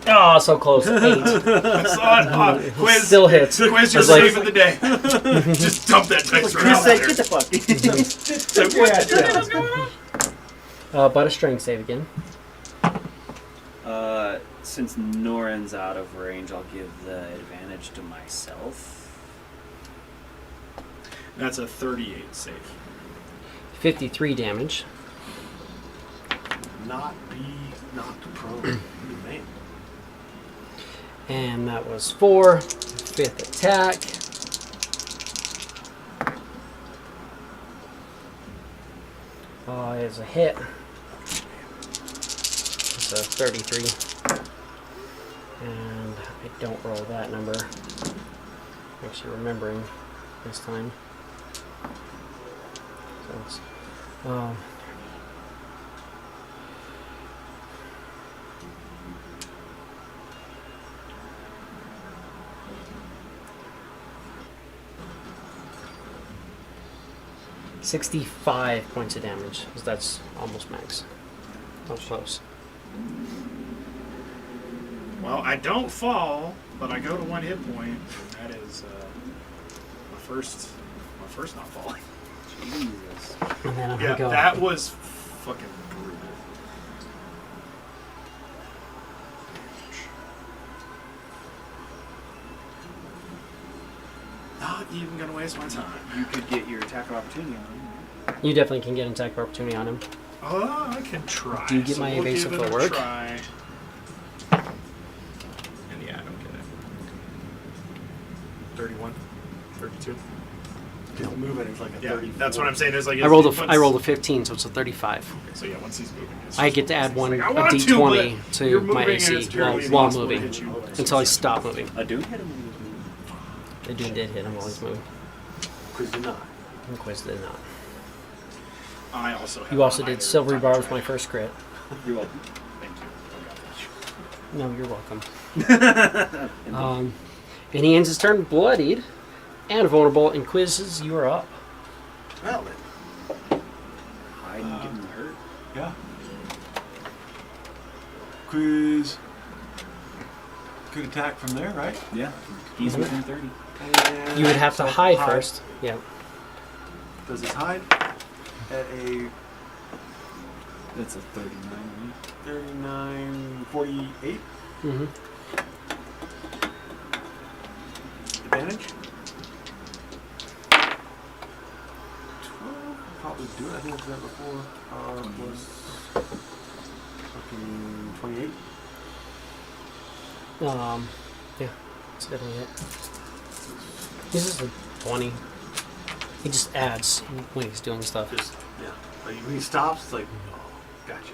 Oh, so close. 8. Quiz. Still hits. Quiz your It's like- save of the day. Just dump that dice right out there. Get the fuck. So what the hell's going on? But a strength save again. Since Norin's out of range, I'll give the advantage to myself. That's a 38 save. 53 damage. Not be knocked prone. Man. And that was 4. Fifth attack. Is a hit. It's a 33. And I don't roll that number. I'm actually remembering this time. So it's, 65 points of damage, because that's almost max. Not close. Well, I don't fall, but I go to 1 hit point. That is my first not falling. Jesus. And then I'm Yeah, gonna go. that was fucking brutal. Not even gonna waste my time. You could get your attack of opportunity on him. You definitely can get an attack of opportunity on him. Oh, I can try. Do you get my evasive give it for a work? Try. And yeah, I don't get it. 31, 32. He's moving. It's like a Yeah, 30. that's what I'm saying. Is like I rolled a 15, so it's a 35. So yeah, once he's moving, it's I just get to add one one of a these things. Like, I want d20 but to you're my moving and AC it's terribly while impossible to moving hit you. until I stop moving. A dude hit him when he was moving. The dude did hit him while he's moving. Quiz did not. And Quiz did not. I also have You also minor did silvery time barbs travel. my first crit. You're welcome. Thank you. No, you're welcome. And he ends his turn bloodied and vulnerable, and Quizzes, you are up. Well then. Hiding, getting hurt. Yeah. Quiz. Good attack from there, right? Yeah. He's within 30. And You would have to so hide first. Yeah. Does his hide at a That's a 39, 39, 48 Mm-hmm. advantage? 12 probably do it. I think I did that before. Was fucking 28. Yeah. It's definitely it. He's just a 20. He just adds when he's doing stuff. Just yeah. Like when he stops, it's like, oh, gotcha.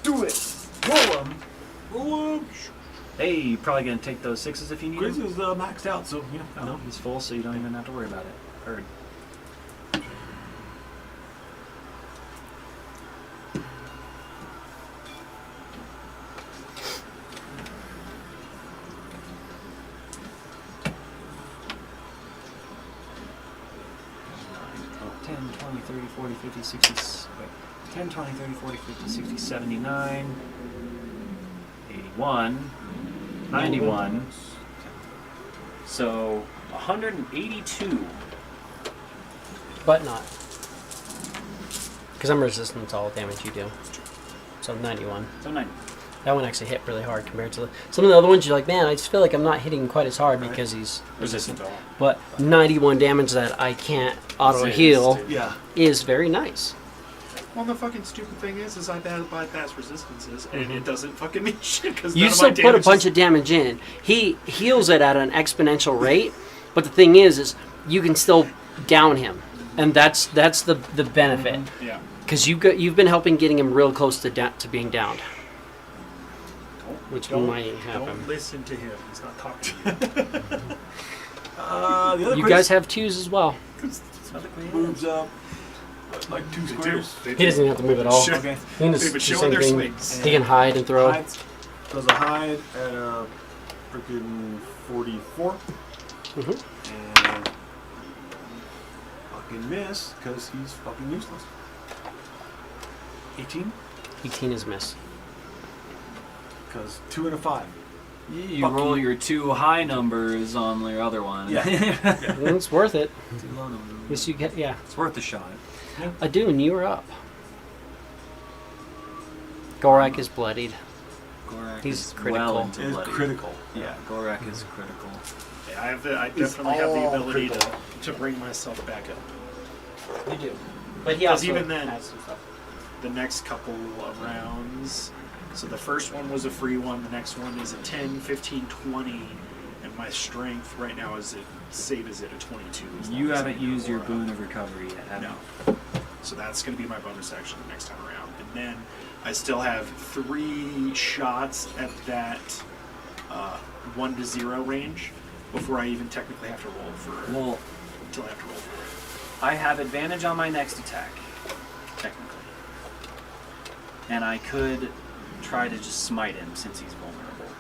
Do it. Roll him. Roll Hey, you're probably gonna take those 6s if you need Quiz them. is maxed out, so yeah. No, he's full, so you don't even have to worry about it. Heard. Oh, 10, 20, 30, 40, 50, 60, wait. 10, 20, 30, 40, 50, 60, 79, 81, 91. So 182. But not. Because I'm resistant to all damage you do. So 91. So 90. That one actually hit really hard compared to some of the other ones. You're like, man, I just feel like I'm not hitting quite as hard because he's Resistant to all. But 91 damage that I can't auto heal Yeah. is very nice. Well, the fucking stupid thing is I bypass resistances, and it doesn't fucking mean shit because You still put a bunch of damage in. He heals it at an exponential rate, but the thing is you can still down him, and that's the benefit. Yeah. Because you've been helping getting him real close to being downed, which might happen. Don't listen to him. He's not talking to you. The other You quiz guys have twos as well. moves up like 2 squares. He doesn't have to move at all. Sure. Okay. He can They've just been do showing same their thing. swings. He can hide and throw. Does a hide at a freaking 44. Mhm. And fucking miss because he's fucking useless. 18 18 is miss. because 2 and a 5. You Fuck roll you. your 2 high numbers on your other one. Yeah. It's worth it. 2 low numbers. At least you get, yeah. It's worth a shot. Adun, you are up. Gorak is bloodied. Gorak He's is critical. well into It's bloody. critical. Yeah, Gorak is critical. Yeah, I definitely have the all ability critical. to bring myself back up. You do. But he 'Cause also even then- has some stuff. The next couple of rounds, so the first one was a free one, the next one is a 10, 15, 20, and my strength right now is save is at a 22. as long You as I haven't get used your more boon up. of recovery yet, have No. you? So that's going to be my bonus action the next time around. And then I still have 3 shots at that 1 to 0 range before I even technically have to roll for Well, until I have to roll for it. I have advantage on my next attack, technically. And I could try to just smite him since he's vulnerable.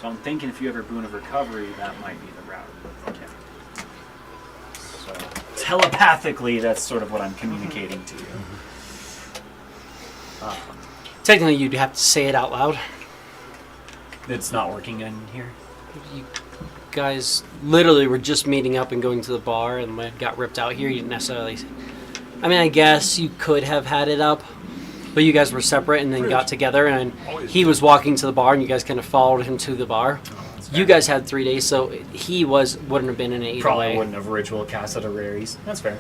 So I'm thinking if you have your boon of recovery, that might be the route. Okay. So telepathically, that's sort of what I'm communicating to you. Technically, you'd have to say it out loud. It's not working in here. You guys literally were just meeting up and going to the bar, and when it got ripped out here, you didn't necessarily. I mean, I guess you could have had it up, but you guys were separate and then got together, and he was walking to the bar, and you guys kind of followed him to the bar. You guys had 3 days, so he wouldn't have been in it either Probably way. wouldn't have ritual cast at a raries. That's fair.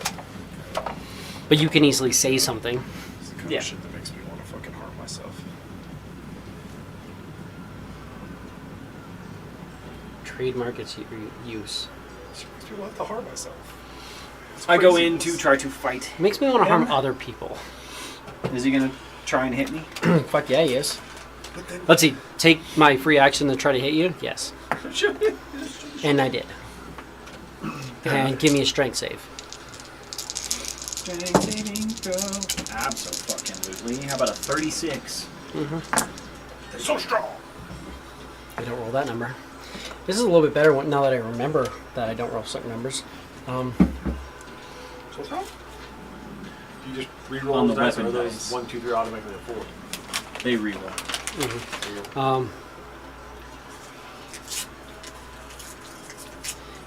But you can easily say something. It's the kind Yeah. of shit that makes me want to fucking harm myself. Trademark its use. It makes me want to harm myself. It's I go crazy. in to try to fight. It makes me want to harm Yeah. other people. Is he gonna try and hit me? Fuck yeah, he is. But then, Let's see. Take my free action to try to hit you? Yes. And I did. And give me a strength save. Strength saving throw. Absolutely. How about a 36? they're so strong. I don't roll that number. This is a little bit better now that I remember that I don't roll certain numbers. So strong. You just re-roll On those the dice, or are weapon those dice. 1, 2, 3 automatically a 4? They reroll. Um,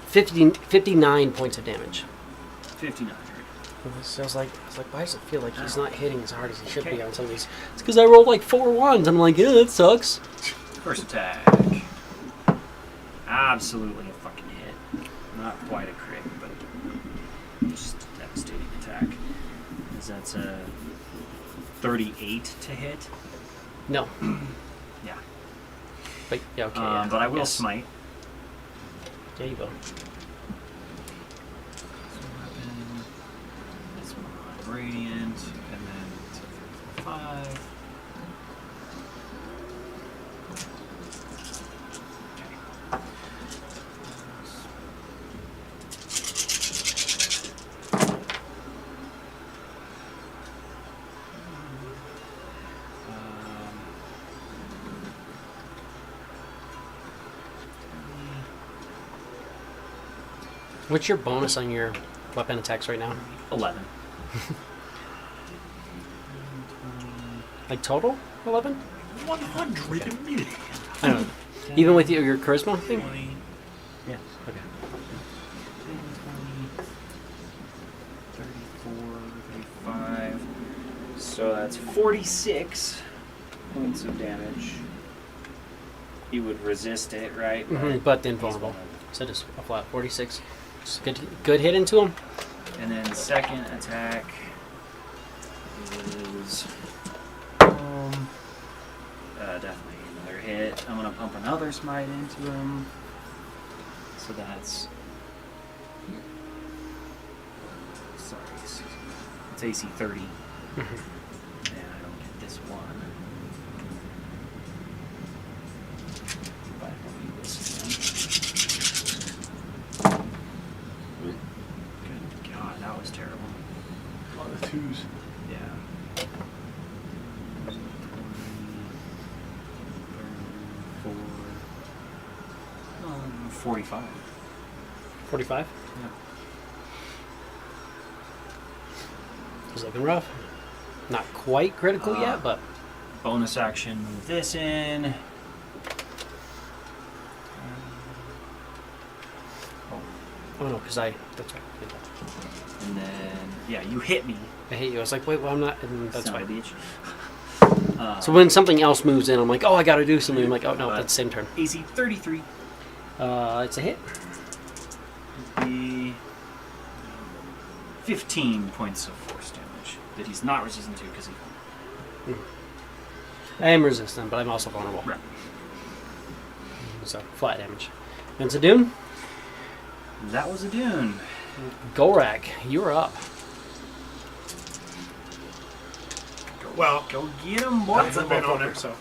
59 points of damage. 59. So I was like, why does it feel like he's not hitting as hard as he should be on some of these? It's because I rolled like 4 ones. I'm like, yeah, that sucks. First attack. Absolutely a fucking hit. Not quite a crit, but just a devastating attack. That's a 38 to hit. No. Yeah. But yeah, okay. Yeah, but I will yes. smite. There you go. This one on Radiant, and then 5. What's your bonus on your weapon attacks right now? 11. Like total? 11? 100 I don't know. Even with your charisma thing? Yeah. Okay. 34, 35. So that's 46 points of damage. You would resist it, right? But invulnerable. So just a flat 46. Just good hit into him. And then the second attack is definitely another hit. I'm gonna pump another smite into him. So that's it's AC 30. And I don't get this one. But I don't need this again. Good God, that was terrible. A lot of twos. Yeah. 45. 45. Yeah. It's looking rough. Not quite critical yet, but Bonus action, move this in. oh no, because that's right. I did that. And then, yeah, you hit me. I hate you. I was like, wait, well, I'm not. And that's Son of a fine. bitch. So when something else moves in, I'm like, oh, I got to do something. I'm like, oh no, that's the same turn. AC 33. It's a hit. The 15 points of force damage that he's not resistant to because he. I am resistant, but I'm also vulnerable. Right. So flat damage. And it's a Dune. That was a Dune. Gorak, you're up. Well, Go get him, boy. I've been on him, so.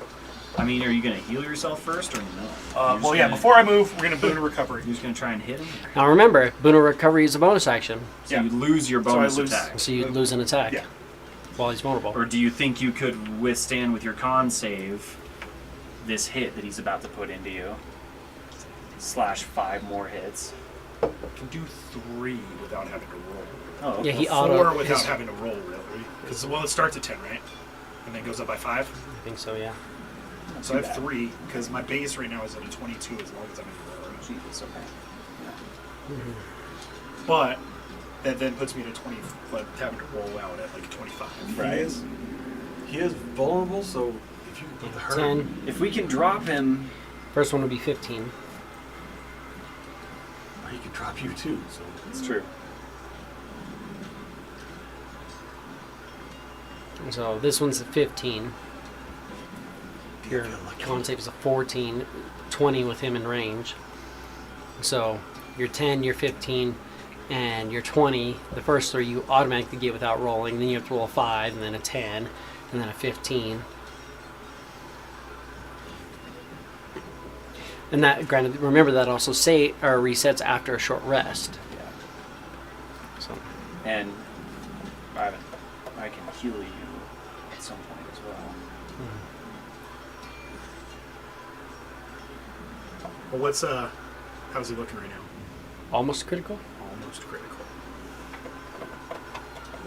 I mean, are you going to heal yourself first or no? Well, yeah, before I move, we're going to boon a recovery. You're just going to try and hit him? Now remember, Boon of Recovery is a bonus action, So Yeah. you lose your So I bonus lose- attack. so you lose an attack Yeah. while he's vulnerable. Or do you think you could withstand with your con save this hit that he's about to put into you? Slash 5 more hits. I can do 3 without having to roll. Oh, Yeah, he Or auto. 4 without his- having to roll, really. Because, well, it starts at 10, right? And then goes up by 5. I think so, yeah. So I have 3, because my base right now is at a 22 as long as I'm in the roll. Jesus, okay. But that then puts me to 20, but having to roll out at like 25. Right. He is vulnerable, so if you get hurt, 10. If we can drop him, First one would be 15. he could drop you too. So it's true. So this one's a 15. Your feel lucky. con save is a 14. 20 with him in range. So you're 10, you're 15, and you're 20. The first 3 you automatically get without rolling. Then you have to roll a 5, and then a 10, and then a 15. And that, granted, remember that also resets after a short rest. So And I can heal you at some point as well. Well, how's he looking right now? almost critical. Almost critical.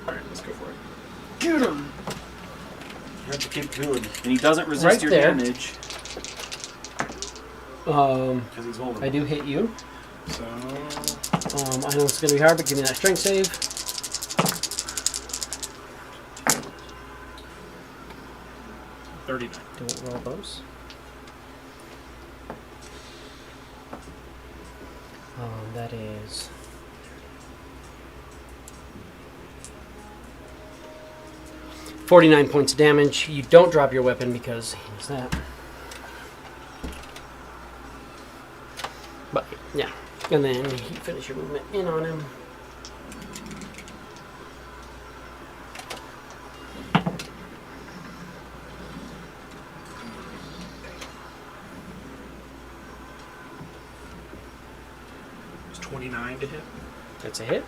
Alright, let's go for it. Shoot him! you have the capability And he doesn't resist Right your there. damage. because he's vulnerable. I do hit you. So, I know it's going to be hard, but give me that strength save. $39. Don't roll those. That is 49 points of damage. You don't drop your weapon because here's that. But yeah, and then you finish your movement in on him. It's 29 to hit. That's a hit.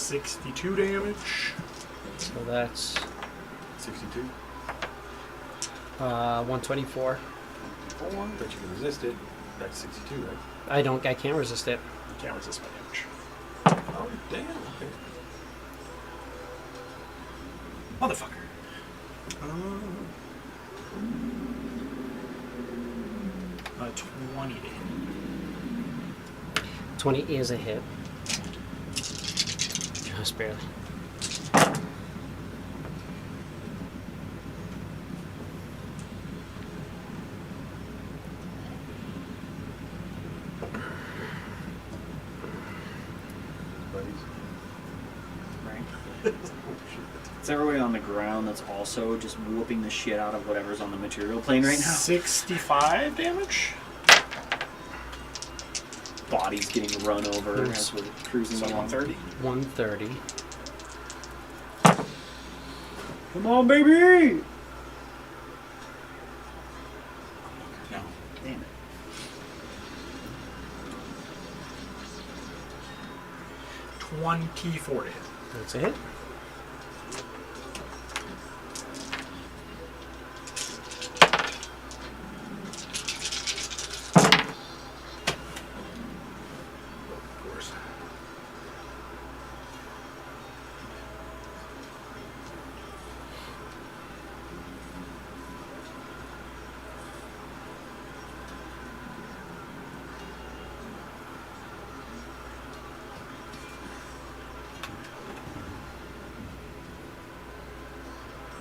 62 damage. So that's 62. 124. 4, but you can resist it. That's 62, right? I can't resist it. Can't resist my damage. Oh, damn. Okay. Motherfucker. 20 to hit. 20 is a hit. Just barely. Right. Is everybody on the ground that's also just whooping the shit out of whatever's on the material plane right now? 65 damage. Bodies getting run over Yes. as we're cruising So along. 130. 130. Come on, baby! No. Damn it. $24 to hit. That's a hit. Of course.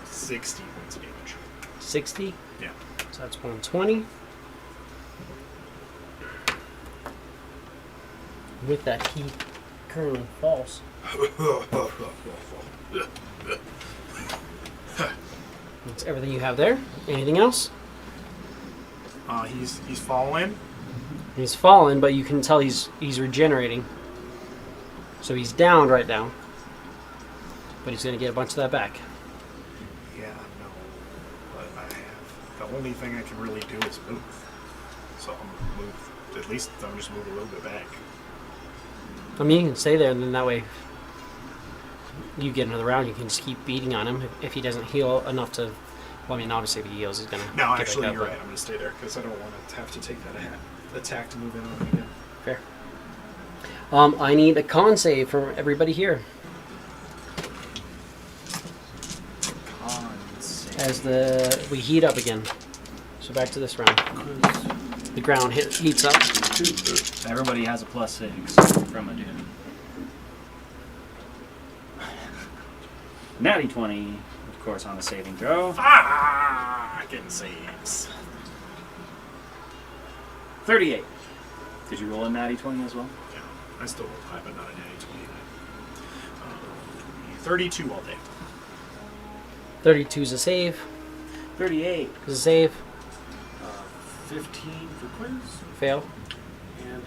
$60 points of damage. 60. Yeah. So that's 120. With that, he currently falls. That's everything you have there. Anything else? He's fallen. He's fallen, but you can tell he's regenerating. So he's downed right now. But he's going to get a bunch of that back. Yeah, no. But I have the only thing I can really do is move. So I'm gonna move. At least I'll just move a little bit back. I mean, you can stay there, and then that way you get another round. You can just keep beating on him if he doesn't heal enough to. Well, I mean, obviously, if he heals, he's gonna. No, get actually, back up, you're but- right. I'm gonna stay there because I don't want to have to take that attack to move in on him again. Fair. I need a con save from everybody here as we heat up again. So back to this round. The ground heats up. Everybody has a +6 from a dude. Natty 20, of course, on a saving throw. Getting saves. 38. Did you roll a natty 20 as well? Yeah, I still roll high, but not a natty 20. 32 all day. 32 is a save. 38. Is a save. 15 for quiz Fail. and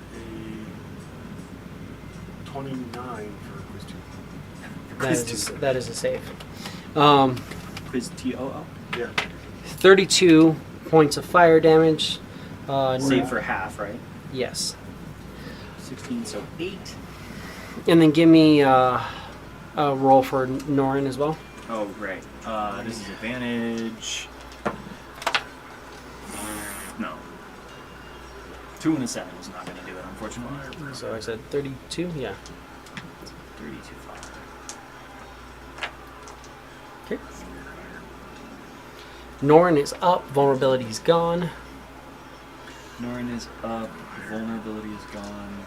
a 29 for quiz 2. That is a save. Quiz TOO. Yeah. 32 points of fire damage. Save for half, right? Yes. 16, so 8. And then give me a roll for Norin as well. Oh, right. This is advantage. No. 2 and a 7 is not going to do it, unfortunately. So I said 32. Yeah. 32 fire. Okay. Norin is up. Vulnerability is gone. Norin is up. Vulnerability is gone.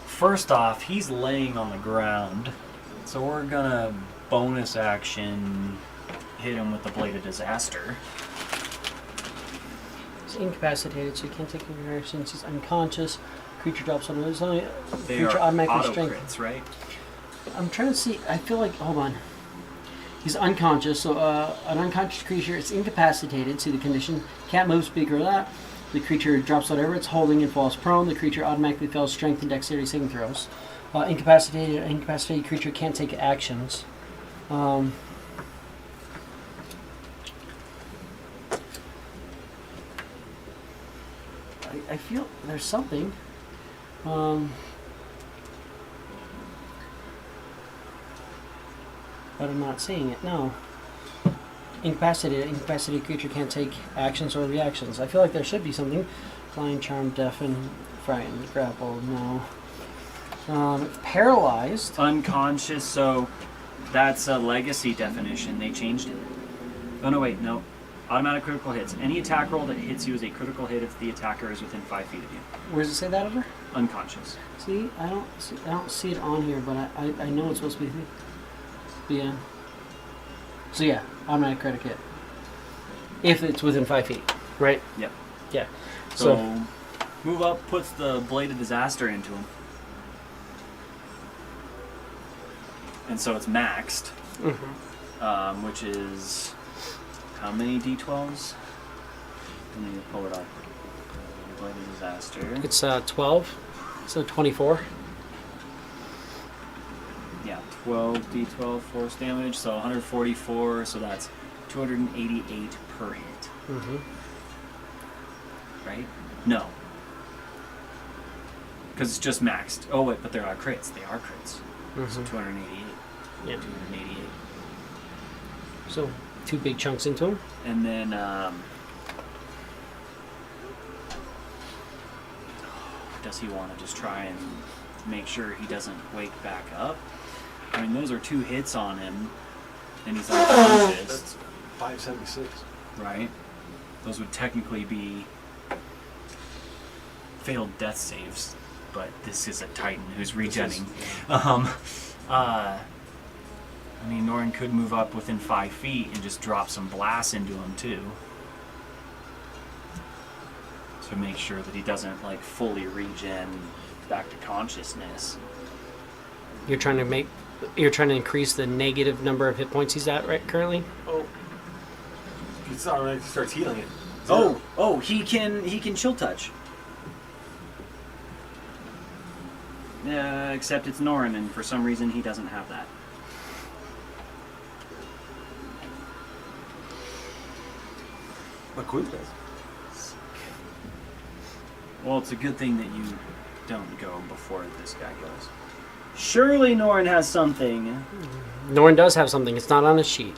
First off, he's laying on the ground, so we're gonna bonus action hit him with the Blade of Disaster. He's incapacitated, so he can't take any actions. He's unconscious. Creature drops on his own. They Creature are automatically auto strength. crits, right? I'm trying to see. I feel like. Hold on. He's unconscious, so an unconscious creature is incapacitated. See the condition. Can't move, speak, or that. The creature drops whatever it's holding and falls prone. The creature automatically fails strength and dexterity saving throws. Incapacitated creature can't take actions. I feel there's something. But I'm not seeing it. No. Incapacitated creature can't take actions or reactions. I feel like there should be something. Flying, charmed, deafened, frightened, grappled. No. Paralyzed. Unconscious, so that's a legacy definition. They changed it. Oh, no, wait, no. Automatic critical hits. Any attack roll that hits you is a critical hit if the attacker is within 5 feet of you. Where does it say that over? Unconscious. See, I don't see it on here, but I know it's supposed to be. Yeah. So yeah, automatic crit hit. If it's within 5 feet, right? Yep. Yeah. So move up, puts the Blade of Disaster into him. And so it's maxed, which is how many d12s? I need to pull it up. Blade of Disaster. It's 12, so 24. Yeah, 12 d12 force damage, so 144, so that's 288 per hit. Right? No. Because it's just maxed. Oh, wait, but there are crits. They are crits. So 288. Yeah. 288. So 2 big chunks into him. And then, does he want to just try and make sure he doesn't wake back up? I mean, those are 2 hits on him, and he's unconscious. That's 576. Right? Those would technically be failed death saves, but this is a Titan who's regenning. I mean, Norrin could move up within 5 feet and just drop some blasts into him too, to make sure that he doesn't like fully regen back to consciousness. You're trying to increase the negative number of hit points he's at right currently. Oh. It's already starts healing it. Oh, he can chill touch. Except it's Norrin, and for some reason he doesn't have that. But Quiz does. Well, it's a good thing that you don't go before this guy goes. Surely Norrin has something. Norrin does have something. It's not on his sheet.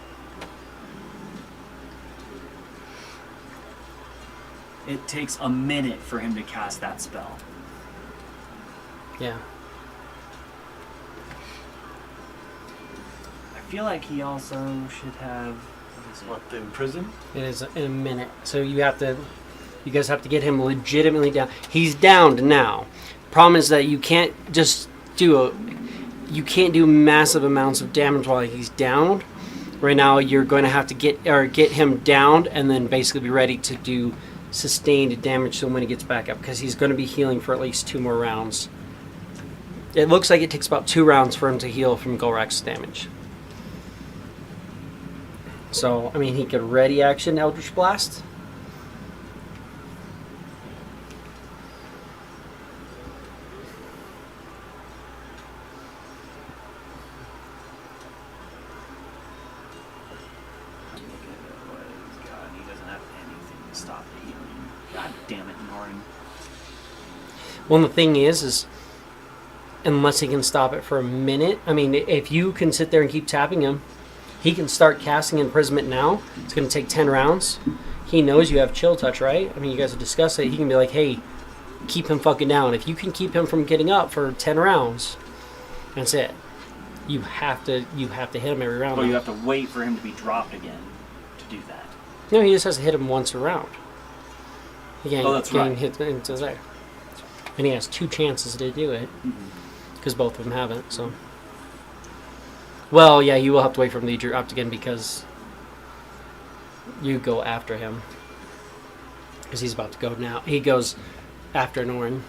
It takes a minute for him to cast that spell. Yeah. I feel like he also should have. What is it? What, in prison? It is in a minute. So you guys have to get him legitimately down. He's downed now. Problem is that you can't just do massive amounts of damage while he's downed. Right now you're going to have to get him downed and then basically be ready to do sustained damage to him when he gets back up, because he's going to be healing for at least 2 more rounds. It looks like it takes about 2 rounds for him to heal from Golrak's damage. So, I mean, he could ready action Eldritch Blast. He doesn't have anything to stop the healing. God damn it, Norrin. Well, the thing is unless he can stop it for a minute, I mean, if you can sit there and keep tapping him, he can start casting imprisonment now. It's going to take 10 rounds. He knows you have chill touch, right? I mean, you guys have discussed it. He can be like, hey, keep him fucking down. If you can keep him from getting up for 10 rounds, that's it. You have to hit him every round. Well, you have to wait for him to be dropped again to do that. No, he just has to hit him once a round. He can't, that's right. Hit into there. And he has 2 chances to do it, because both of them haven't, so... Well, yeah, you will have to wait for him to be dropped again, because you go after him. Because he's about to go now. He goes after Norrin.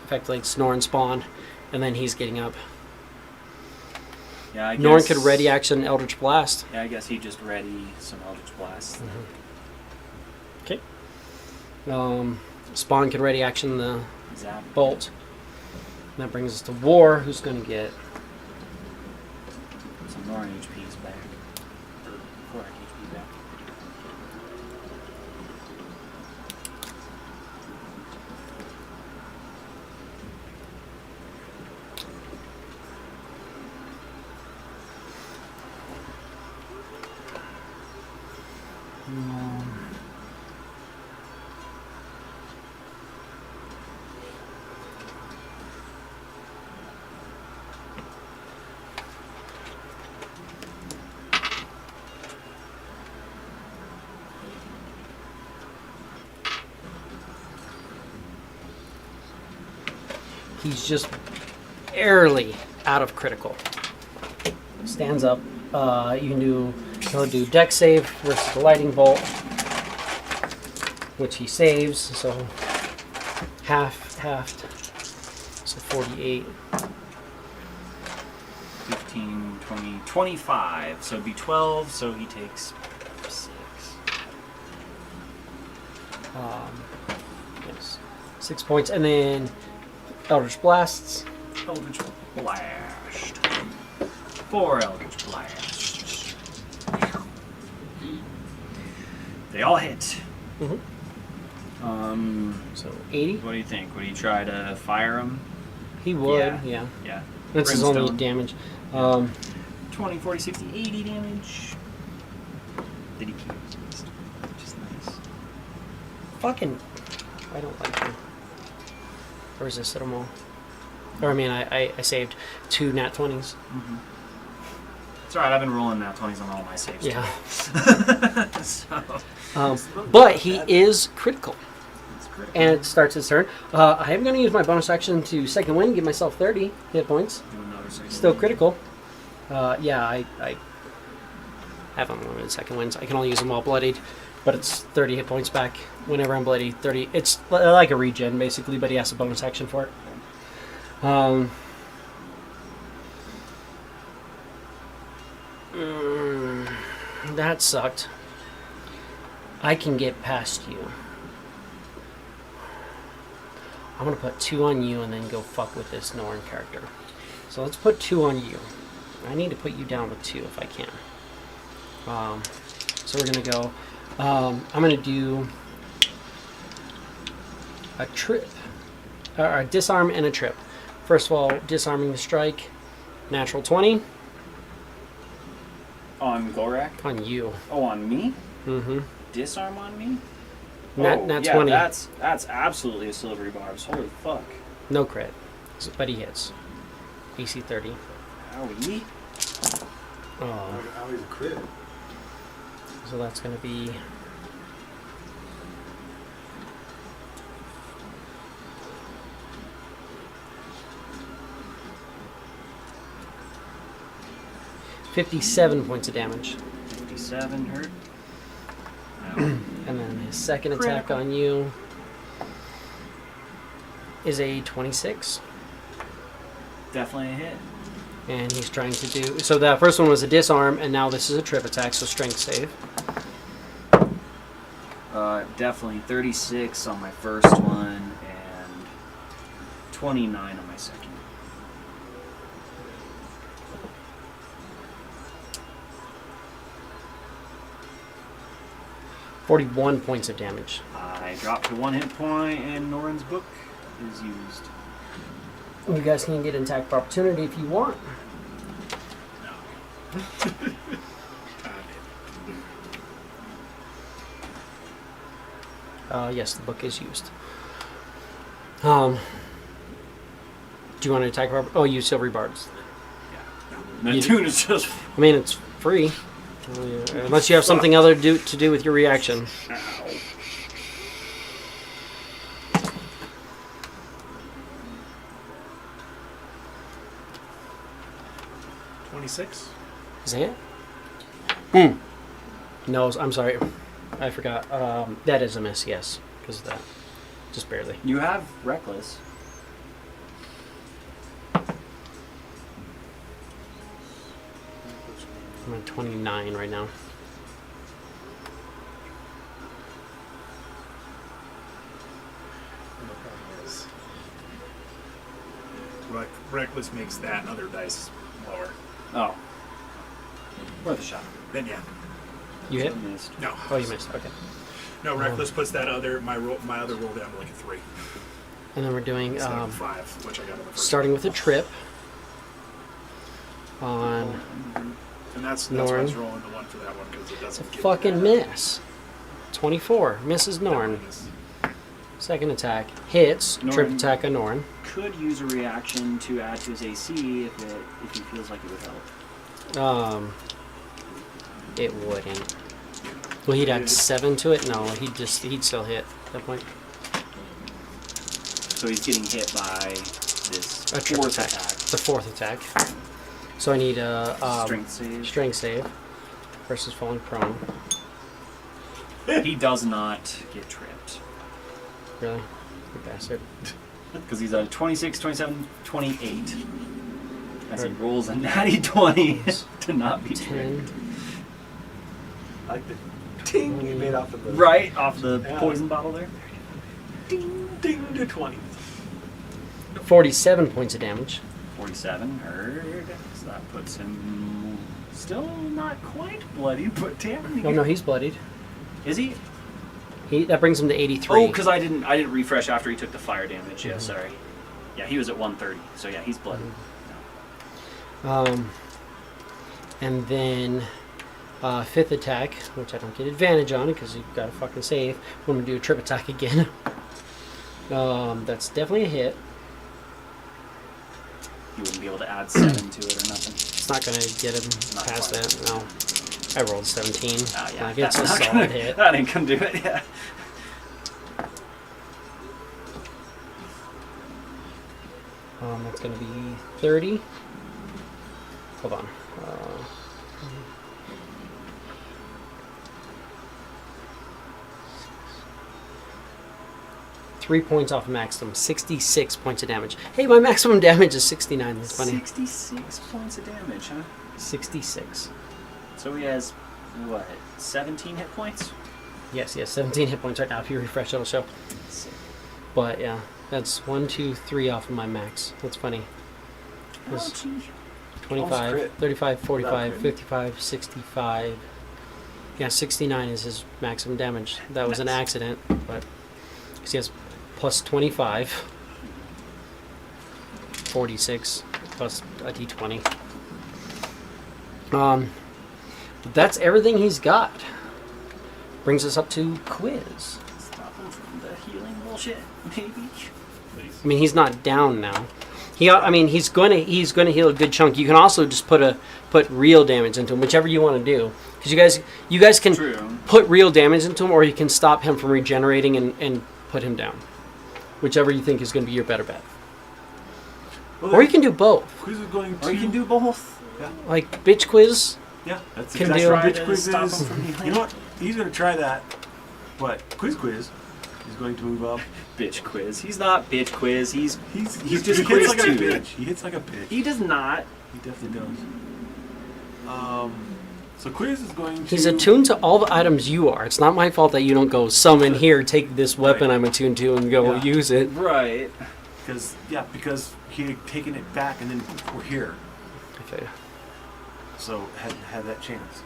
Effectively, it's Norrin spawn, and then he's getting up. Yeah, I Norrin guess, could ready action Eldritch Blast. Yeah, I guess he just ready some Eldritch Blasts. Okay. Spawn could ready action the Zap. Bolt. And that brings us to War, who's going to get... Some Norrin HP's back. Or Korak HP back. He's just barely out of critical. Stands up. He'll do deck save versus the lightning bolt, which he saves. So halved. So 48. 15, 20, 25. So it'd be 12. So he takes 6. Yes, 6 points, and then Eldritch Blasts. Eldritch Blast. 4 Eldritch Blasts. They all hit. So 80. What do you think? Would he try to fire him? He would, yeah. Yeah. That's his only Brimstone. damage. 20, 40, 60, 80 damage. Did he keep it? Which is nice. Fucking, I don't like him. Or resisted them all. Or I mean, I saved 2 nat 20s. It's alright, I've been rolling nat 20s on all my saves. Yeah. So, But he is critical. it's critical. And it starts his turn. I am going to use my bonus action to second wind, give myself 30 hit points. Do another save. Still critical. Yeah, I have unlimited second winds. I can only use them while bloodied, but it's 30 hit points back whenever I'm bloodied. 30. It's like a regen basically, but he has a bonus action for it. That sucked. I can get past you. I'm gonna put 2 on you and then go fuck with this Norn character. So let's put 2 on you. I need to put you down with 2 if I can. So we're gonna go. I'm gonna do a trip, or a disarm and a trip. First of all, disarming the strike, natural 20 On Gorak? on you. Oh, on me? Mm-hmm. Disarm on me? Nat yeah, 20. That's absolutely a silvery barbs. Holy fuck. No crit, but he hits. AC 30. Owie. Oh, How is a crit? so that's gonna be. $57 points of damage. 57 hurt. And then his second attack on you is a 26. Definitely a hit. And he's trying to do... So that first one was a disarm, and now this is a trip attack, so strength save. Definitely 36 on my first one and 29 on my second. $41 points of damage. I dropped to 1 hit point, and Norin's book is used. You guys can get an attack of opportunity if you want. Yes, the book is used. Do you want to attack? Oh, use silvery bards. Yeah. Neptune is just... I mean, it's free. Unless you have something other to do with your reaction. Ow. $26. Is that it? No, I'm sorry. I forgot. That is a miss, yes. Because of that. Just barely. You have Reckless. I'm at 29 right now. And the problem is, Reckless makes that other dice lower. Oh. Worth a shot. Then yeah. You hit? Missed. No. Oh, you missed. Okay. No, Reckless puts that other my other roll down to like a 3 And then we're doing instead of a 5, which I got in the first. starting with a trip on And that's why I Norn. was rolling the 1 for that one because it doesn't get fucking that. miss. 24 misses Norn. Miss. Second attack hits. Norn. Trip attack on Norn. Could use a reaction to add to his AC if he feels like it would help. It wouldn't. Well, he'd add 7 to it. No, he'd still hit at that point. So he's getting hit by this A triple fourth attack. attack. The fourth attack. So I need a Strength save. versus falling prone. He does not get tripped. Really? You bastard. Because he's a 26, 27, 28. As he rolls a natty 20 to not be 10. tripped. I like the ting you made off of the... Right off the Yeah. poison bottle there. Ding, ding to 20. 47 points of damage. 47 heard. So that puts him still not quite bloody, but damn. Oh no, he's bloodied. Is he? That brings him to 83. Oh, because I didn't refresh after he took the fire damage. Yeah, sorry. Yeah, he was at 130. So yeah, he's bloody. And then fifth attack, which I don't get advantage on because you've got to fucking save. I'm gonna do a trip attack again. That's definitely a hit. You wouldn't be able to add 7 to it or nothing. It's not gonna get him Not past quite. that. No, I rolled 17. Yeah, Like, it's a that's not solid gonna, hit. That ain't gonna do it. Yeah. That's gonna be 30. Hold on. 3 points off maximum, 66 points of damage. Hey, my maximum damage is 69. That's funny. 66 points of damage, huh? 66. So he has, what, 17 hit points? Yes, 17 hit points right now. If you refresh, it'll show. But yeah, that's 1, 2, 3 off of my max. That's funny. It's Ouchie. 25, crit. 35, 45, crit. 55, 65. Yeah, 69 is his maximum damage. That was an Nice. accident, but he has plus 25, 46, plus a d20. That's everything he's got. Brings us up to quiz. Stop him from the healing bullshit, maybe. I mean, he's not down now. He's going to heal a good chunk. You can also just put real damage into him, whichever you want to do. Because you guys can True. put real damage into him, or you can stop him from regenerating and put him down. Whichever you think is going to be your better bet. Well, Or you can do both. Quiz is going to... Or you can do both. Like bitch quiz. Yeah, that's Can exactly do- what Try bitch to quiz stop is. him from healing. You know what? He's going to try that. But quiz is going to move up. Bitch quiz. He's not bitch quiz. He's He's just he quiz hits like a too. bitch. He hits like a bitch. He does not. He definitely does. So quiz is going to... He's attuned to all the items you are. It's not my fault that you don't go summon here, take this weapon Right. I'm attuned to, and go Yeah. use it. Right. Because he had taken it back and then we're here. Okay. So had that chance.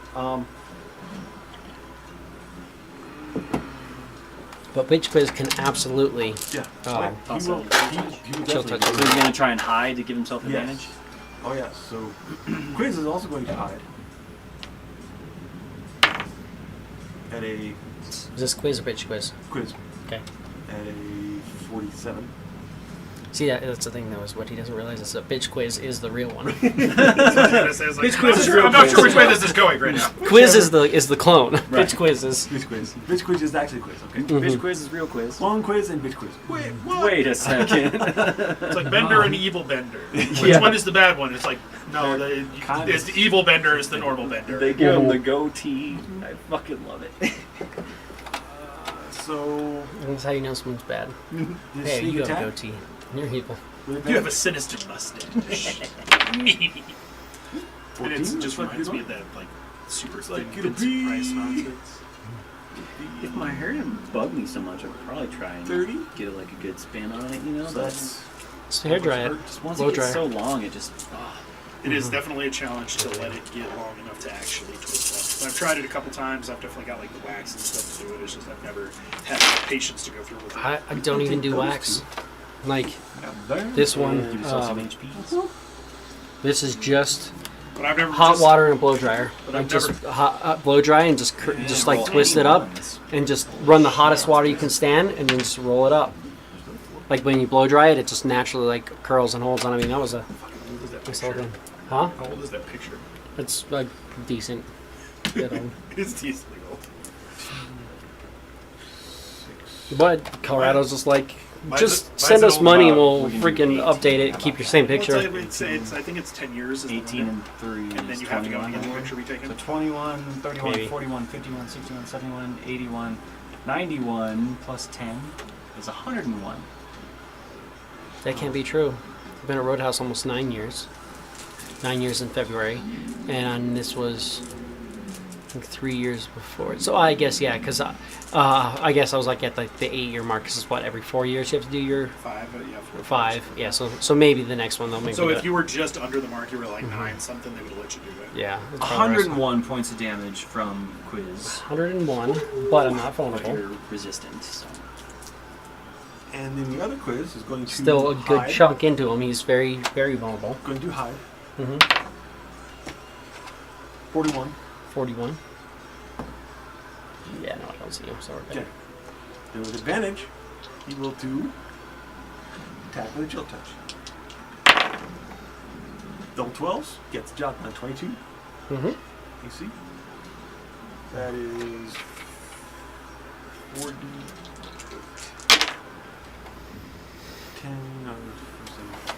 But bitch quiz can absolutely. Yeah. Oh. He will She'll definitely touch So he's gonna try and hide to give himself Yes. advantage. Oh yeah, so Quiz is also going to hide. At a Is this quiz or bitch quiz? Quiz. Okay. At a 47. See, that's the thing though, is what he doesn't realize is that bitch quiz is the real one. Bitch quiz is real I'm not quiz. sure which way this is going right now. Quiz is the clone. Bitch quiz is. Bitch Quiz. Bitch Quiz is actually Quiz, okay? Bitch quiz is real quiz. Long Quiz and Bitch Quiz. Wait, what? Wait a second. It's like Bender and Evil Bender. Which Yeah. one is the bad one? It's like, no, Kind it's of- the Evil Bender is the normal Bender. They give him the goatee. I fucking love it. So That's how you know someone's bad. this Hey, sneak you have a attack. goatee. You're evil. with You have a advantage. sinister mustache. And it just reminds me of that, like, super like thin it'll Vincent Price be- nonsense. If my hair didn't bug me so much, I would probably try and 30? get like a good spin on it, you know? So But that's It's a hair dryer. just once Blow it gets dryer. so long, it just. It is definitely a challenge to let it get long enough to actually twist up. I've tried it a couple times. I've definitely got like the wax and stuff to do it. It's just I've never had the patience to go through with it. I don't even do wax. Like there. this one, Give yourself some HPs. this is just But I've never hot just, water and a blow dryer. But Like I've just blow dry and just like roll twist it any up ones. and just run the hottest water you can stand and then just roll it up. Like when you blow dry it, it just naturally like curls and holds on. I mean, that was a How old is that nice picture? little thing. Huh? How old is that picture? It's like decent. You know. It's decently old. 6, But Colorado's just like, Mine's just a- send mine's us an money old, and we'll we can do freaking 18. update it. How Keep about your same that? picture. I think it's 10 years. Is the 18 limit. and 3 And then is you have to go 21. and get the picture retaken. So 21, 31, Maybe. 41, 51, 61, 71, 81, 91 plus 10 is 101. That can't be true. I've been at Roadhouse almost 9 years. 9 years in February. And this was, I think, 3 years before. So I guess, yeah, because I guess I was like at the 8-year mark. Because it's what, every 4 years you have to do your 5, but yeah, 4. 5. Yeah, so maybe the next one they'll maybe So do if it. you were just under the mark, you were like 9 something, they would have let you do it. Yeah. it's probably the rest. 101 points of damage from Quiz. 101, but I'm not But vulnerable. you're resistant, so. And then the other quiz is going to Still a good hide. chunk into him. He's very, very vulnerable. Going to hide. hmm 41. 41. Yeah, no, I don't see him. So we're good. Okay. And with advantage, he will do attack with a chill touch. Double 12s gets the job done. 22 Mm-hmm. AC. That is 40. 10,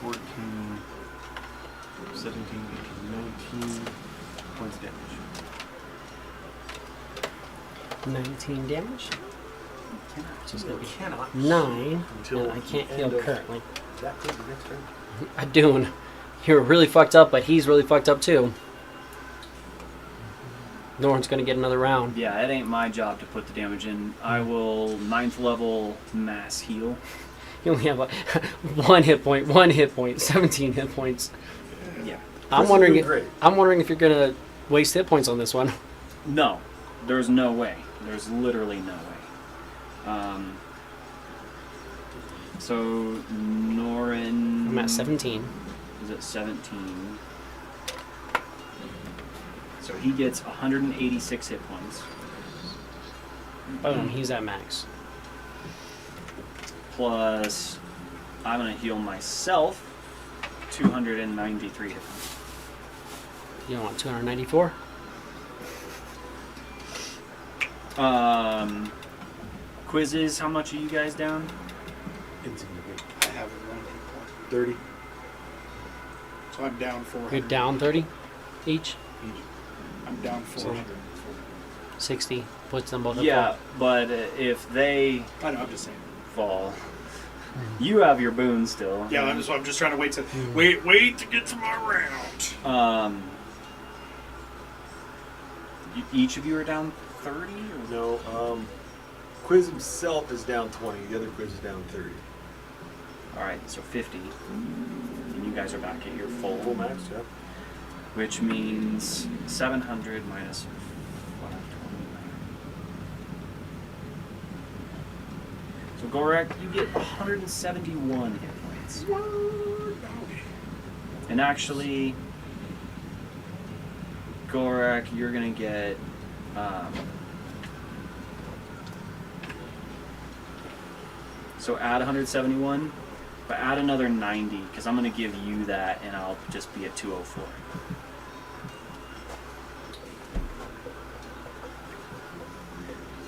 14, 17, 18, 19 points of damage. 19 damage. So it's gonna be Cannot 9, until and I can't the heal end of- currently. That could be next turn. Adun, you're really fucked up, but he's really fucked up too. Norton's gonna get another round. Yeah, it ain't my job to put the damage in. I will 9th level mass heal. You only have like 1 hit point, 17 hit points. Yeah. I'm This is wondering. doing great. I'm wondering if you're gonna waste hit points on this one. No, there's no way. There's literally no way. So Norin. I'm at 17. Is at 17. So he gets 186 hit points. Boom, he's at max. Plus, I'm gonna heal myself 293 hit points. You don't want 294? Quizzes, how much are you guys down? Insignificant. I have 1 hit point. 30 So I'm down 400. You're down 30 each? I'm down 400. 60. Puts them both at Yeah, full. but if they I know, I'm just saying. fall, you have your boon still. Yeah, I'm just trying to wait to get to my round. Each of you are down 30? Or? No, Quiz himself is down 20. The other quiz is down 30. Alright, so 50. And you guys are back at your full. Full max, yeah. Which means 700 minus 529. So Gorak, you get 171 hit points. And actually, Gorak, you're gonna get so add 171, but add another 90 because I'm gonna give you that, and I'll just be at 204.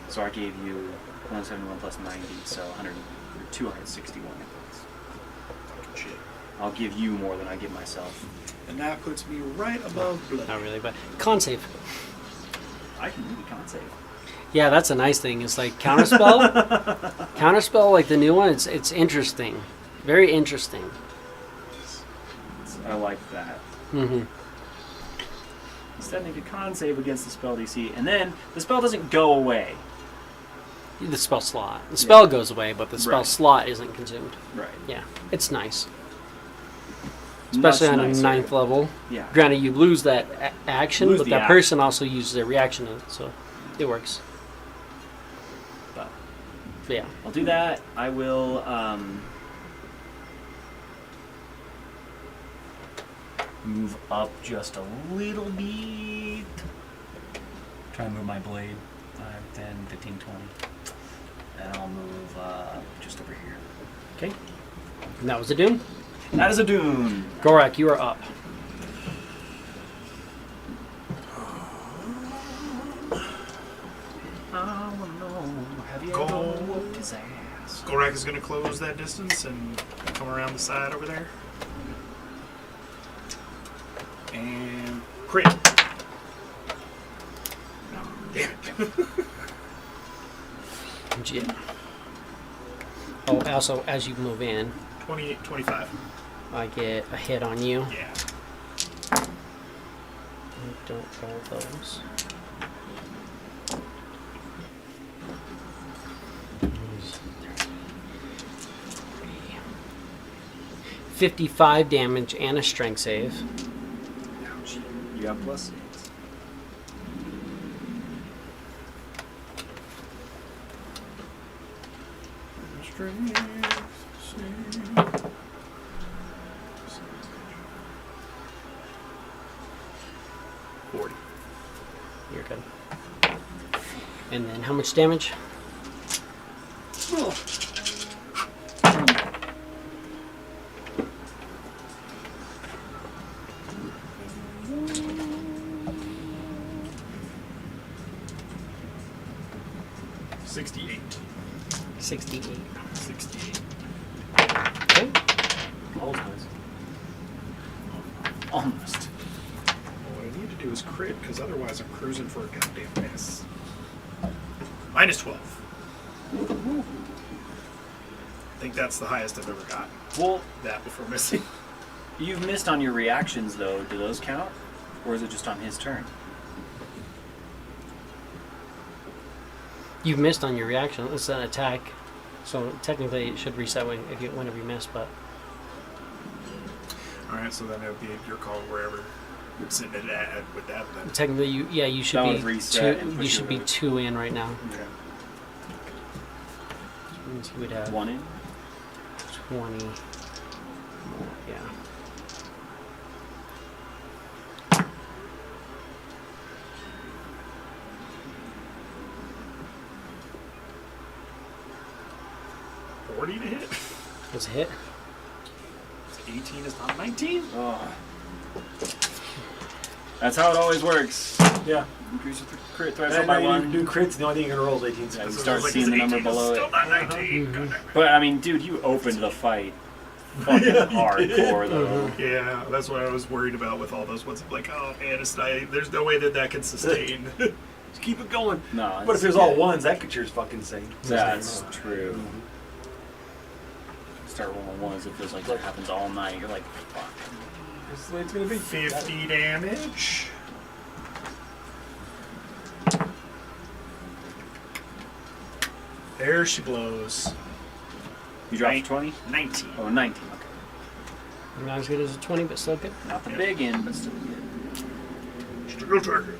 So I gave you 171 plus 90, so 261 hit points. Fucking shit. I'll give you more than I give myself. And that puts me right above blood. Not really, but con save. I can really can't save. Yeah, that's a nice thing. It's like counterspell. Counterspell, like the new one, it's interesting. Very interesting. I like that. Mm-hmm. Instead, make a con save against the spell DC, and then the spell doesn't go away. The spell slot. The spell goes away, but the spell Right. slot isn't consumed. Right. Yeah, it's nice. Especially on a Much 9th nicer. level. Yeah. Granted, you lose that action, Lose but the that action. person also uses their reaction, so it works. But Yeah. I'll do that. I will move up just a little bit. Try and move my blade 5, 10, 15, 20. And I'll move just over here. Okay. And that was a Doom. That is a dune. Gorak, you are up. I wanna know, have you Go. ever whooped his ass? close that distance and come around the side over there. And crit. No, damn it. Yeah. Oh, also, as you move in, 28, 25. I get a hit on you. Yeah. I don't roll those. $55 damage and a strength save. Ouch. You have plus 6. You're good. And then how much damage? Oh. 68. 68. 68. Okay. Almost. Almost. What I need to do is crit, because otherwise I'm cruising for a goddamn miss. Minus 12. I think that's the highest I've ever gotten. Well, That before missing. you've missed on your reactions, though. Do those count? Or is it just on his turn? You've missed on your reaction. It's an attack. So technically it should reset whenever you miss, but Alright, so then it would be your call wherever you're sitting at with that then. technically you should That be would reset and you push should you be over. 2 in right now. Okay. Which means you would have 1 in? 20 more, yeah. To hit. That's a hit. 18 is not 19. Oh. That's how it always works. Yeah. Increase the crit And threshold by you 1. do crits, the only thing you're gonna roll is 18. Yeah, you So start it's like, seeing is the number 18 is below still it. not 19. God damn it. But I mean, dude, you opened the fight fucking hardcore, though. Yeah, that's what I was worried about with all those ones. I'm like, oh man, it's not, there's no way that can sustain. Just keep it going. No, But if there's all ones, that could sure is fucking insane. that's true. Start rolling ones, it feels like that happens all night. You're like, fuck. That's the way it's gonna be. 50 damage. There she blows. You dropped 20? 19. Oh, 19. Okay. Not as good as a 20, but still good. Not the big end, but still good. Still target.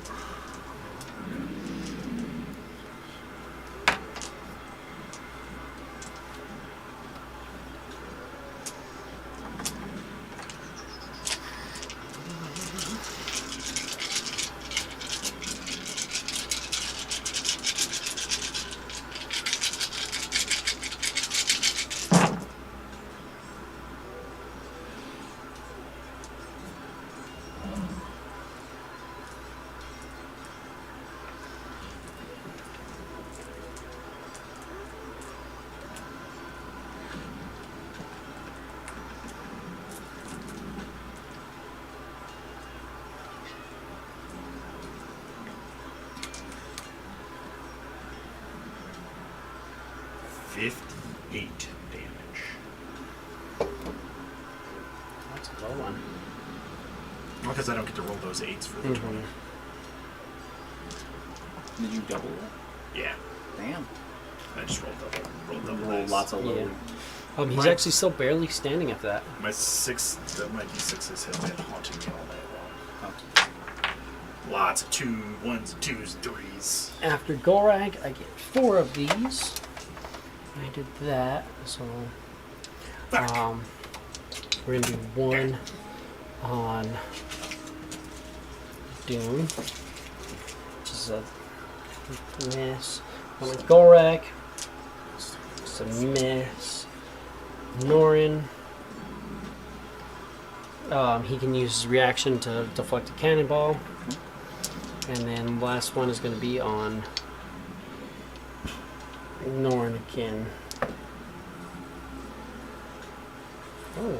$58 damage. That's a low one. Well, because I don't get to roll those 8s for the Mm-hmm. 20. Did you double it? Yeah, Damn. I just rolled double Roll dice. lots of low. Yeah. He's Mine- actually still barely standing after that. My D6s have been haunting me all day long. Oh. Lots of 1s, 2s, 3s. After Gorag, I get 4 of these. I did that, so we're gonna do 1 on Doom, which is a miss. 1 on Gorag, it's a miss. Norin, he can use his reaction to deflect a cannonball. And then the last one is going to be on Norn again. Oh.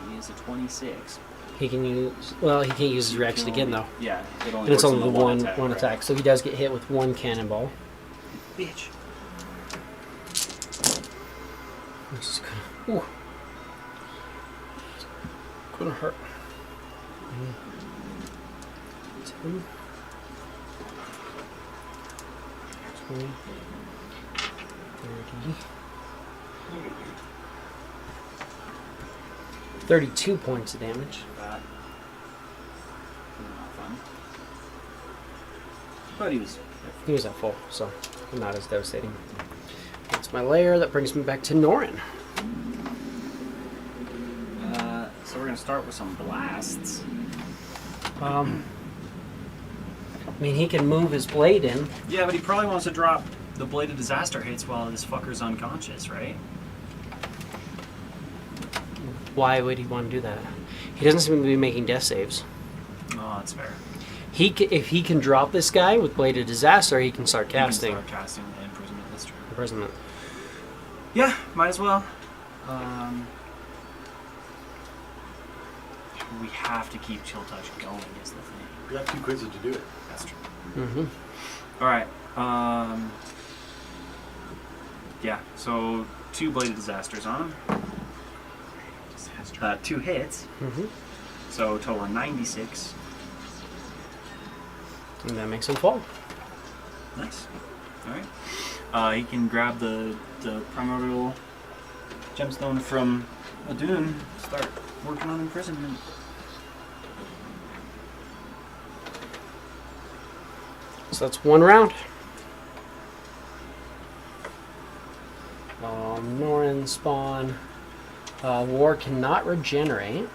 He is a 26. He can use. Well, he can't use his reaction again though. Yeah, it only And it's works only on the one right? attack, so he does get hit with one cannonball. Bitch. Which is gonna. Ooh. It's gonna hurt. 10, 20, 30. 32 points of damage. That. Not fun. But he was. He was at full, so not as devastating. That's my layer. That brings me back to Norin. So we're gonna start with some blasts. I mean, he can move his blade in. Yeah, but he probably wants to drop the blade of disaster hits while this fucker's unconscious, right? Why would he want to do that? He doesn't seem to be making death saves. Oh, that's fair. If he can drop this guy with Blade of Disaster, he can start He can casting. start casting the imprisonment. That's true. Imprisonment. Yeah, might as well. We have to keep Chill Touch going, is the thing. You have 2 quizzes to do it. That's true. Mm-hmm. All right. Yeah. So 2 bladed disasters on him. 2 hits. Mm-hmm. So total of 96. And that makes him fall. Nice. All right. He can grab the primordial gemstone from Adun. Start working on imprisonment. So that's 1 round. Norin spawn. War cannot regenerate.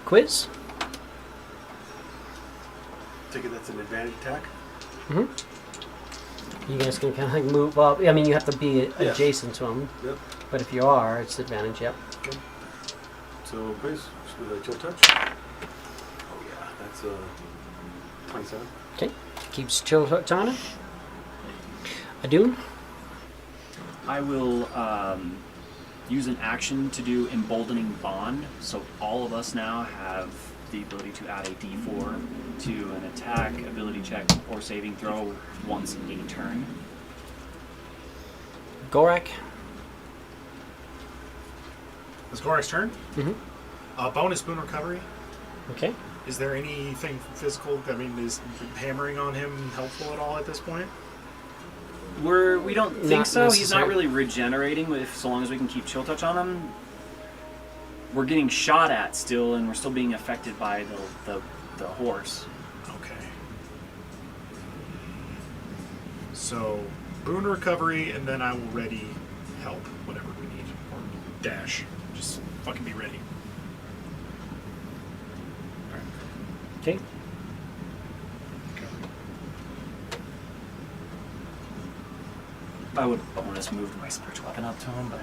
Quiz. Take it that's an advantage attack. Mm-hmm. You guys can kind of like move up. I mean, you have to be adjacent to him. Yep. But if you are, it's advantage. Yep. Okay. So, please, just with a chill touch. Oh, yeah, that's 27. Okay. Keeps chill touch on it. Adun. I will use an action to do Emboldening Bond, so all of us now have the ability to add a d4 to an attack, ability check, or saving throw once a turn. Gorak. It's Gorak's turn. Mm-hmm. Bonus boon recovery. Okay. Is there anything physical? I mean, is hammering on him helpful at all at this point? We don't think Not so. He's necessary. not really regenerating so long as we can keep chill touch on him. We're getting shot at still, and we're still being affected by the horse. Okay. So, boon recovery, and then I will ready help, whatever we need. Or dash. Just fucking be ready. Okay. I would bonus move my spiritual weapon up to him, but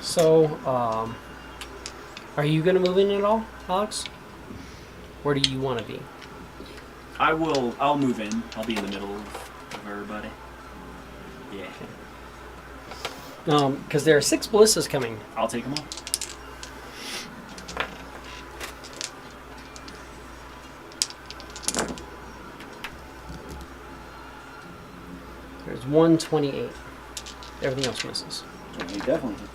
So, are you going to move in at all, Alex? Where do you want to be? I'll move in. I'll be in the middle of everybody. Yeah. Because there are 6 ballistas coming. I'll take them all. There's 128. Everything else misses. He definitely hits.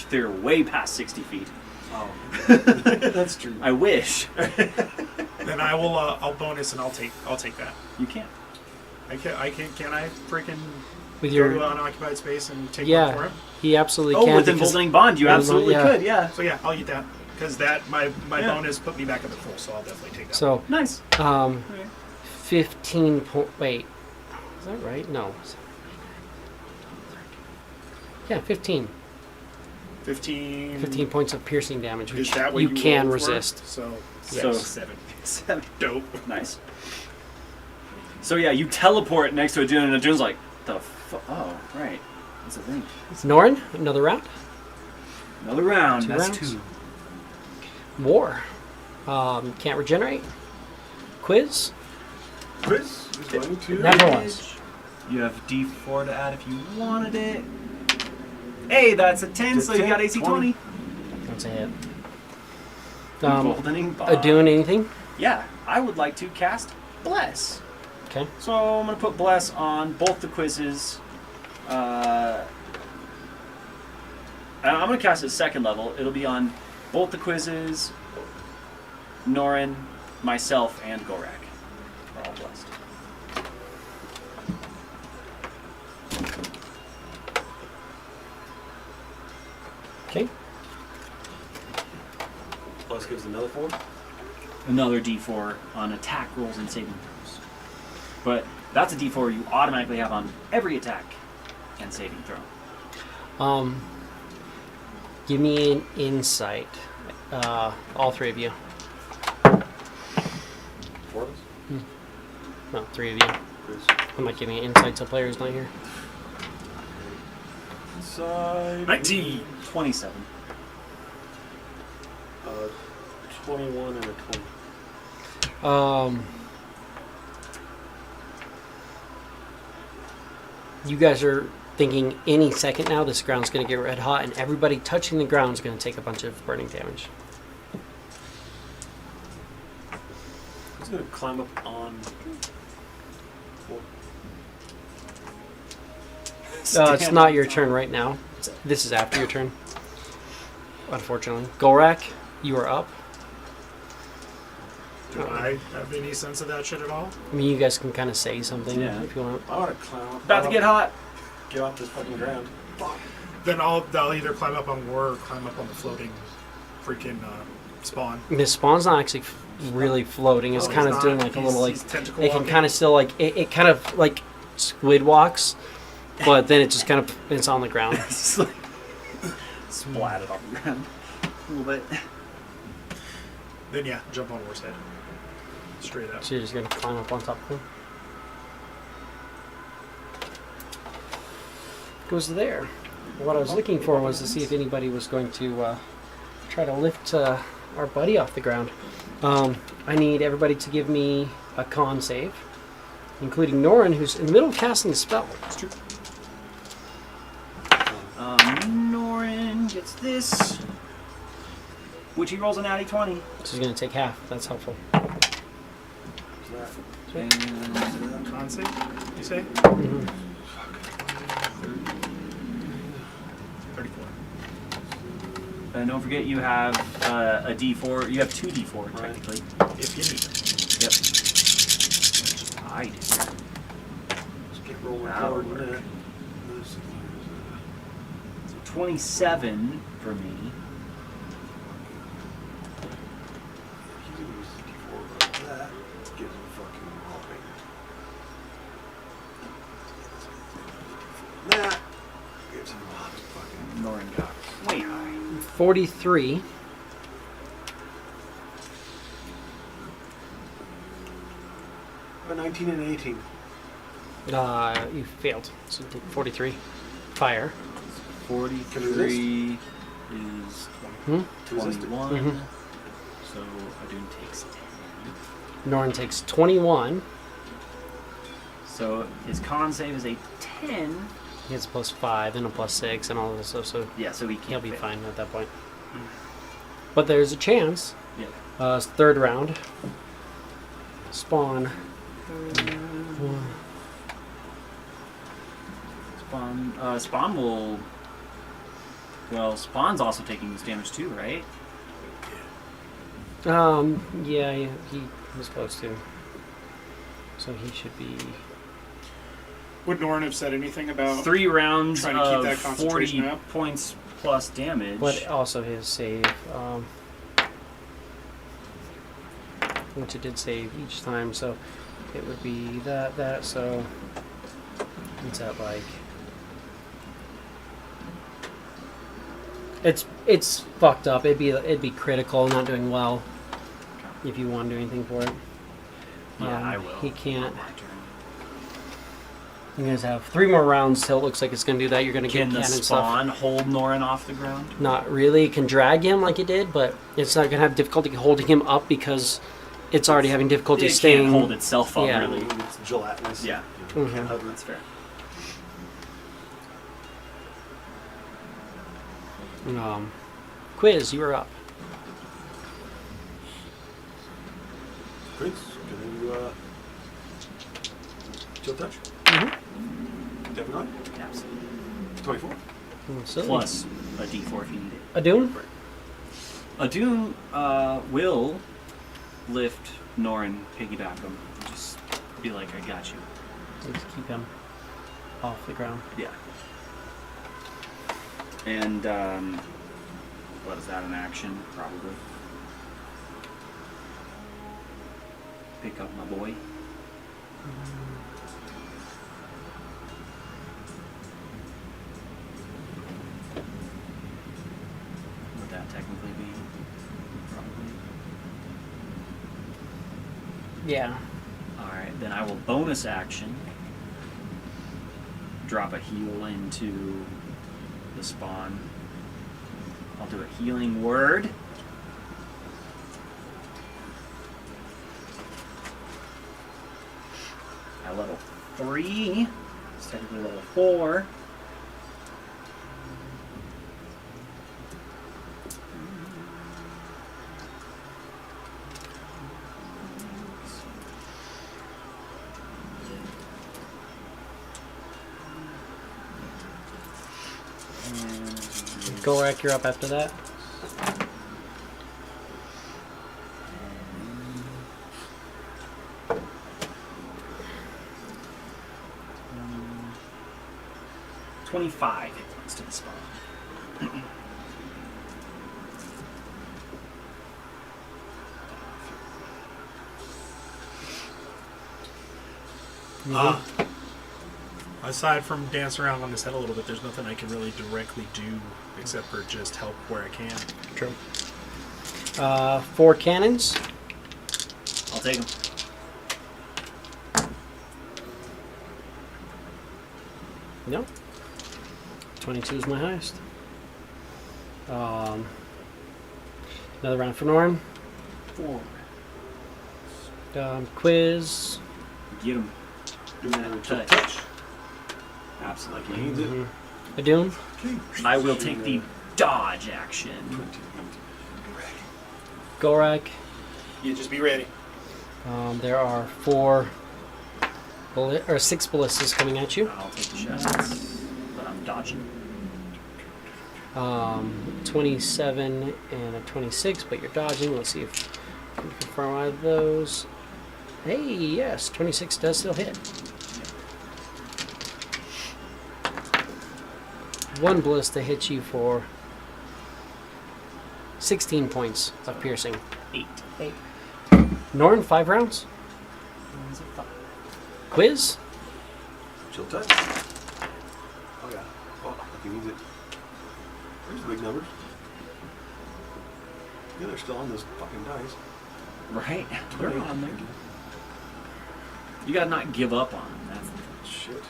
They're way past 60 feet. Oh, that's true. I wish. Then I will. I'll bonus and I'll take that. You can't. Can I freaking With go your to unoccupied space and take one for yeah, him? he absolutely Oh, can. with because- emboldening bond, you absolutely yeah. could. Yeah. So yeah, I'll eat that because that my Yeah. bonus put me back up at full, so I'll definitely take that. So Nice. 15 wait, is that right? No. Yeah, 15. 15 points of piercing damage, Is which that what you you can rolled for? resist. So So- 7. Dope. Nice. So yeah, you teleport next to Adun, and Adun's like, the fuck? Oh, right. That's a thing. Norin, another round. Another round. 2 That's rounds. 2. War. Can't regenerate. Quiz. Chris is going to. Never once. You have D4 to add if you wanted it. Hey, that's a 10, so you got AC 20. That's a hit. Emboldening bond. Doing anything? Yeah, I would like to cast Bless. Okay. So I'm going to put Bless on both the quizzes. I'm going to cast it at 2nd level. It'll be on both the quizzes, Norin, myself, and Gorak. We're all blessed. Okay. Plus gives another 4. Another D4 on attack rolls and saving throws. But that's a D4 you automatically have on every attack and saving throw. Give me an insight. All 3 of you. 4 of us? No, 3 of you. Chris. I'm not giving an insight to players not here. Inside. 19. 27. 21 and a 20. You guys are thinking any second now this ground's going to get red hot, and everybody touching the ground is going to take a bunch of burning damage. He's going to climb up on. It's not your turn right now. This is after your turn. Unfortunately. Gorak, you are up. Do I have any sense of that shit at all? I mean, you guys can kind of say something Yeah. if you want. I want to climb up. About to get hot. Get off this fucking ground. Then I'll either climb up on War or climb up on the floating freaking spawn. This spawn's not actually really floating. It's Oh, kind he's of doing not. like a little like He's tentacle it can walking. kind of still like it kind of like squid walks, but then it just kind of it's on the ground. It's like splatted off the ground a little bit. Then yeah, jump on War's head. Straight up. So you're just gonna climb up on top of him. Goes there. What I was looking for was to see if anybody was going to try to lift our buddy off the ground. I need everybody to give me a con save, including Norin, who's in the middle of casting a spell. Norin gets this, which he rolls an natty 20. So he's going to take half. That's helpful. And Con save, you say? Mm-hmm. 34. And don't forget you have a D4. You have 2 D4 technically. If you need them. Yep. I do. Just keep rolling That'll forward work. in that. 27 for me. You can use the D4 like that. Get him fucking rolling. That gives him lots of fucking. Norin got way high. 43. A 19 and 18. You failed. So take 43. Fire. 43 is Hmm? 21. Mhm. So Adun takes 10. Norin takes 21. So his con save is a 10. He gets a +5 and a +6 and all of this stuff, so Yeah, so he can't he'll be fail. fine at that point. But there's a chance. Yeah. It's 3rd round. Spawn. Spawn will. Well, Spawn's also taking this damage too, right? Yeah, he was supposed to. So he should be. Would Norn have said anything about 3 rounds trying to keep of that 40 concentration up? points plus damage. But also his save, which it did save each time, so it would be that, so it's at like... It's fucked up. It'd be critical, not doing well, if you want to do anything for it. Yeah, I will. He can't. On my turn. You guys have 3 more rounds till it looks like it's going to do that. You're going to get Can the cannon spawn stuff. hold Norin off the ground? Not really. It can drag him like it did, but it's not going to have difficulty holding him up because it's already having difficulty It staying. can't hold itself up, Yeah. really. It's gelatinous. Yeah. Mhm. Oh, that's fair. Quiz, you are up. Chris, can you chill touch? Definitely not. Absolutely. 24. So, Plus a d4 if you need it. Adun? Adun will lift Norin, piggyback him, and just be like, I got you. Let's keep him off the ground. Yeah. And, what is that, an action? Probably. Pick up my boy. Would that technically be? Probably. Yeah. Alright, then I will bonus action. Drop a heal into the spawn. I'll do a healing word. At level 3. It's technically level 4. Gorak, you're up after that. And 25 hit points to the spawn. Aside from dance around on his head a little bit, there's nothing I can really directly do except for just help where I can. True. 4 cannons. I'll take him. No. 22 is my highest. Another round for Norn. 4. Quiz. Get him. Do That chill touch. touch. Absolutely. Like he needs it. Adun. Okay. I will take the dodge action. 28. Gorak. You just be ready. There are 6 ballistas coming at you. I'll take the shots, but I'm dodging. 27 and a 26, but you're dodging. Let's see if we can confirm either of those. Hey, yes, 26 does still hit. 1 ballista hits you for 16 points of piercing. 8. Norn, 5 rounds. Quiz. Chill touch. Oh yeah. Oh, like he needs it. There's big numbers. Yeah, they're still on those fucking dice. Right? They're on there. You gotta not give up on them. That's Shit. Look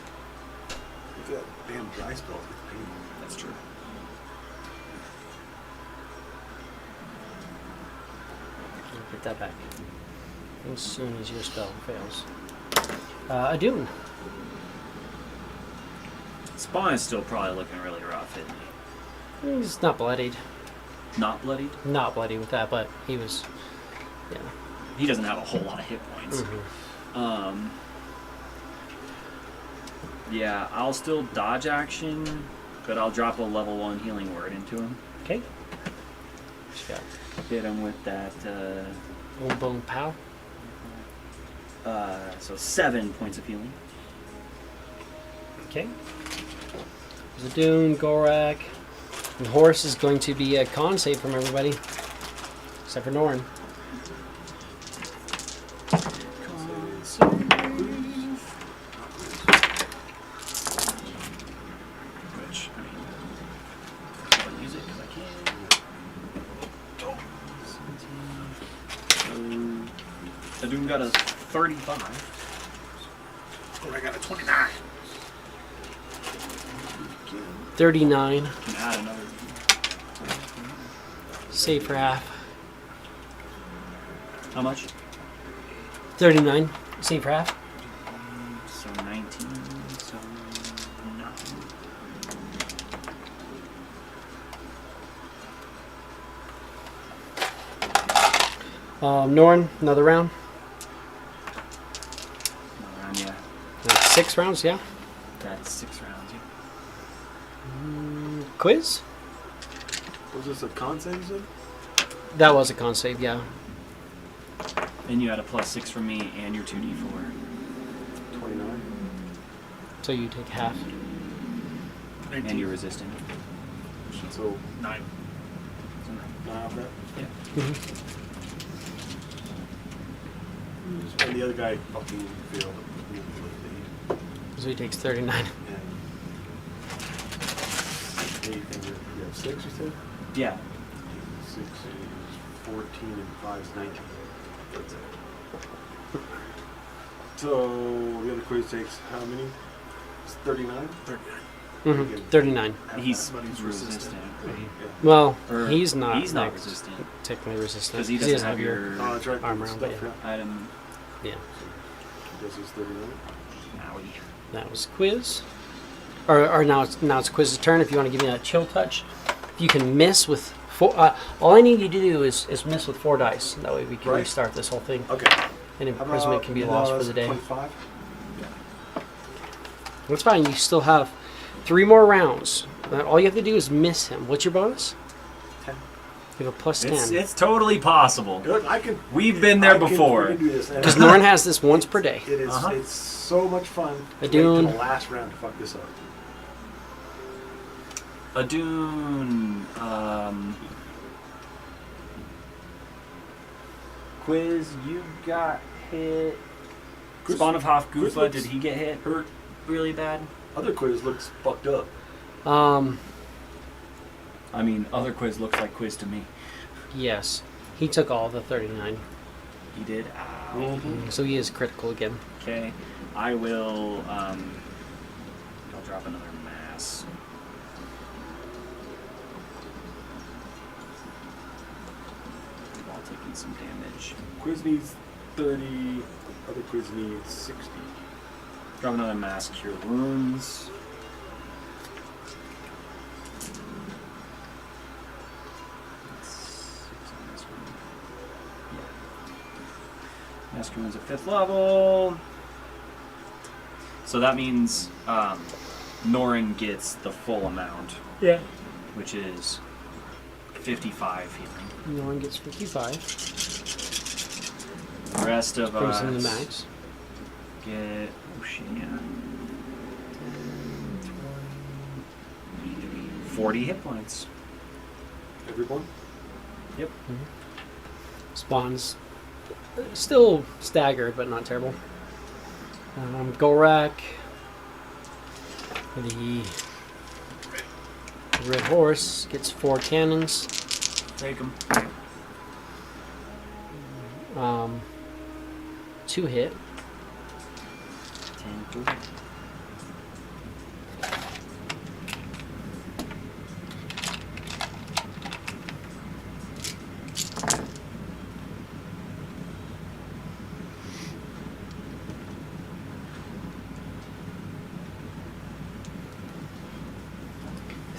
at that damn dry spell. It's painful. that's true. Get that back. As soon as your spell fails. Adun. Spawn is still probably looking really rough, isn't he? He's not bloodied. Not bloodied. Not bloody with that, but he was. Yeah. He doesn't have a whole lot of hit points. Yeah, I'll still dodge action, but I'll drop a level 1 healing word into him. Okay. Just got Hit him with that. old bone pow. So 7 points of healing. Okay. There's a Dune, Gorak. And Horse is going to be a con save from everybody. Except for Norn. Which, I mean, I'll use it because I can. So, the Doom got a 35. Oh, I got a 29. 39. Can add another. Save for half. How much? 39. Save for half. So 19. So 9. Norn, another round. Yeah. That's 6 rounds, yeah. That's 6 rounds. Yeah. Quiz? Was this a con save, you said? That was a con save, yeah. And you had a +6 from me and your 2d4. 29. So you take half. 19. And you're resistant. So 9. 9 off that. Yeah. And the other guy fucking failed. So he takes 39. And 8 and you have 6, you said? Yeah. 6 is 14 and 5 is 19. That's it. So the other quiz takes how many? It's 39? 39. He's But he's resistant. resistant. Right? Yeah. Well, Or he's not. He's not like, resistant technically resistant. because he doesn't have your Oh, that's right. Armor, Stuff, but yeah. item. Yeah, This is 39. Owie. that was quiz. Or now it's Quiz's turn. If you want to give me that chill touch, if you can miss with 4. All I need you to do is miss with 4 dice. That way we can Right. restart this whole thing. Okay. And How imprisonment about, can be lost for the day. 25? That's fine. You still have 3 more rounds. All you have to do is miss him. What's your bonus? 10. You have a +10. It's totally possible. Good. I can. We've been there we before. can do this. Because Norn has this once per day. It is. Uh-huh. It's so much fun. A to wait till Dune. the last round to fuck this up. A Dune. Quiz, you got hit. Quiz- Spawn of Hoff Quiz Goofa, looks did he get hit hurt. really bad? Other quiz looks fucked up. I mean, other quiz looks like quiz to me. Yes. He took all the 39. He did. Ow. Mm-hmm. So he is critical again. Okay, I will. I'll drop another mass. We've all taken some damage. Quiz needs 30. Other quiz needs 60. Drop another mass. Cure wounds. That's 6 on this one. Yeah. Mass cure wounds at 5th level. So that means Norin gets the full amount. Yeah. Which is 55 healing. Norn gets 55. The rest of Brings us him the max. get, oh shit, yeah. 10, 20, 40 hit points. Everyone? Yep. Spawns. Still staggered, but not terrible. Gorak. The Red Horse gets 4 cannons. Take them. 2 hit. 10, 2.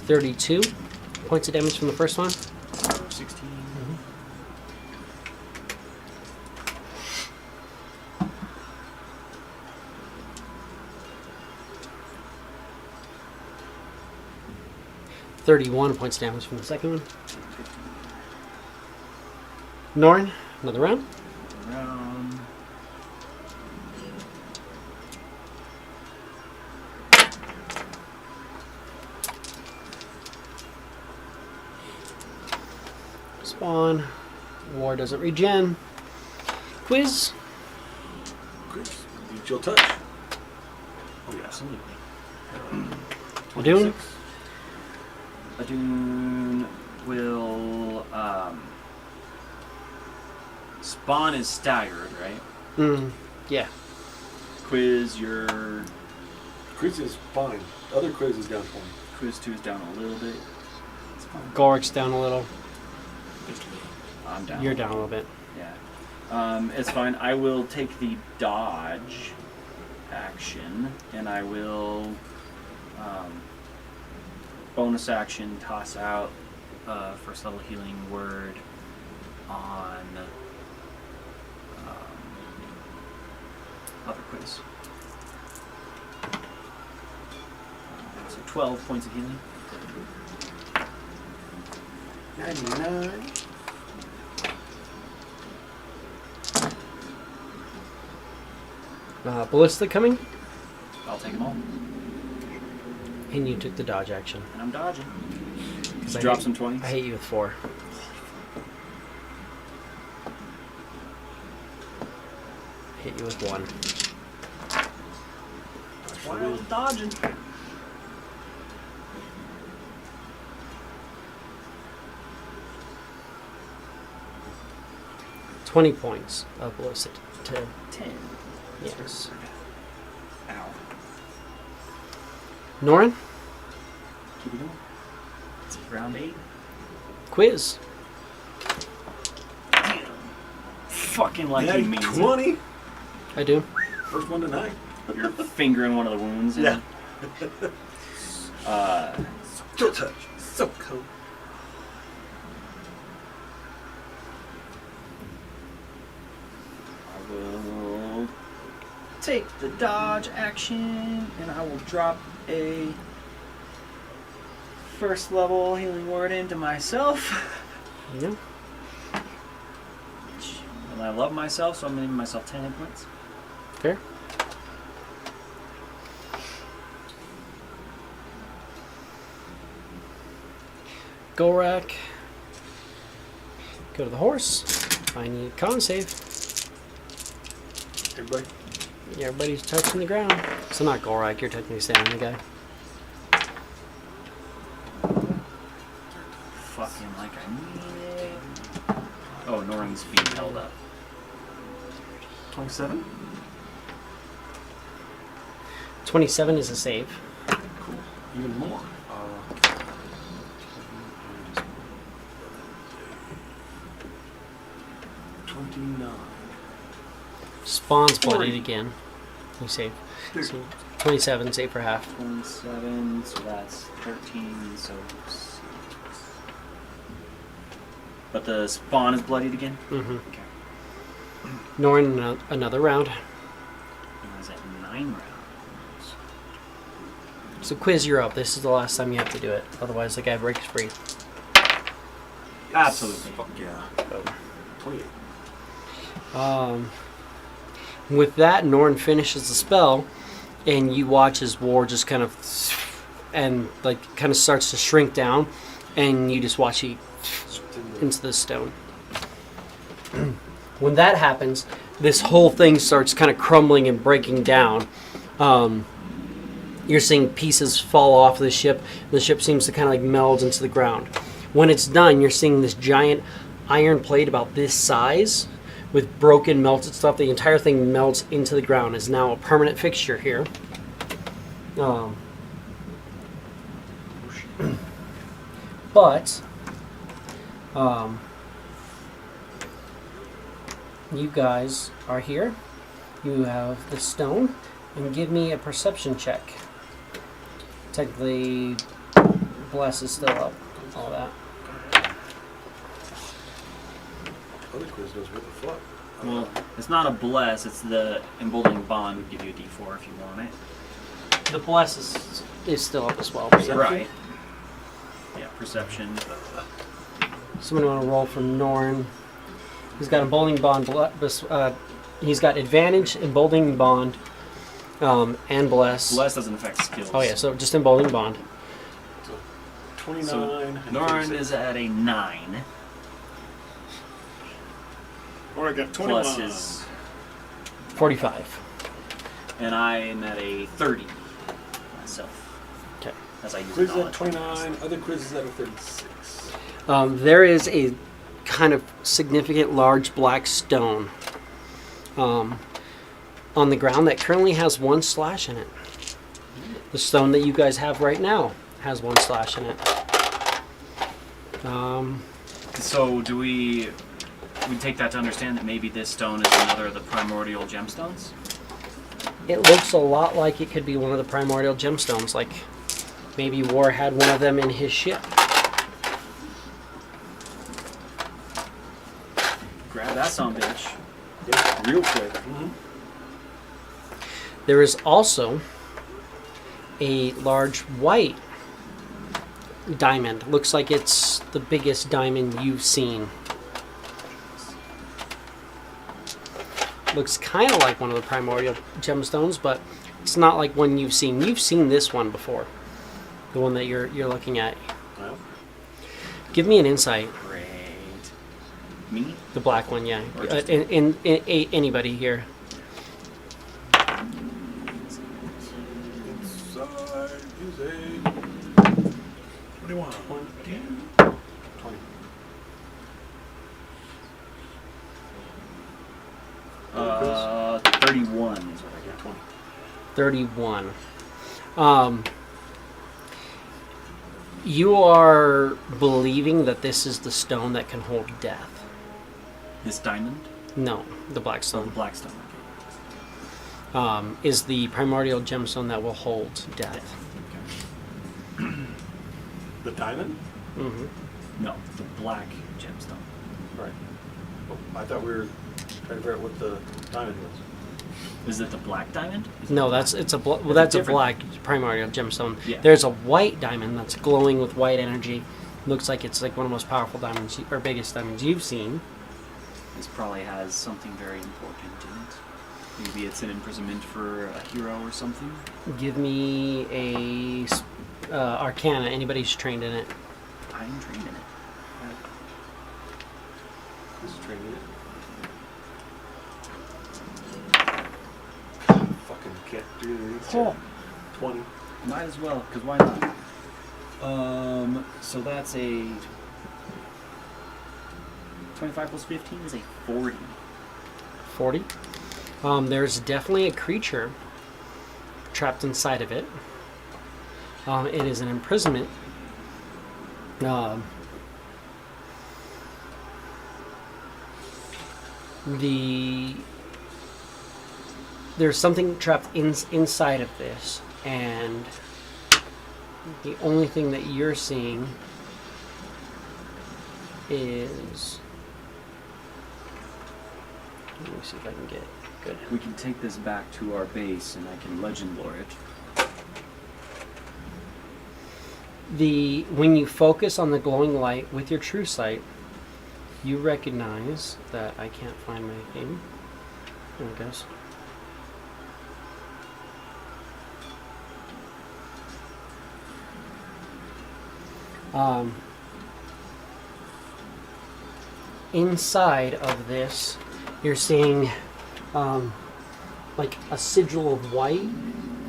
$32 points of damage from the first one. 16. $31 points of damage from the second one. Norn, another round. Spawn. War doesn't regen. Quiz. Quiz. Neutral touch. Oh, yeah, absolutely. Adoon. 26. Adoon will Spawn is staggered, right? Yeah. Quiz, your Quiz is fine. Other quiz is down 20. Quiz 2 is down a little bit. Gorik's down a little. I'm down. You're down a little bit. Yeah. It's fine. I will take the dodge action, and I will bonus action toss out first level healing word on other quiz. So 12 points of healing. 99. Ballista coming, I'll take them all. and you took the dodge action. And I'm dodging. I Just drop hate- some 20s. I hate you with 4. Hit you with 1. That's why I was dodging. $20 points of ballista to 10. yes. Ow. Norin, Keep it going. It's round 8. quiz. Damn. Fucking like you Natty mean 20. I do. First one tonight. You're fingering one of the wounds. Yeah. Still touch. So cool. I will take the dodge action, and I will drop a first level healing word into myself. Yeah. And I love myself, so I'm giving myself 10 hit points. Fair. Golrak. Go to the horse. I need con save. Everybody. Yeah, everybody's touching the ground. So not Golrak, you're technically standing the guy. Fucking like I mean it. Oh, Norin's feet held up. 27. 27 is a save. Cool. Even more. 29. Spawn's 40. bloodied again. You save. So 27, save for half. 27, so that's 13, so 6. But the spawn is bloodied again? Mm-hmm. Okay. Norin, another round. And I was at 9 rounds. So Quiz, you're up. This is the last time you have to do it. Otherwise, the guy breaks free. Absolutely. Fuck yeah. 28. With that, Norn finishes the spell, and you watch his war just kind of starts to shrink down, and you just watch he into the stone. When that happens, this whole thing starts kind of crumbling and breaking down. You're seeing pieces fall off the ship. The ship seems to kind of like meld into the ground. When it's done, you're seeing this giant iron plate about this size with broken, melted stuff. The entire thing melts into the ground. Is now a permanent fixture here. But you guys are here. You have the stone, and give me a perception check. Technically, Bless is still up. All that. Other quiz knows what the fuck. Well, it's not a bless, it's the emboldening bond would give you a d4 if you want it. The Bless is still up as well. Right. Yeah, perception. Someone want to roll for Norn. He's got emboldening bond. He's got advantage, emboldening bond, and Bless. Bless doesn't affect skills. Oh yeah, so just emboldening bond. 29. So and Norn 36. is at a 9. Or I got 21. plus his, 45. and I am at a 30 myself. Okay. As I use Quiz at knowledge. 29, other quizzes at a 36. There is a kind of significant large black stone on the ground that currently has 1 slash in it. The stone that you guys have right now has 1 slash in it. So do we take that to understand that maybe this stone is another of the primordial gemstones? It looks a lot like it could be one of the primordial gemstones, like maybe War had one of them in his ship. Grab that son of a bitch. Yeah, real quick. There is also a large white diamond. Looks like it's the biggest diamond you've seen. Looks kind of like one of the primordial gemstones, but it's not like one you've seen. You've seen this one before, the one that you're looking at. Well, Give me an insight. Great. Me? The black one, yeah. Or just- In anybody here. inside is a 21. 20. Uh, 31 is what I got. 20. 31. You are believing that this is the stone that can hold death. This diamond? No, the black Oh, the stone black stone. is the primordial gemstone that will hold death. The diamond? Hmm. No, the black gemstone. Right. Oh, I thought we were trying to figure out what the diamond was. Is it the black diamond? Is it No, the that's black? it's a well, It's that's a different. black primordial gemstone. Yeah. There's a white diamond that's glowing with white energy. Looks like it's like one of the most powerful diamonds or biggest diamonds you've seen. This probably has something very important in it. Maybe it's an imprisonment for a hero or something. Give me a Arcana. Anybody who's trained in it. I'm trained in it. This is training it. Fucking can't do these. Oh. 20. Might as well, because why not? So that's a 25 plus 15 is a 40. 40. There's definitely a creature trapped inside of it. It is an imprisonment. There's something trapped inside of this, and the only thing that you're seeing is. Let me see if I can get good. We can take this back to our base and I can legend lore it. When you focus on the glowing light with your true sight, you recognize that I can't find my thing. There it goes. Inside of this, you're seeing like a sigil of white.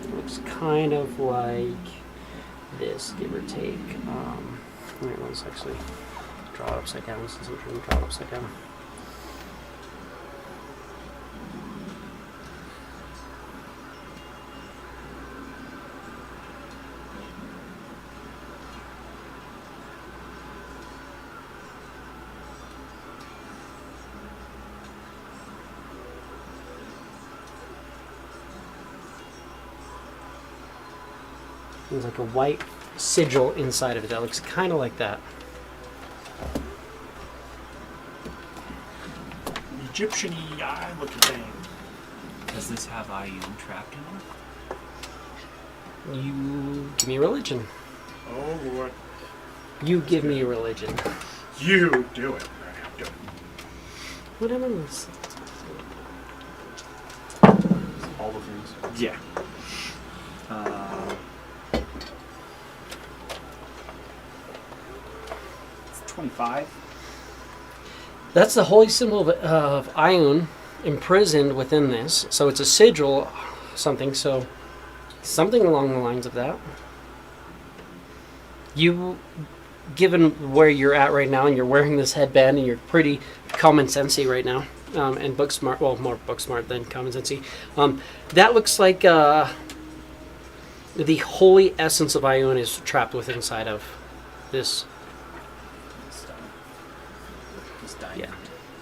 It looks kind of like this, give or take. Wait, let's actually draw it upside down since I'm trying to draw it upside down. There's like a white sigil inside of it that looks kind of like that. Egyptian-y eye looking thing. Does this have Ayun trapped in it? You give me religion. Oh, Lord. You give me religion. You do it. Right, do it. What am I missing? All the things. Yeah. It's 25. That's the holy symbol of Ioun imprisoned within this. So it's a sigil, something. So something along the lines of that. You, given where you're at right now, and you're wearing this headband, and you're pretty common sensey right now, and book smart. Well, more book smart than common sensey. That looks like the holy essence of Ioun is trapped within inside of this. This diamond. Yeah,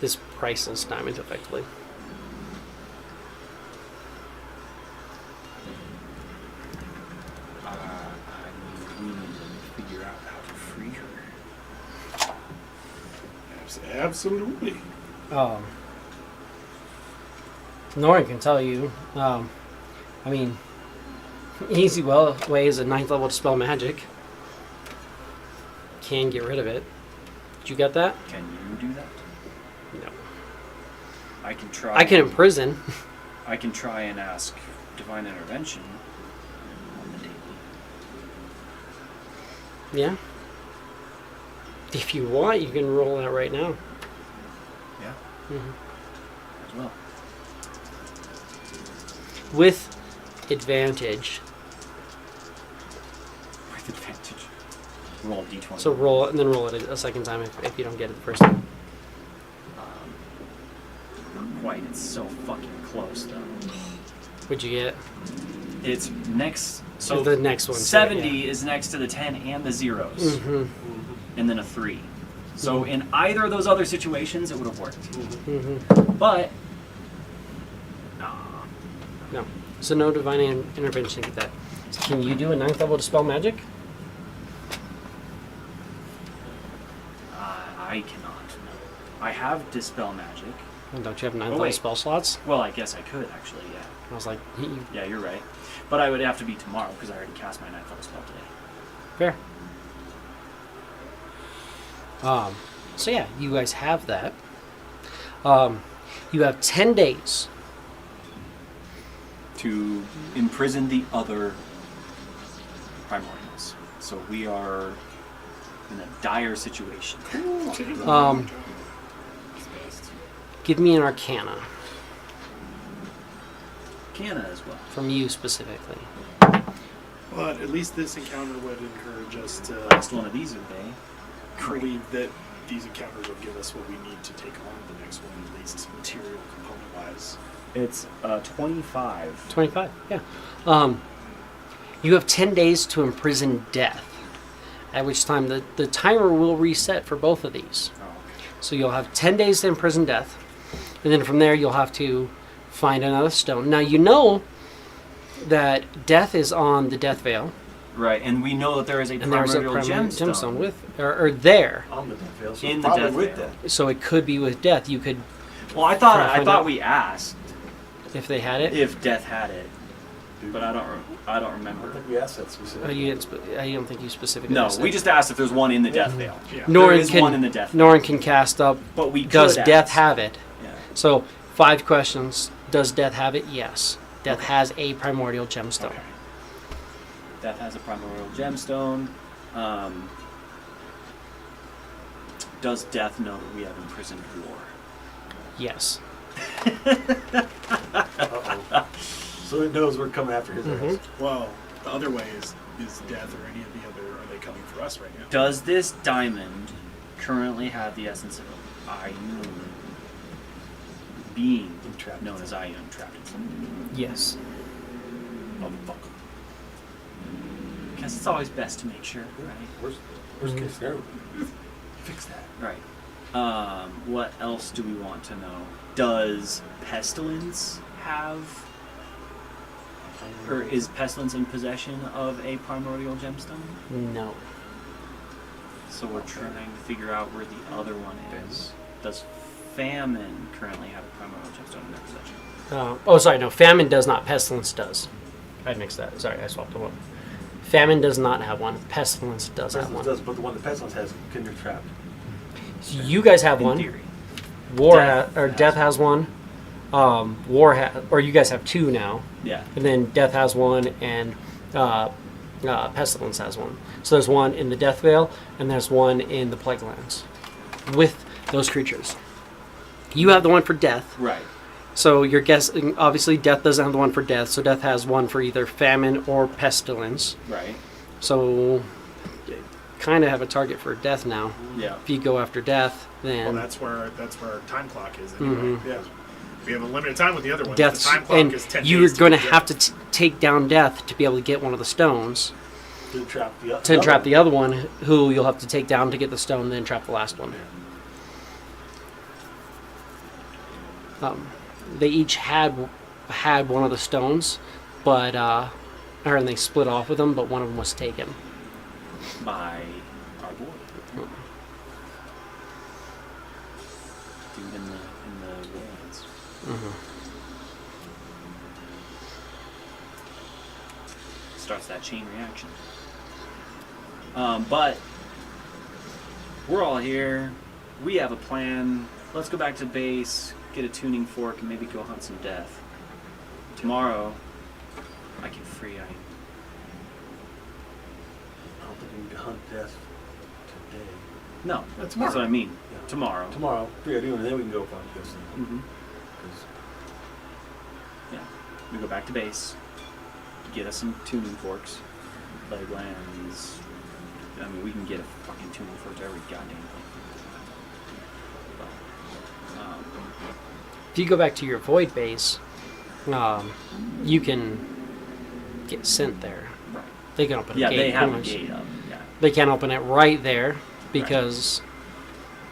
this priceless diamond, effectively. We need to figure out how to free her. Absolutely. Norin can tell you. I mean, easy way is a 9th level dispel magic. Can get rid of it. Did you get that? Can you do that? No. I can try. I can imprison. I can try and ask divine intervention on the daily. Yeah. If you want, you can roll that right now. Yeah. Mm-hmm. As well. With advantage. With advantage. Roll d20. So roll it and then roll it a second time if you don't get it the first time. Not quite. It's so fucking close, though. What'd you get? It's next. So the next one. 70 is next to the 10 and the zeros. Mm-hmm. And then a 3. So in either of those other situations, it would have worked. Mm-hmm. But No. So no divine intervention to get that. So can you do a 9th level dispel magic? I cannot. No. I have dispel magic. And don't you have 9th Oh, level wait. spell slots? Well, I guess I could actually. Yeah. I was like, Yeah, you're right. But I would have to be tomorrow because I already cast my 9th level spell today. fair. So yeah, you guys have that. You have 10 days. To imprison the other primordials. So we are in a dire situation. Give me an Arcana Canna as well. from you specifically. But at least this encounter would encourage us to Last one of these would be believe that these encounters will give us what we need to take on the next one, at least material component-wise. It's 25. 25, yeah. You have 10 days to imprison death, at which time the timer will reset for both of these. Oh, okay. So you'll have 10 days to imprison death, and then from there you'll have to find another stone. Now you know that death is on the death veil, Right, and we know that there is a and there's a primordial primordial gemstone. with, or there. On the death veil, so In the probably death with veil. that. So it could be with death. You could, Well, I Find thought out. we asked if they had it. if death had it, Dude, but I don't I remember. don't think we asked that specifically. You didn't I don't think you specifically. No, asked we that. just asked if there's one in the death veil. Yeah. There Norin is can, one in the death veil. Norin can cast up. But we could Does death ask. have it? Yeah. So 5 questions. Does death have it? Yes. Death has a primordial gemstone. Okay. Death has a primordial gemstone. Does death know that we have imprisoned war? Yes. Uh-oh. So it knows we're coming after his Mhm. ass. Well, the other way is death or any of the other, are they coming for us right now? Does this diamond currently have the essence of Ioun being Entrapped. known as Ioun trapped in something? Yes. Motherfucker. Because it's always best to make sure, right? Worst case scenario. Fix that. Right. What else do we want to know? Does Pestilence have, or is Pestilence in possession of a primordial gemstone? No. So we're trying to figure out where the other one is. Does Famine currently have a primordial gemstone in their possession? Sorry, no. Famine does not. Pestilence does. I mixed that. Sorry, I swapped them up. Famine does not have one. Pestilence does have one. Does, but the one that Pestilence has, Kinder Trapped. So you guys have In one. theory. Death has one. Or you guys have 2 now, Yeah. and then Death has one, and Pestilence has one. So there's one in the Death Veil, and there's one in the Plague Lands, with those creatures. You have the one for death. Right. So you're guessing, obviously death doesn't have the one for death, so death has one for either famine or pestilence. Right. So kind of have a target for death now. Yeah. If you go after death, Well, then that's where our time clock is anyway. Mhm. Yeah. We have a limited time with the other one. death's, The time clock and is 10 you're days going to do have death. to take down death to be able to get one of the stones. To trap the other. To trap the other one, who you'll have to take down to get the stone, then trap the last one. They each had one of the stones, but and they split off with them, but one of them was taken. By our boy. Dude in the woods. Starts that chain reaction. But we're all here. We have a plan. Let's go back to base, get a tuning fork, and maybe go hunt some death. Tomorrow, I can free. I don't think we can hunt death today. No, That's that's what I mean. Yeah. Tomorrow. Tomorrow, free idea, and then we can go find this thing. Mm-hmm. Yeah. We go back to base, get us some tuning forks, leg lands. I mean, we can get a fucking tuning fork to every goddamn thing. If you go back to your void base, you can get sent there. Right. They can open a Yeah, gate. they have a almost. gate up. Yeah. They can't open it right there because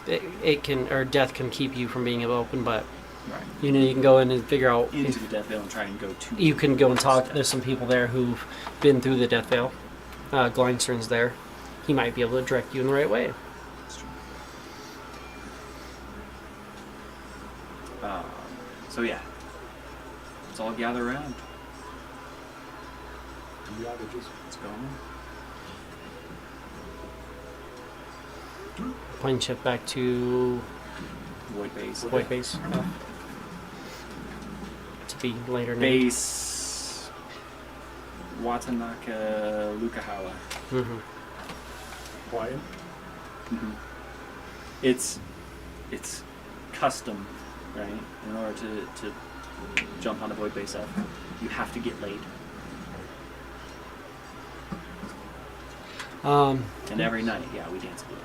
it can, or death can keep you from being able to open. But Right. you know, you can go in and figure out. Into If the Death Vale and try and go to. you can go and talk. Death. There's some people there who've been through the Death Vale. Gleinstern's there. He might be able to direct you in the right way. That's true. So yeah, let's all gather around. Let's go. Plane shift back to Void base. void base. To be later named. Base. Watanaka Lukahawa. Mm-hmm. Hawaiian? Mm-hmm. It's custom, right? In order to jump on the void base F, you have to get laid. And every night, yeah, we dance blue.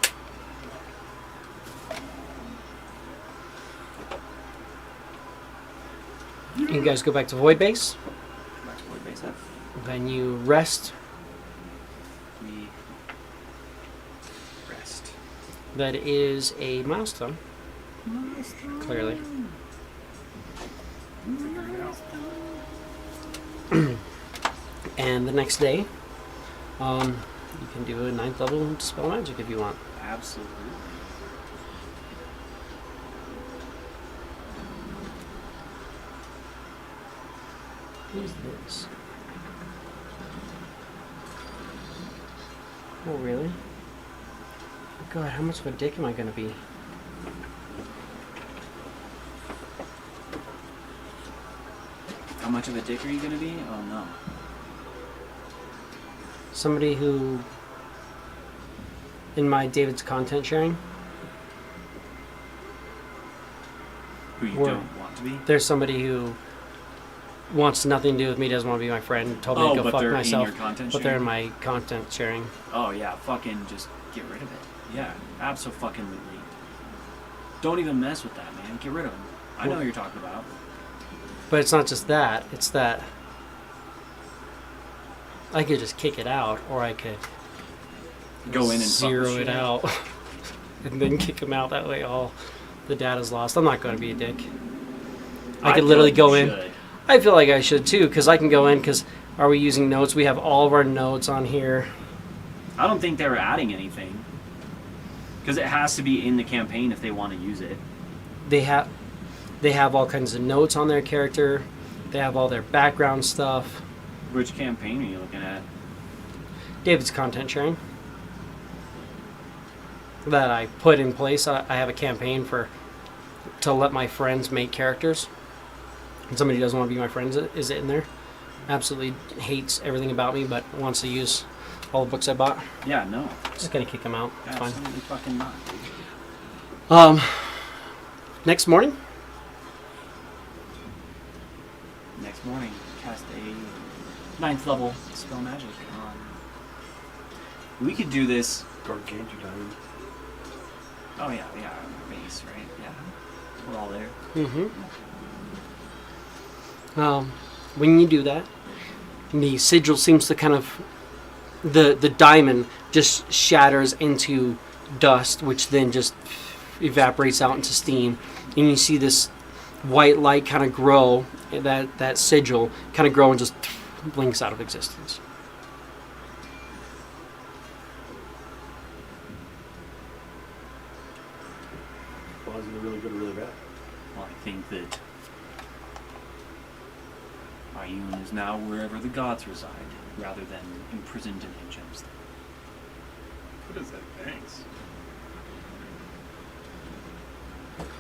You guys go back to void base. Back to void base F. Then you rest. We rest. That is a milestone. Clearly. And the next day, you can do a 9th level dispel magic if you want. Absolutely. Who's this? Oh, really? God, how much of a dick am I gonna be? How much of a dick are you gonna be? Oh no. Somebody who, in my David's content sharing, Who you Or- don't want to be? there's somebody who wants nothing to do with me, doesn't want to be my friend, told me Oh, to go but fuck they're in myself. your content But they're in sharing? my content sharing. Oh yeah, fucking just get rid of it. Yeah, abso-fucking-lutely. Don't even mess with that, man. Get rid of him. I know what you're talking about. But it's not just that, it's that I could just kick it out, or I could Go in and fuck zero the shit it out and then kick him out. That way all the data's lost. I'm not going to be a dick. I could feel literally like go you in. should. I feel like I should too, because I can go in, because are we using notes? We have all of our notes on here. I don't think they were adding anything. Because it has to be in the campaign if they want to use it. They have all kinds of notes on their character. They have all their background stuff. Which campaign are you looking at? David's content sharing that I put in place. I have a campaign to let my friends make characters. And somebody who doesn't want to be my friend is in there. Absolutely hates everything about me, but wants to use all the books I bought. Yeah, no. Just gonna kick him out. It's fine. Absolutely fucking not, dude. Next morning, Next morning, cast a 9th level spell magic on. We could do this. Gargantuan. Oh yeah, base, right? Yeah, we're all there. when you do that, the sigil seems to kind of the diamond just shatters into dust, which then just evaporates out into steam, and you see this white light kind of grow. That sigil kind of grow and just blinks out of existence. Well, is it really good or really bad? Well, I think that Ayun is now wherever the gods reside, rather than imprisoned in a gemstone. What is that? Thanks.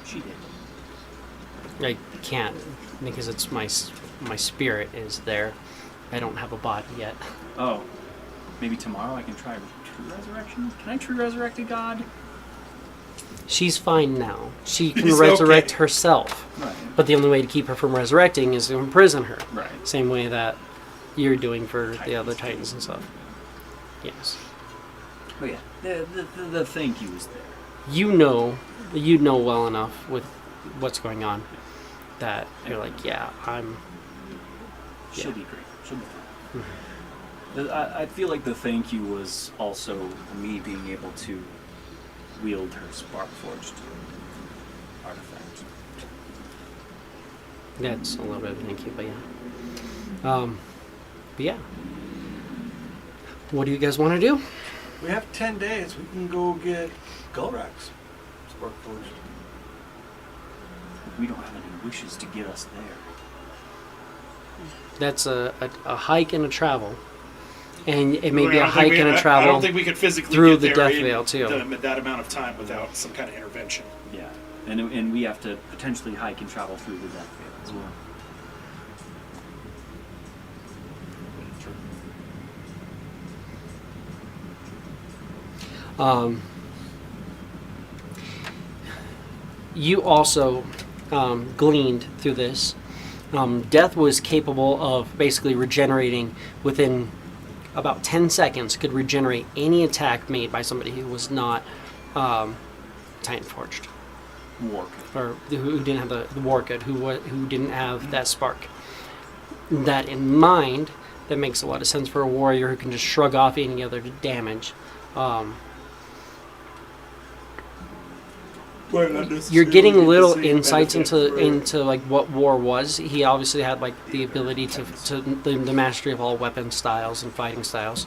She did. I can't because it's my spirit is there. I don't have a body yet. Oh, maybe tomorrow I can try true resurrection? Can I true resurrect a god? She's fine now. She can He's resurrect okay. herself. Right. But the only way to keep her from resurrecting is to imprison her. Right. Same way that you're doing for the other Titans and stuff. Yes. But yeah, the thank you is there. You know well enough with what's going on that you're like, yeah, I'm... She'll Yeah. be great. She'll be fine. I feel like the thank you was also me being able to wield her Sparkforged artifact. That's a little bit of a thank you, but yeah. But yeah. What do you guys want to do? We have 10 days. We can go get Gullrax. Sparkforged. We don't have any wishes to get us there. That's a hike and a travel. And it may Wait, be I a don't think hike we- and a I travel. don't think we could physically through get the there Death in Veil, too. that amount of time without some kind of intervention. Yeah, and we have to potentially hike and travel through the Death Veil as well. You also gleaned through this. Death was capable of basically regenerating within about 10 seconds, could regenerate any attack made by somebody who was not Titan Forged. Wark. Or who didn't have the Wargood, who didn't have that spark. That in mind, that makes a lot of sense for a warrior who can just shrug off any other damage. You're getting little insights into like what war was. He obviously had like the ability to the mastery of all weapon styles and fighting styles,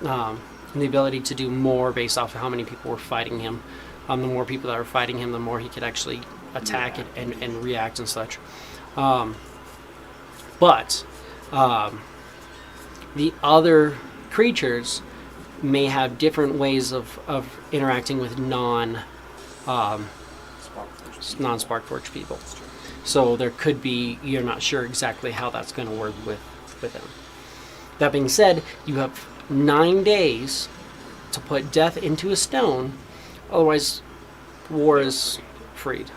and the ability to do more based off of how many people were fighting him. The more people that were fighting him, the more he could actually attack and react and such. But the other creatures may have different ways of interacting with non-Sparkforged people. So there could be, you're not sure exactly how that's going to work with them. That being said, you have 9 days to put death into a stone, otherwise war is freed.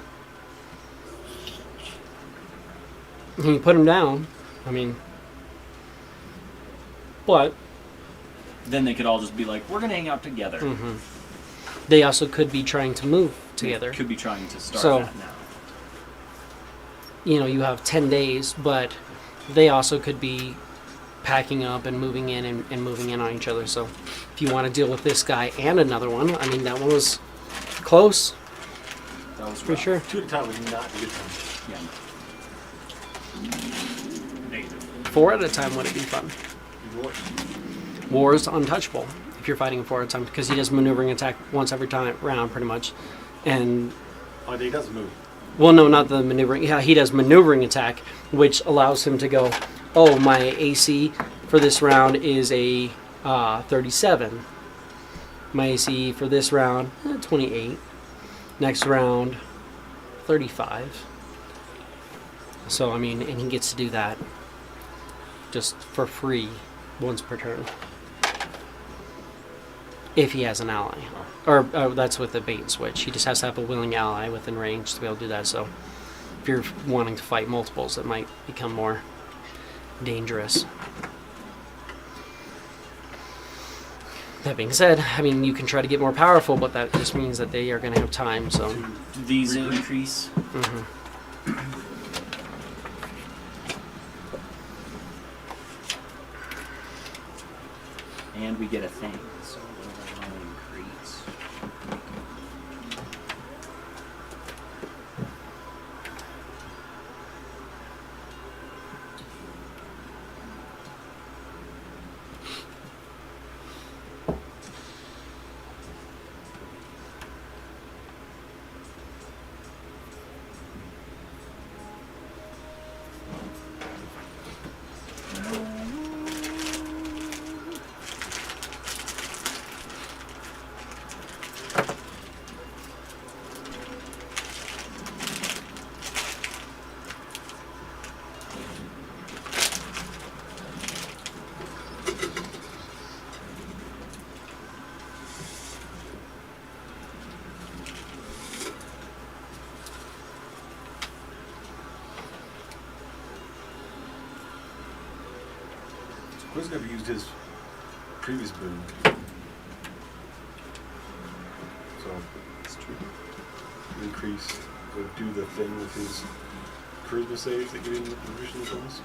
And you put him down, I mean, but Then they could all just be like, we're going to hang out together. they also could be trying to move together. Could be trying to start So- that now. You know, you have 10 days, but they also could be packing up and moving in and moving in on each other. So if you want to deal with this guy and another one, I mean, that one was close, That was for rough. sure. 2 at a time would not be good time. Yeah. Negative. 4 at a time wouldn't be fun. Even worse. War is untouchable if you're fighting 4 at a time because he does maneuvering attack once every time round, pretty much. And Oh, he does move. well, no, not the maneuvering. Yeah, he does maneuvering attack, which allows him to go, oh, my AC for this round is a 37. My AC for this round, 28. Next round, 35. So, I mean, and he gets to do that just for free once per turn. if he has an ally. Or that's with the bait and switch. He just has to have a willing ally within range to be able to do that. So if you're wanting to fight multiples, it might become more dangerous. That being said, I mean, you can try to get more powerful, but that just means that they are going to have time. So Do these increase? And we get a thing, so it'll only increase. Quiz never used his previous boon. So it's true. Increase would do the thing with his charisma saves that give him the proficiency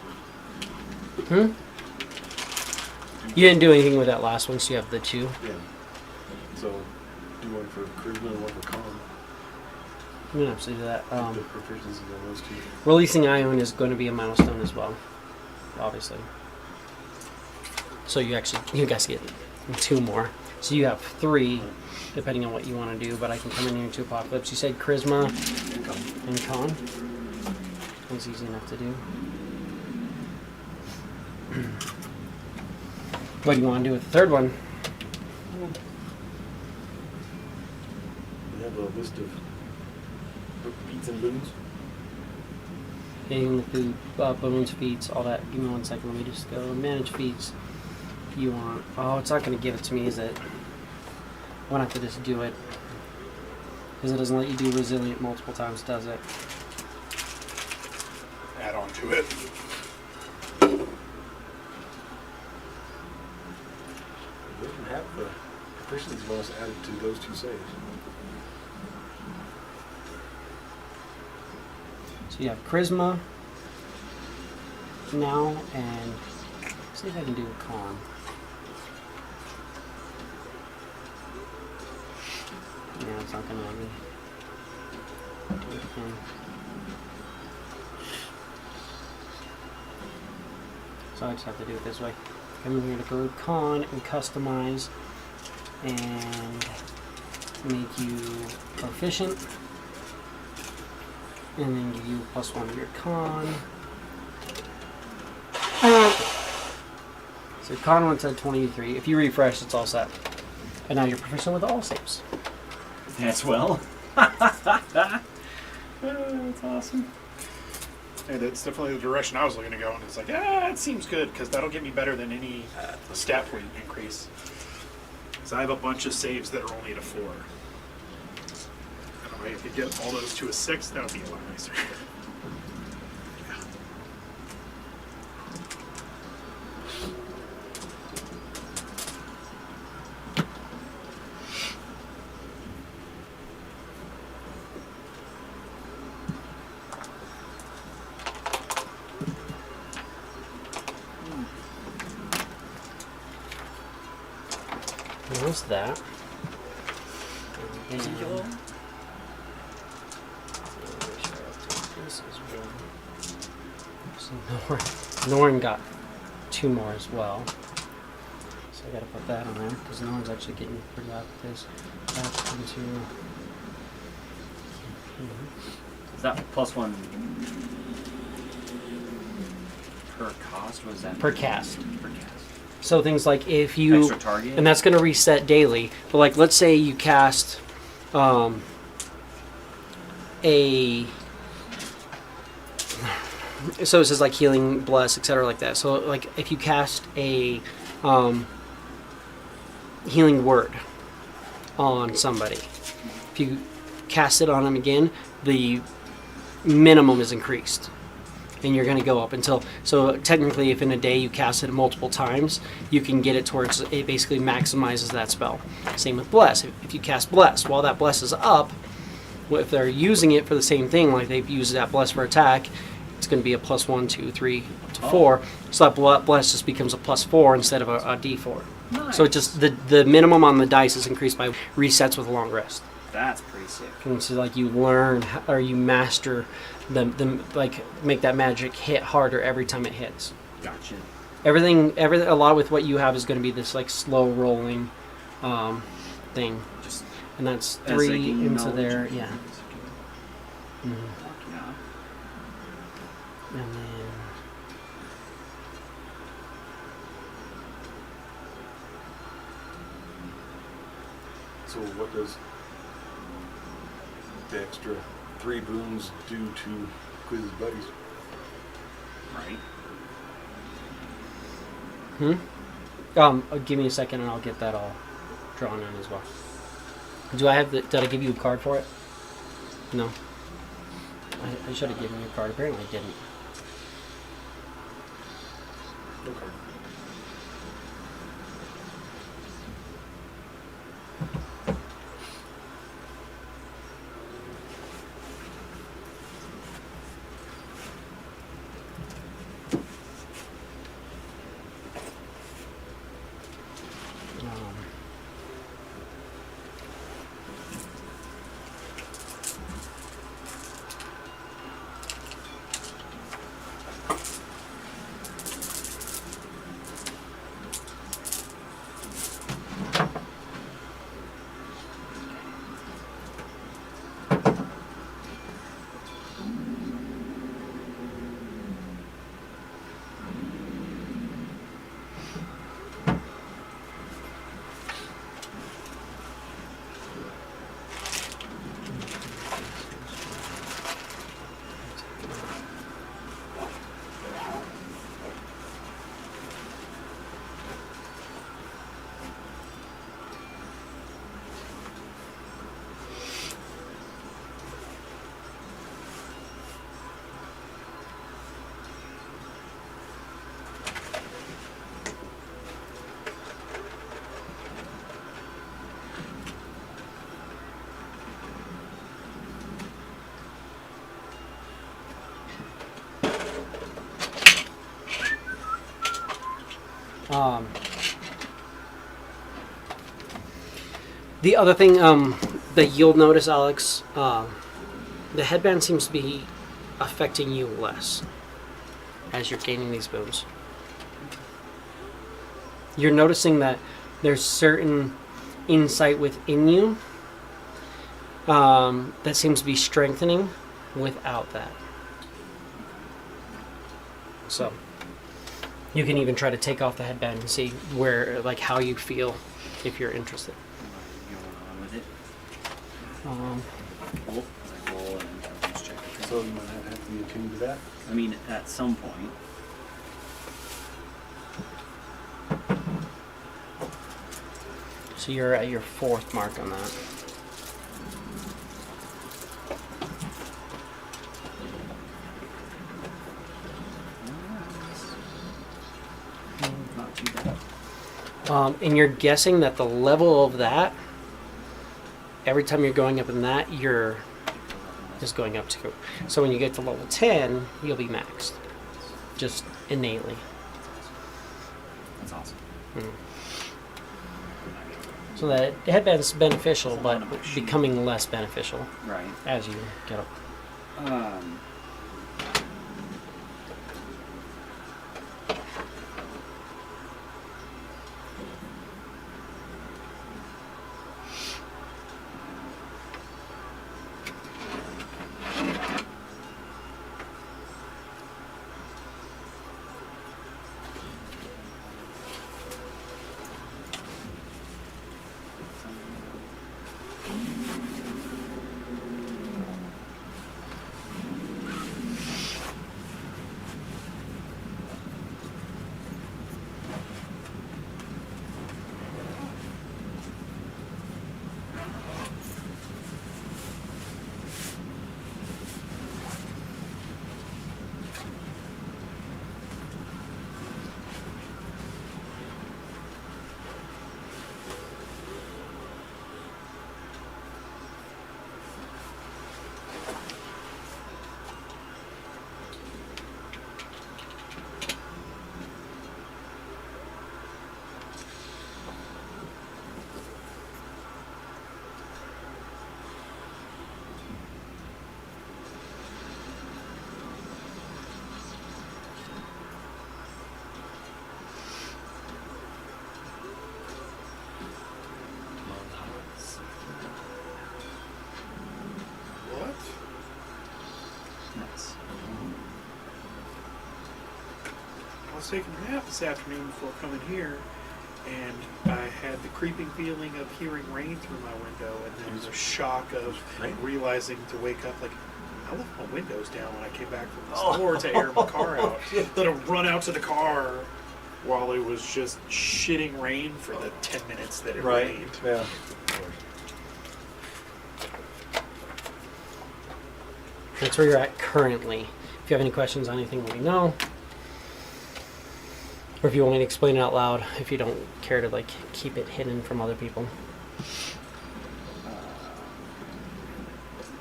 bonus. You didn't do anything with that last one, so you have the 2. Yeah. So do one for charisma and one for con. You can absolutely do that. The proficiency on those 2. Releasing Ion is going to be a milestone as well, obviously. So you guys get 2 more. So you have 3, depending on what you want to do. But I can come in here into Apocalypse. You said Charisma and Con. That's easy enough to do. What do you want to do with the third one? We have a list of feats and boons. Anything with the boons, feats, all that. Give me 1 second. Let me just go manage feats. You want? Oh, it's not going to give it to me, is it? I'm going to have to just do it. Because it doesn't let you do resilient multiple times, does it? Add on to it. We didn't have the proficiency bonus added to those 2 saves. So you have Charisma now, and see if I can do a Con. Yeah, it's not going to let me do it again. So I just have to do it this way. Come in here to go to Con and customize and make you proficient. And then give you +1 to your Con. So Con went to 23. If you refresh, it's all set. And now you're proficient with all saves. As well. That's awesome. Yeah, that's definitely the direction I was looking to go, and it's like, it seems good, because that'll get me better than any stat point increase. Because I have a bunch of saves that are only at a 4. And if I could get all those to a 6, that would be a lot nicer. What's that? And so Norn got 2 more as well. So I gotta put that on there because Norn's actually getting pretty out with this. That's into. Is that +1 per cost? What is that? Per cast. Per cast. So things like if you, Extra target? and that's going to reset daily. But like, let's say you cast a. So it says like healing, bless, etc. like that. So like if you cast a healing word, on somebody. If you cast it on them again, the minimum is increased. And you're going to go up until, so technically if in a day you cast it multiple times, you can get it towards, it basically maximizes that spell. Same with Bless. If you cast Bless, while that Bless is up, if they're using it for the same thing, like they've used that Bless for attack, it's going to be a +1, 2, 3, up to 4. So that Bless just becomes a +4 instead of a D4. Nice. So it just, the minimum on the dice is increased by resets with a long rest. That's pretty sick. And so like you learn, or you master the like make that magic hit harder every time it hits. Gotcha. Everything, a lot with what you have is going to be this like slow rolling thing, Just and that's as I 3 gain into knowledge. there, yeah. Mhm. Fuck yeah. And then So what does the extra 3 boons do to Quiz's buddies? Right. give me a second and I'll get that all drawn in as well. Did I give you a card for it? No. I should have given you a card. Apparently I didn't. Okay. The other thing that you'll notice, Alex, the headband seems to be affecting you less as you're gaining these boons. You're noticing that there's certain insight within you that seems to be strengthening without that. So you can even try to take off the headband and see where, like, how you feel if you're interested. Going on with it. Cool. I roll and intelligence check. So you might have to be attuned to that. I mean, at some point. So you're at your 4th mark on that. Not too bad. And you're guessing that the level of that, every time you're going up in that, you're just going up too. So when you get to level 10, you'll be maxed. Just innately. That's awesome. So that headband's beneficial, That's a lot but of my sheet. becoming less beneficial Right. as you get up. was taking a nap this afternoon before coming here, and I had the creeping feeling of hearing rain through my window, and then the shock of realizing to wake up like, I left my windows down when I came back from the store to air my car out. Then I run out to the car while it was just shitting rain for the 10 minutes that it rained. Yeah. That's where you're at currently. If you have any questions on anything, let me know. Or if you want me to explain it out loud, if you don't care to like keep it hidden from other people.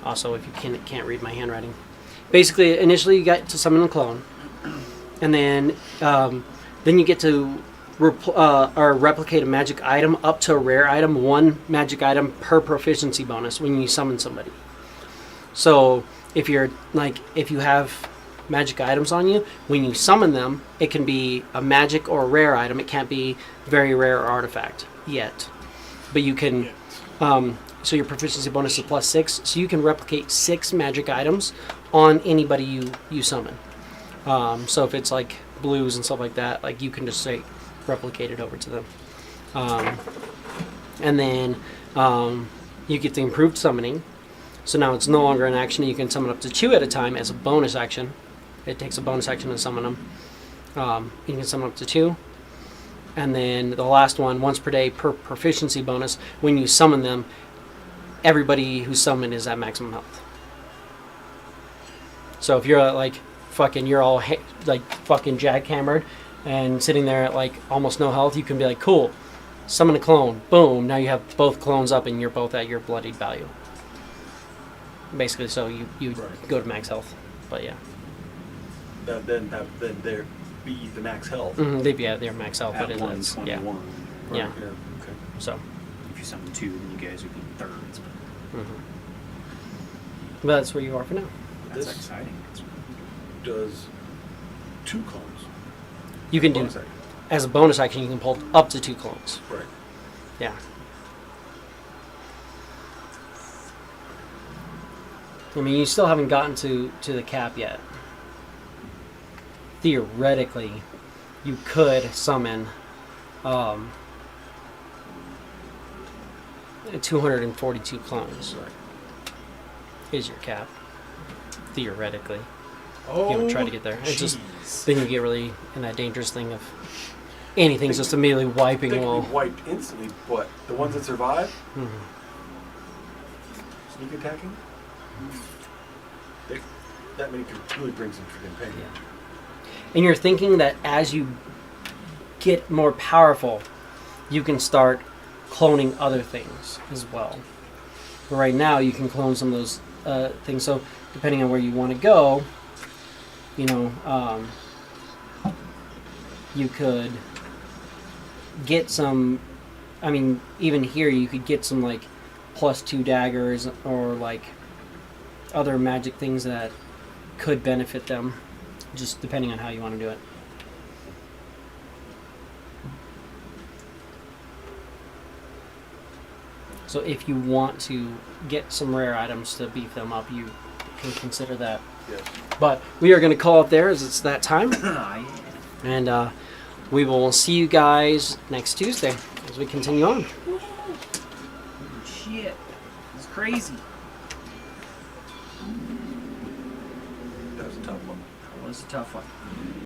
Also, if you can't read my handwriting. Basically, initially you got to summon a clone, and then you get to or replicate a magic item up to a rare item, one magic item per proficiency bonus when you summon somebody. So if you have magic items on you, when you summon them, it can be a magic or a rare item. It can't be very rare or artifact yet, but you can. So your proficiency bonus is +6, so you can replicate 6 magic items on anybody you summon. So if it's like blues and stuff like that, like you can just say replicate it over to them. And then you get the improved summoning. So now it's no longer an action. You can summon up to 2 at a time as a bonus action. It takes a bonus action to summon them. You can summon up to 2. And then the last one, once per day per proficiency bonus, when you summon them, everybody who's summoned is at maximum health. So if you're like fucking, you're all like fucking jackhammered and sitting there at like almost no health, you can be like, cool, summon a clone. Boom, now you have both clones up and you're both at your bloodied value. Basically, so you go to max health. But yeah. Then there be the max health. Mm-hmm, they'd be at their max health, At but it's 121. yeah. Yeah. Okay. So. If you summon 2, then you guys would be thirds. Mm-hmm. But that's where you are for now. That's This- exciting. Does 2 clones. You can do Bonus action. as a bonus action. You can pull up to 2 clones. Right. Yeah. I mean, you still haven't gotten to the cap yet. Theoretically, you could summon 242 clones. Right. Is your cap. Theoretically. Oh, You haven't tried to get there. It's just then you get really in that dangerous thing of anything's just immediately wiping They them can all. be wiped instantly, but the ones that survive, Mhm. sneak attacking, that many could really bring some freaking pain. Yeah. And you're thinking that as you get more powerful, you can start cloning other things as well. But right now, you can clone some of those things. So depending on where you want to go, you know, you could get some. I mean, even here, you could get some like +2 daggers or like other magic things that could benefit them, just depending on how you want to do it. So if you want to get some rare items to beef them up, you can consider that. Yes. But we are going to call it there as it's that time. Yeah. And we will see you guys next Tuesday as we continue on. Holy shit. It's crazy. That was a tough one. That was a tough one.